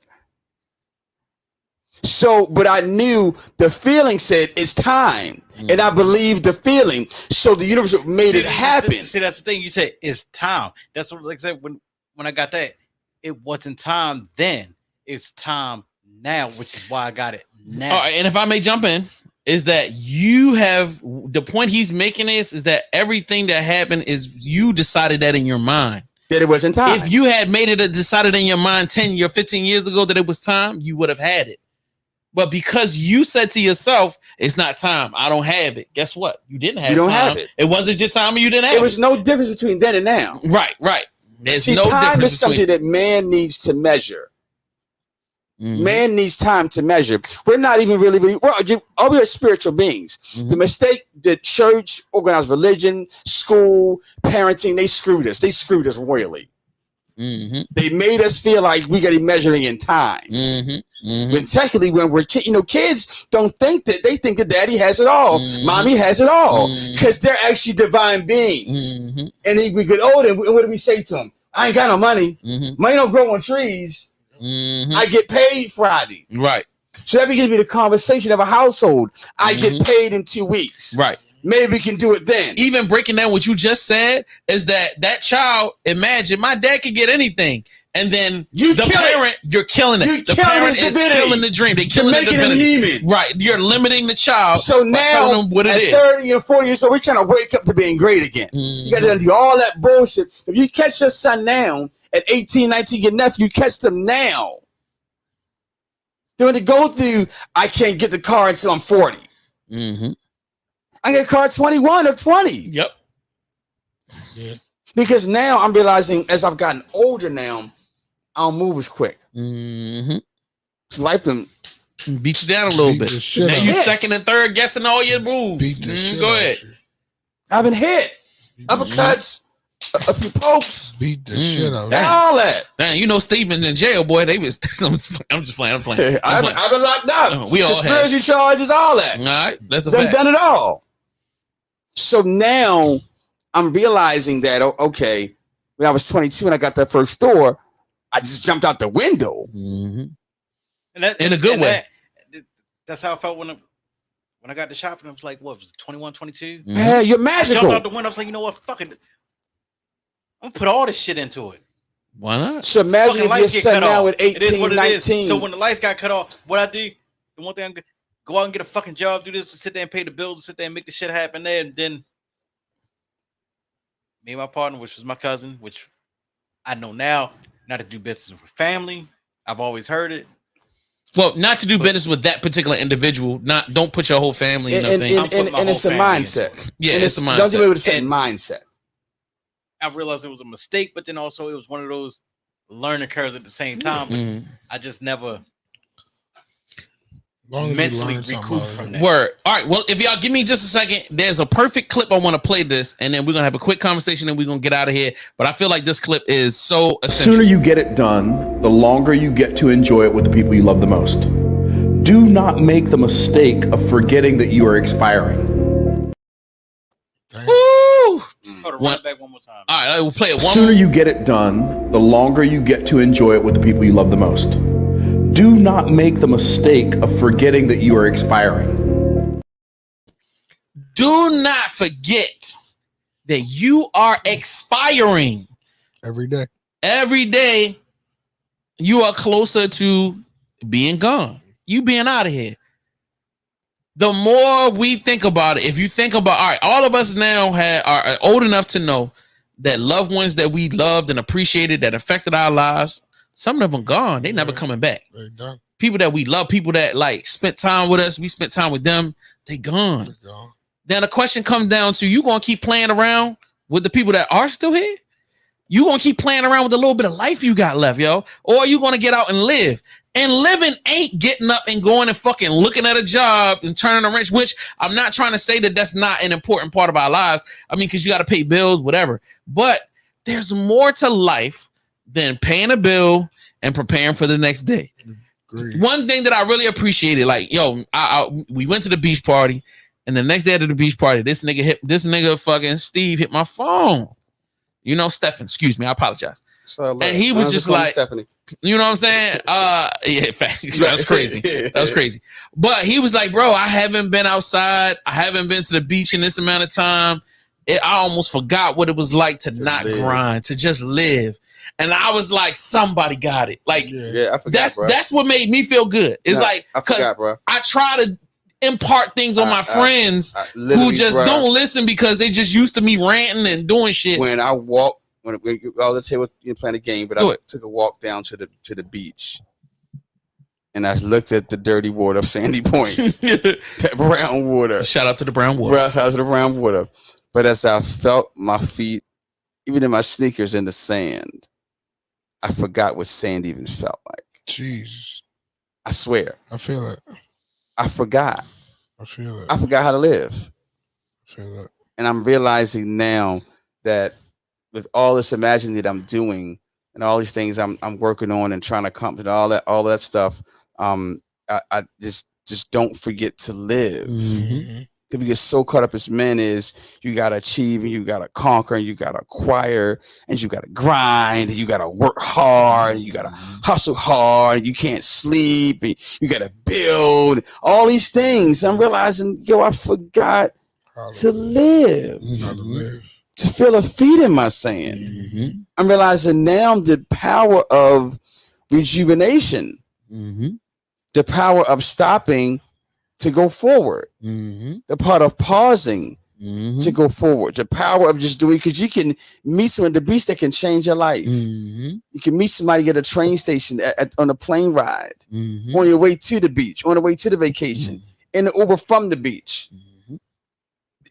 So, but I knew the feeling said it's time, and I believed the feeling. So the universe made it happen. See, that's the thing. You said it's time. That's what, like I said, when I got that, it wasn't time then. It's time now, which is why I got it now. All right, and if I may jump in, is that you have the point he's making is that everything that happened is you decided that in your mind. That it wasn't time. If you had made it decided in your mind 10 or 15 years ago that it was time, you would have had it. But because you said to yourself, it's not time, I don't have it. Guess what? You didn't have it. You don't have it. It wasn't your time and you didn't have it. There was no difference between then and now. Right. There's See, no time difference is something that man needs to measure. Man needs time to measure. We're not even really we're spiritual beings. The mistake that church, organized religion, school, parenting, they screwed us. They screwed us royally. They made us feel like we got to be measuring in time. When technically, when we're kids don't think that. They think that daddy has it all, mommy has it all, because they're actually divine beings. And then we get older, and what do we say to them? I ain't got no money. Money don't grow on trees. I get paid Friday. Right. So that begins to be the conversation of a household. I get paid in 2 weeks. Right. Maybe we can do it then. Even breaking down what you just said is that child, imagine my dad could get anything. And then you're killing it. The parent is killing the dream. They're killing the divinity. Right. You're limiting the child. So now, telling them what it is. 30 and 40 years old, we're trying to wake up to being great again. You got to do all that bullshit. If you catch your son now at 18, 19, your nephew, you catch them now. They're going to go through, I can't get the car until I'm 40. I get a car at 21 or 20. Yep. Yeah. Because now I'm realizing as I've gotten older now, I don't move as quick. It's life to beat you down a little bit. Now you second and third guessing all your moves. Go ahead. I've been hit. Uppercuts, a few pokes. Beat the shit out. All that. Damn, Steven in jail, boy. They was. I'm just playing. I'm playing. I've been locked up. We all conspiracy charges, all that. All right, that's a fact. Done it all. So now I'm realizing that okay, when I was 22 and I got that first store, I just jumped out the window. And that, in a good way. That's how I felt when I got to shopping. I was like, what was it, 21, 22? Yeah, you're magical. I jumped out the window. I was like, you know what? Fuck it. I'm gonna put all this shit into it. Why not? So imagine if your son now at 18, 19. So when the lights got cut off, what I do, the one thing I'm gonna go out and get a fucking job, do this, and sit there and pay the bills, sit there and make the shit happen there. And then me and my partner, which was my cousin, which I know now not to do business with family. I've always heard it. Well, not to do business with that particular individual. Don't put your whole family in and it's a mindset. Yeah, it's a mindset. Don't give away with a certain mindset. I realized it was a mistake, but then also it was one of those learning curves at the same time. I just never mentally recouped from that. Word. All right. Well, if y'all give me just a second, there's a perfect clip I want to play this, and then we're gonna have a quick conversation, and we're gonna get out of here. But I feel like this clip is so essential. The sooner you get it done, the longer you get to enjoy it with the people you love the most. Do not make the mistake of forgetting that you are expiring. Woo! Run it back one more time. All right, we'll play it. The sooner you get it done, the longer you get to enjoy it with the people you love the most. Do not make the mistake of forgetting that you are expiring. Do not forget that you are expiring. Every day. Every day, you are closer to being gone. You being out of here. The more we think about it, if you think about, all right, all of us now are old enough to know that loved ones that we loved and appreciated that affected our lives, some of them gone. They never coming back. People that we love, people that like spent time with us, we spent time with them, they gone. Then the question comes down to, you gonna keep playing around with the people that are still here? You gonna keep playing around with a little bit of life you got left, yo? Or are you gonna get out and live? And living ain't getting up and going and fucking looking at a job and turning a wrench, which I'm not trying to say that that's not an important part of our lives. I mean, because you got to pay bills, whatever. But there's more to life than paying a bill and preparing for the next day. Agreed. One thing that I really appreciated, like, yo, we went to the beach party, and the next day after the beach party, this nigga fucking Steve hit my phone. You know, Stephen, excuse me, I apologize. And he was just like, Stephanie. You know what I'm saying? Yeah, fact. That was crazy. That was crazy. But he was like, bro, I haven't been outside. I haven't been to the beach in this amount of time. I almost forgot what it was like to not grind, to just live. And I was like, somebody got it. Like, I forgot, that's what made me feel good. It's like, I forgot, bro. I try to impart things on my friends who just don't listen because they just used to me ranting and doing shit. When I walk, let's say you're playing a game, but I took a walk down to the beach, and I looked at the dirty water of Sandy Point, that brown water. Shout out to the brown water. Shout out to the brown water. But as I felt my feet, even in my sneakers in the sand, I forgot what sand even felt like. Jesus, I swear. I feel it. I forgot. I feel it. I forgot how to live. I feel it. And I'm realizing now that with all this imagining that I'm doing and all these things I'm working on and trying to accomplish, all that stuff, I just don't forget to live. Mm-hmm. Because we get so caught up as men is you gotta achieve and you gotta conquer and you gotta acquire and you gotta grind and you gotta work hard and you gotta hustle hard and you can't sleep and you gotta build all these things. I'm realizing, yo, I forgot to live. To feel a feet in my sand. Mm-hmm. I'm realizing now the power of rejuvenation, the power of stopping to go forward, the part of pausing to go forward, the power of just doing, because you can meet someone at the beach that can change your life. You can meet somebody at a train station, on a plane ride, on your way to the beach, on the way to the vacation, in the Uber from the beach.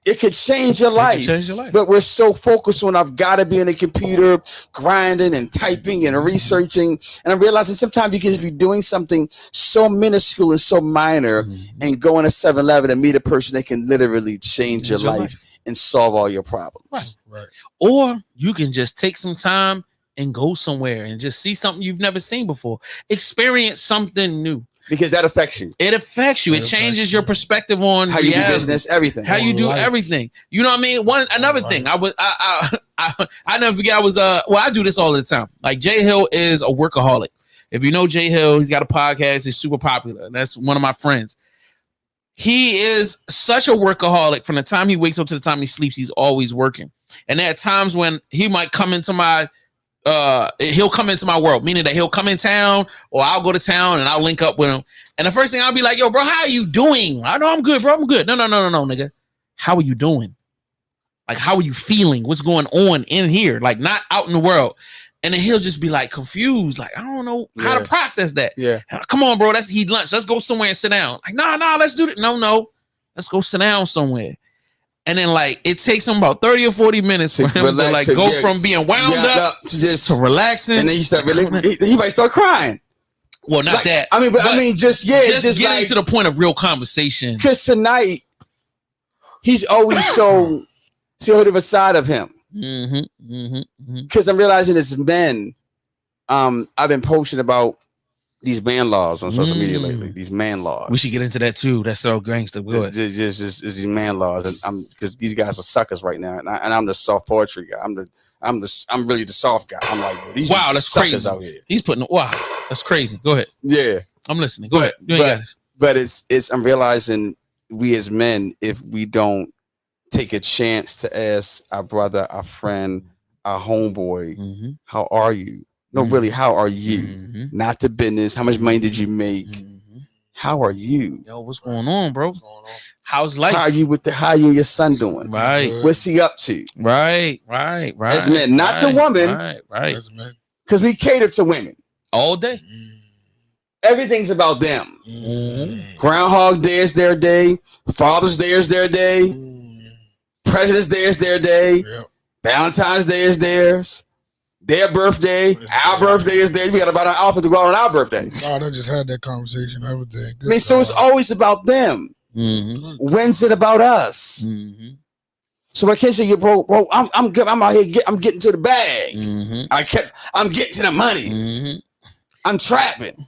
It could change your life. But we're so focused on I've got to be in a computer grinding and typing and researching. And I'm realizing sometimes you can just be doing something so minuscule and so minor and go in a 7-Eleven and meet a person that can literally change your life and solve all your problems. Right. Or you can just take some time and go somewhere and just see something you've never seen before. Experience something new. Because that affects you. It affects you. It changes your perspective on how you do business, everything. How you do everything. You know what I mean? Another thing. I never forget. I do this all the time. Like Jay Hill is a workaholic. If you know Jay Hill, he's got a podcast. He's super popular. That's one of my friends. He is such a workaholic. From the time he wakes up to the time he sleeps, he's always working. And there are times when he might come into my he'll come into my world, meaning that he'll come in town or I'll go to town and I'll link up with him. And the first thing I'll be like, yo, bro, how are you doing? I know I'm good, bro. I'm good. No, nigga. How are you doing? Like, how are you feeling? What's going on in here? Like, not out in the world. And then he'll just be like confused. Like, I don't know how to process that. Yeah. Come on, bro. Let's eat lunch. Let's go somewhere and sit down. Like, nah, let's do it. No. Let's go sit down somewhere. And then, like, it takes him about 30 or 40 minutes for him to like go from being wound up to relaxing. And then he might start crying. Well, not that. I mean, just getting like, to the point of real conversation. Because tonight, he's always so of a side of him. Because I'm realizing as men, I've been posting about these man laws on social media lately. These man laws. We should get into that too. That's so gangster. Just these man laws, and I'm because these guys are suckers right now, and I'm the soft poetry guy. I'm really the soft guy. I'm like, these that's suckers crazy out here. He's putting that's crazy. Go ahead. Yeah. I'm listening. Go ahead. But it's I'm realizing we as men, if we don't take a chance to ask our brother, our friend, our homeboy, how are you? No, really, how are you? Not the business. How much money did you make? How are you? Yo, what's going on, bro? How's life? How are you how you and your son doing? Right. What's he up to? Right. As men, not the woman. Right. As men. Because we cater to women all day. Everything's about them. Groundhog Day is their day. Father's Day is their day. President's Day is their day. Valentine's Day is theirs. Their birthday, our birthday is theirs. We got about an outfit to go on our birthday. God, I just had that conversation the other day. I mean, so it's always about them. When's it about us? So I can't say, bro, I'm good. I'm out here. I'm getting to the bag. I'm getting to the money. I'm trapping.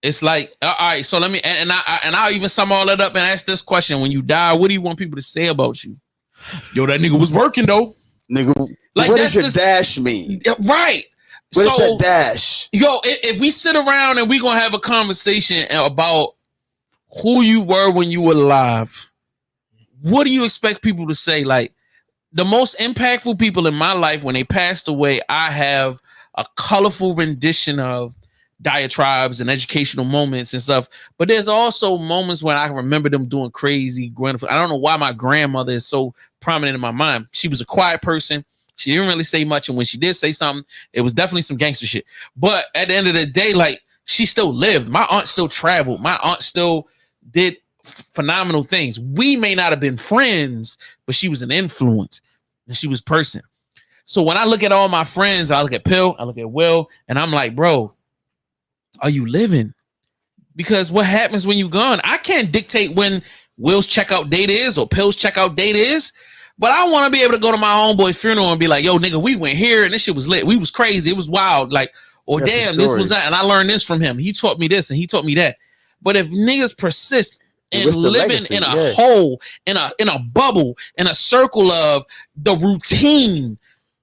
It's like, all right. So let me, and I'll even sum all that up and ask this question: when you die, what do you want people to say about you? Yo, that nigga was working though. Nigga, like, what does your dash mean? Right. What is that dash? Yo, if we sit around and we gonna have a conversation about who you were when you were alive, what do you expect people to say? Like, the most impactful people in my life, when they passed away, I have a colorful rendition of diatribes and educational moments and stuff. But there's also moments when I remember them doing crazy. I don't know why my grandmother is so prominent in my mind. She was a quiet person. She didn't really say much. And when she did say something, it was definitely some gangster shit. But at the end of the day, like, she still lived. My aunt still traveled. My aunt still did phenomenal things. We may not have been friends, but she was an influence and she was a person. So when I look at all my friends, I look at Pill, I look at Will, and I'm like, bro, are you living? Because what happens when you're gone? I can't dictate when Will's checkout date is or Pill's checkout date is, but I want to be able to go to my homeboy's funeral and be like, yo, nigga, we went here and this shit was lit. We was crazy. It was wild. Like, or damn, this was that. And I learned this from him. He taught me this and he taught me that. But if niggas persist in living in a hole, in a bubble, in a circle of the routine,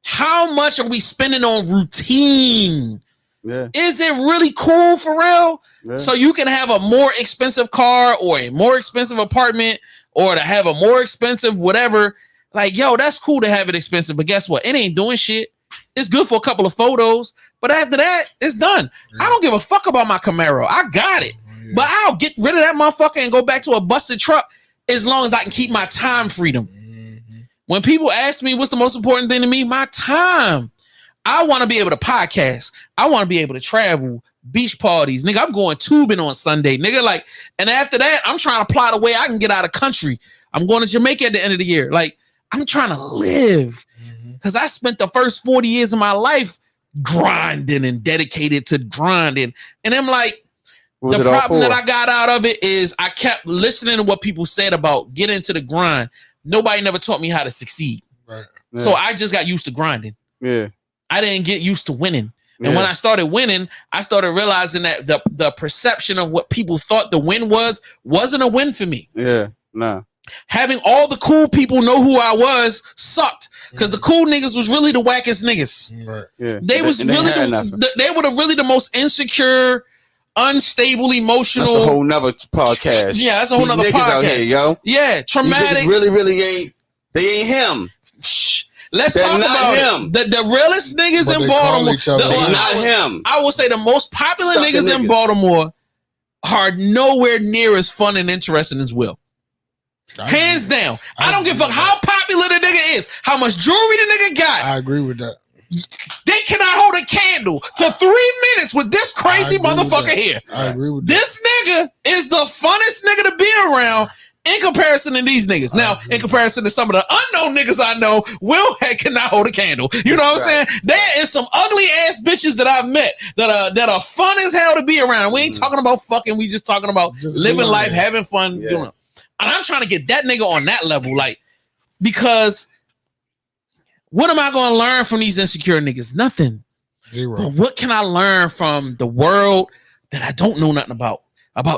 how much are we spending on routine? Yeah. Is it really cool for real? Yeah. So you can have a more expensive car or a more expensive apartment or to have a more expensive whatever. Like, yo, that's cool to have it expensive, but guess what? It ain't doing shit. It's good for a couple of photos, but after that, it's done. Yeah. I don't give a fuck about my Camaro. I got it, but I'll get rid of that motherfucker and go back to a busted truck as long as I can keep my time freedom. When people ask me what's the most important thing to me, my time. I want to be able to podcast. I want to be able to travel, beach parties. Nigga, I'm going tubing on Sunday. Nigga, like, and after that, I'm trying to plot a way I can get out of country. I'm going to Jamaica at the end of the year. Like, I'm trying to live because I spent the first 40 years of my life grinding and dedicated to grinding. And I'm like, the problem that I got out of it is I kept listening to what people said about getting into the grind. Nobody never taught me how to succeed. Right. Yeah. So I just got used to grinding. Yeah. I didn't get used to winning. And when I started winning, I started realizing that the perception of what people thought the win wasn't a win for me. Yeah, nah. Having all the cool people know who I was sucked because the cool niggas was really the wackest niggas. Right. Yeah. They was really they were really the most insecure, unstable, emotional. That's a whole nother podcast. Yeah, that's a whole nother podcast. Out here, yo. Yeah, traumatic. These really ain't. They ain't him. Let's talk about him. The realest niggas in Baltimore. Not him. I will say the most popular niggas in Baltimore are nowhere near as fun and interesting as Will. Hands down. I don't give a fuck how popular the nigga is, how much jewelry the nigga got. I agree with that. They cannot hold a candle to 3 minutes with this crazy motherfucker here. I agree with this nigga is the funnest nigga to be around in comparison to these niggas. Now, in comparison to some of the unknown niggas I know, Will cannot hold a candle. You know what I'm saying? There is some ugly ass bitches that I've met that are fun as hell to be around. We ain't talking about fucking. We just talking about living life, having fun. Yeah. Doing it. And I'm trying to get that nigga on that level, like, because what am I going to learn from these insecure niggas? Nothing. Zero. But what can I learn from the world that I don't know nothing about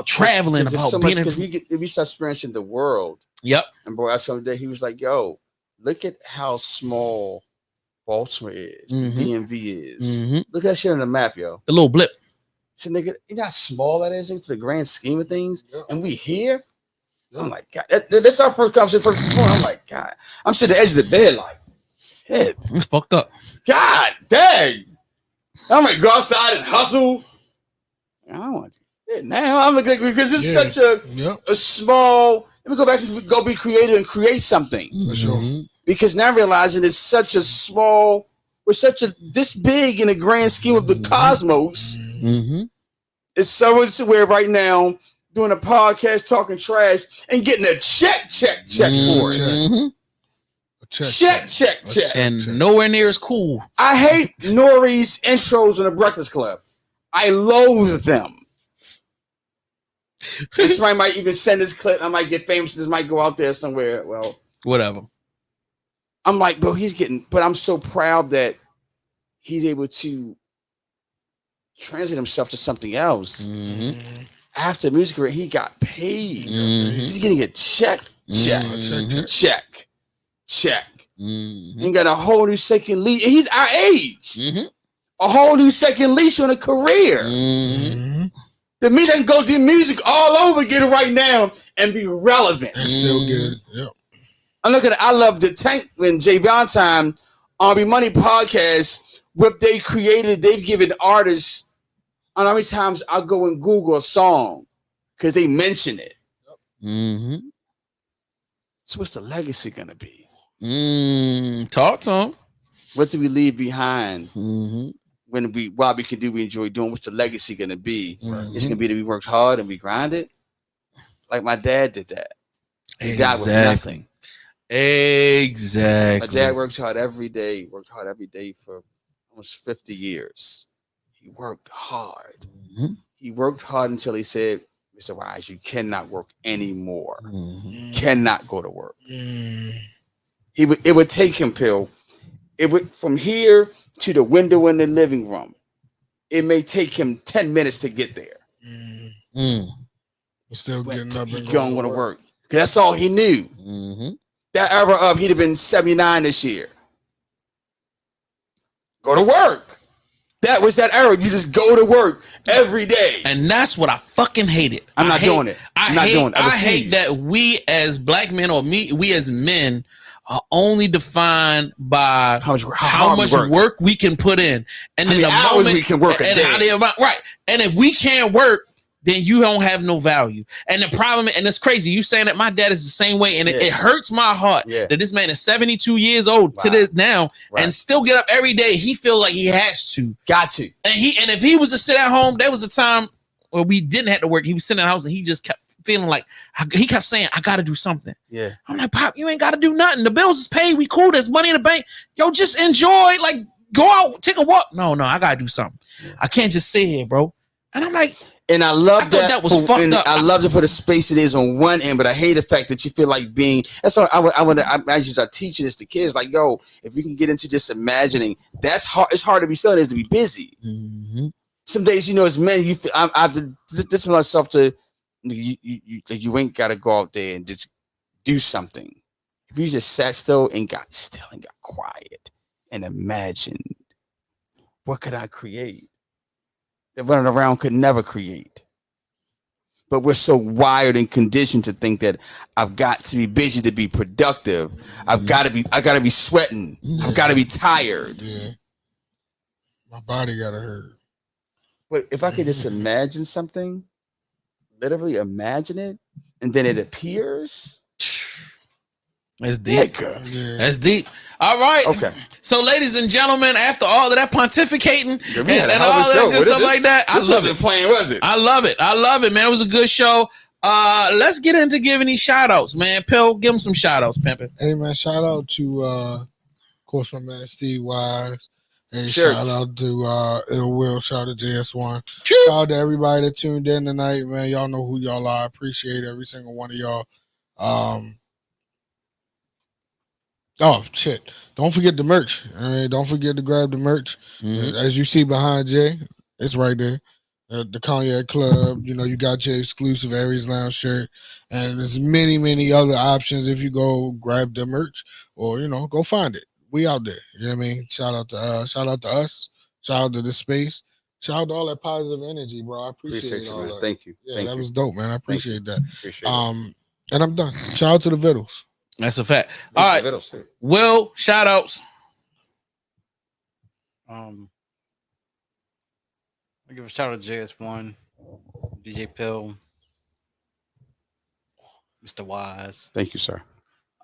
traveling, about so being much, we start experiencing the world. Yep. And bro, I told him that he was like, yo, look at how small Baltimore is, the DMV is. Look at that shit on the map, yo. The little blip. So nigga, you know how small that is to the grand scheme of things, and we here. I'm like, God, that's our first conversation first this morning. I'm like, God, I'm sitting at the edge of the bed like, head. It's fucked up. God dang. I'm like, go outside and hustle. I don't want to. Yeah, now I'm like, because it's such a small. Let me go back and go be creative and create something. For sure. Because now I'm realizing it's such a small. We're such a this big in the grand scheme of the cosmos. It's so much to where right now doing a podcast, talking trash, and getting a check for it. Check. And nowhere near as cool. I hate Nori's intros in the Breakfast Club. I loathe them. And somebody might even send this clip. I might get famous. This might go out there somewhere. Well, whatever. I'm like, bro, but I'm so proud that he's able to translate himself to something else. After music career, he got paid. He's getting a check. He got a whole new second leash. He's our age. A whole new second leash on a career. The me that can go do music all over again right now and be relevant. And still get it. Yep. I'm looking at I love the Tank when Jay Valentine on Be Money podcast, what they created, they've given artists. I don't know how many times I'll go and Google a song because they mention it. So what's the legacy gonna be? Talk to him. What do we leave behind? While we enjoy doing, what's the legacy gonna be? It's gonna be that we worked hard and we grinded. Like my dad did that. He died with nothing. Exactly. My dad worked hard every day for almost 50 years. He worked hard. He worked hard until he said, Mr. Wise, you cannot work anymore. Cannot go to work. It would take him, Pill. It would from here to the window in the living room. It may take him 10 minutes to get there. Still getting up and going to work. Because that's all he knew. That era of he'd have been 79 this year. Go to work. That was that era. You just go to work every day. And that's what I fucking hated. I'm not doing it. I hate that we as black men or we as men are only defined by how much work we can put in. And how many hours we can work a day. Right. And if we can't work, then you don't have no value. And the problem, and it's crazy, you saying that my dad is the same way, and it hurts my heart that this man is 72 years old to this now and still get up every day. He feels like he has to. Got to. And if he was to sit at home, there was a time where we didn't have to work. He was sitting in the house and he just kept feeling like, he kept saying, I got to do something. Yeah. I'm like, Pop, you ain't got to do nothing. The bills is paid. We cool. There's money in the bank. Yo, just enjoy. Like, go out, take a walk. No, I got to do something. Yeah. I can't just sit here, bro. And I'm like, and I love that was fucked up. I loved it for the space it is on one end, but I hate the fact that you feel like being. That's why I teaching this to kids. Like, yo, if you can get into just imagining, that's hard. It's hard to be still. It is to be busy. Some days, as men, you feel I've disciplined myself to you ain't got to go out there and just do something. If you just sat still and got quiet and imagined, what could I create? That running around could never create. But we're so wired and conditioned to think that I've got to be busy to be productive. I got to be sweating. I've got to be tired. Yeah. My body got to hurt. But if I could just imagine something, literally imagine it, and then it appears. That's deep. That's deep. All right. Okay. So, ladies and gentlemen, after all of that pontificating and all all that good stuff like that, I love it. Playing, was it? I love it, man. It was a good show. Let's get into giving these shout outs, man. Pill, give them some shout outs, Pimpin'. Hey, man, shout out to, of course, my man Steve Wise. Hey, shout out to Ill Will. Shout out to JS1. Shout out to everybody that tuned in tonight, man. Y'all know who y'all are. I appreciate every single one of y'all. Oh, shit. Don't forget the merch. Don't forget to grab the merch. As you see behind Jay, it's right there. The Cognac Club. You got your exclusive Aries Lounge shirt. And there's many, many other options if you go grab the merch or, go find it. We out there. You know what I mean? Shout out to us. Shout out to this space. Shout out to all that positive energy, bro. I appreciate you, all man. that. Thank you. Yeah, Thank that you. was dope, man. I appreciate that. Appreciate it. And I'm done. Shout out to the Vittles. That's a fact. All right. Will, shout outs. I give a shout out to JS1, DJ Pill, Mr. Wise. Thank you, sir.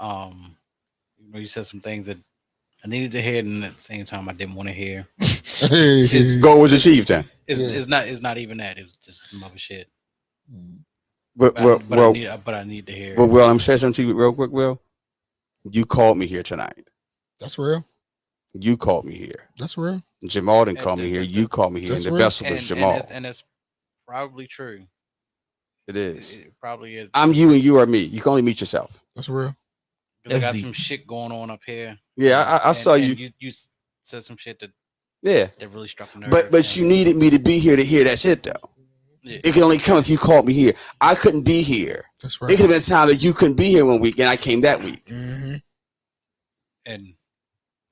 You said some things that I needed to hear, and at the same time I didn't want to hear. Goal was achieved, then. It's not even that. It was just some other shit. But I need to hear. Well, I'm saying something to you real quick. Will, you called me here tonight. That's real. You called me here. That's real. Jamal didn't call me here. You called me here, and the vessel was Jamal. And it's probably true. It is. It probably is. I'm you, and you are me. You can only meet yourself. That's real. I got some shit going on up here. Yeah, I saw you. You said some shit that really struck a nerve. But you needed me to be here to hear that shit though. Yeah. It can only come if you called me here. I couldn't be here. That's right. It could have been time that you couldn't be here one week, and I came that week. Mm-hmm. And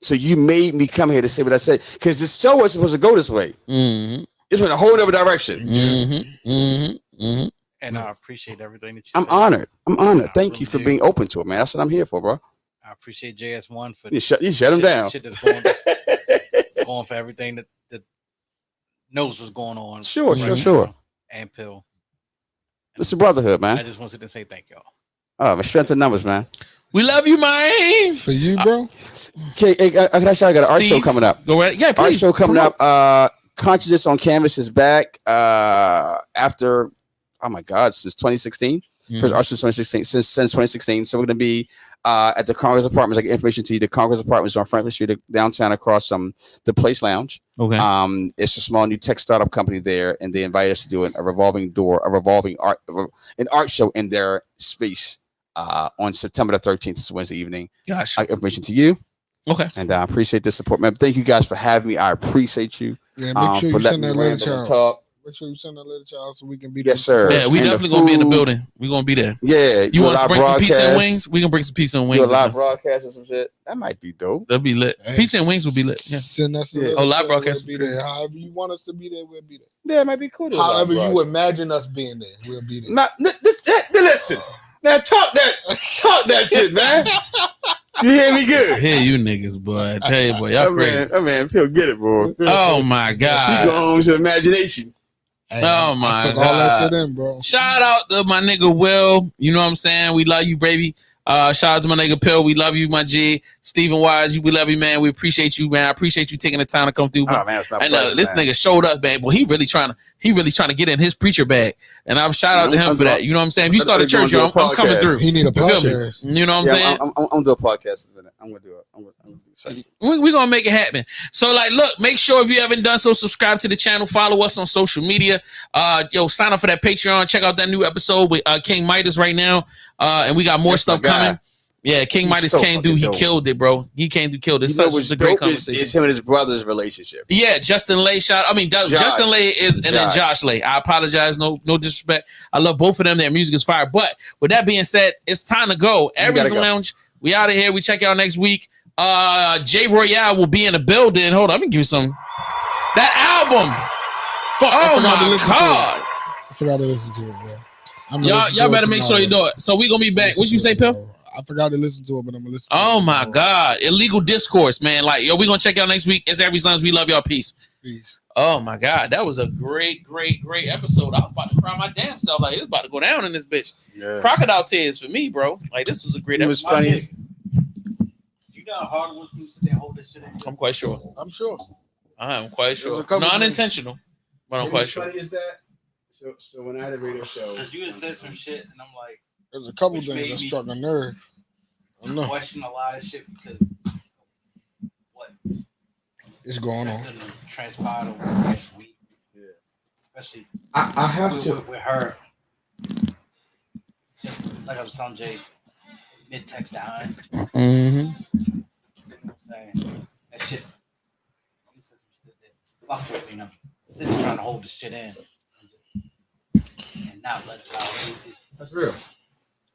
so you made me come here to say what I said, because this show was supposed to go this way. Mm-hmm. It went a whole other direction. Mm-hmm. Mm-hmm. Mm-hmm. And I appreciate everything that you I'm said. honored. I'm honored. Thank you for being open to it, man. That's what I'm here for, bro. I appreciate JS1 for you shut him down. Shit that's going for everything that knows what's going on. Sure. And Pill. It's a brotherhood, man. I just wanted to say thank y'all. Oh, my strength in numbers, man. We love you, man. For you, bro. Okay, I got an art show coming up. Go ahead. Yeah, please. Art show coming up. Consciousness on Canvas is back after, oh my God, since 2016. First art show 2016, since 2016. So we're going to be at the Congress Apartments. I get information to you. The Congress Apartments on Franklin Street, downtown, across the Place Lounge. Okay. It's a small new tech startup company there, and they invited us to do an art show in their space on September the 13th. It's Wednesday evening. Gosh. I get information to you. Okay. And I appreciate the support, man. Thank you guys for having me. I appreciate you. Yeah, make sure you send that little child. Talk. Make sure you send that little child so we can be there. Yes, sir. Yeah, we definitely gonna be in the building. We're gonna be there. Yeah. You want us to bring some pizza and wings? We can bring some pizza and wings. Do a live broadcast or some shit. That might be dope. That'd be lit. Hey, pizza and wings will be lit. Yeah. Send us live broadcast. We'll be there. However you want us to be there, we'll be there. Yeah, it might be cool. However you imagine us being there, we'll be there. Listen. Now talk that shit, man. You hear me good? I hear you niggas, boy. I tell you, boy, y'all crazy. That man, feel get it, boy. Oh my God. He go on to imagination. Hey, oh my I took God. all that shit in, bro. Shout out to my nigga Will. You know what I'm saying? We love you, baby. Shout out to my nigga Pill. We love you, my G. Stephen Wise, we love you, man. We appreciate you, man. I appreciate you taking the time to come through. Oh, man, it's my pleasure, this man. nigga showed up, man. Well, he really trying to get in his preacher bag. And I'm shout out to him for that. You know what I'm saying? If you start a church, yo, I'm coming through. He need a podcast. You know what I'm saying? I'm gonna do a podcast. I'm gonna do it. I'm gonna do it. We're gonna make it happen. So, like, look, make sure if you haven't done so, subscribe to the channel, follow us on social media. Sign up for that Patreon. Check out that new episode with King Midas right now. And we got more stuff coming. Yeah, King Midas came through. He killed it, bro. He came through, killed it. It's a great conversation. It's him and his brother's relationship. Yeah, Justin Lay Justin Lay is, and then Josh Lay. I apologize. No disrespect. I love both of them. Their music is fire. But with that being said, it's time to go. Aries Lounge. We out of here. We check out next week. Jay Royale will be in the building. Hold on, let me give you some. That album. Oh my God. I forgot to listen to it, bro. Y'all better make sure you do it. So we gonna be back. What you say, Pill? I forgot to listen to it, but I'm gonna listen to it. Oh my God. Illegal Discourse, man. Like, we gonna check out next week. It's Aries Lounge. We love y'all. Peace. Oh my God. That was a great episode. I was about to cry my damn self. Like, it's about to go down in this bitch. Yeah. Crocodile tears for me, bro. Like, this was a great episode. It was funny. You know how hard it was for you to stay hold this shit in? I'm quite sure. I'm sure. I'm quite sure. Non-intentional, but I'm quite sure. Funny is that? So when I had a radio show, you had said some shit, and I'm like, there's a couple things that struck a nerve. I don't know. Question a lot of shit because what is going on. Transpired over the next week. Yeah. Especially I have to with her. Just like I was telling Jay, mid-text behind. Mm-hmm. You know what I'm saying? That shit. You said some shit that fucked with me, and I'm sitting trying to hold the shit in and not let it out. That's real.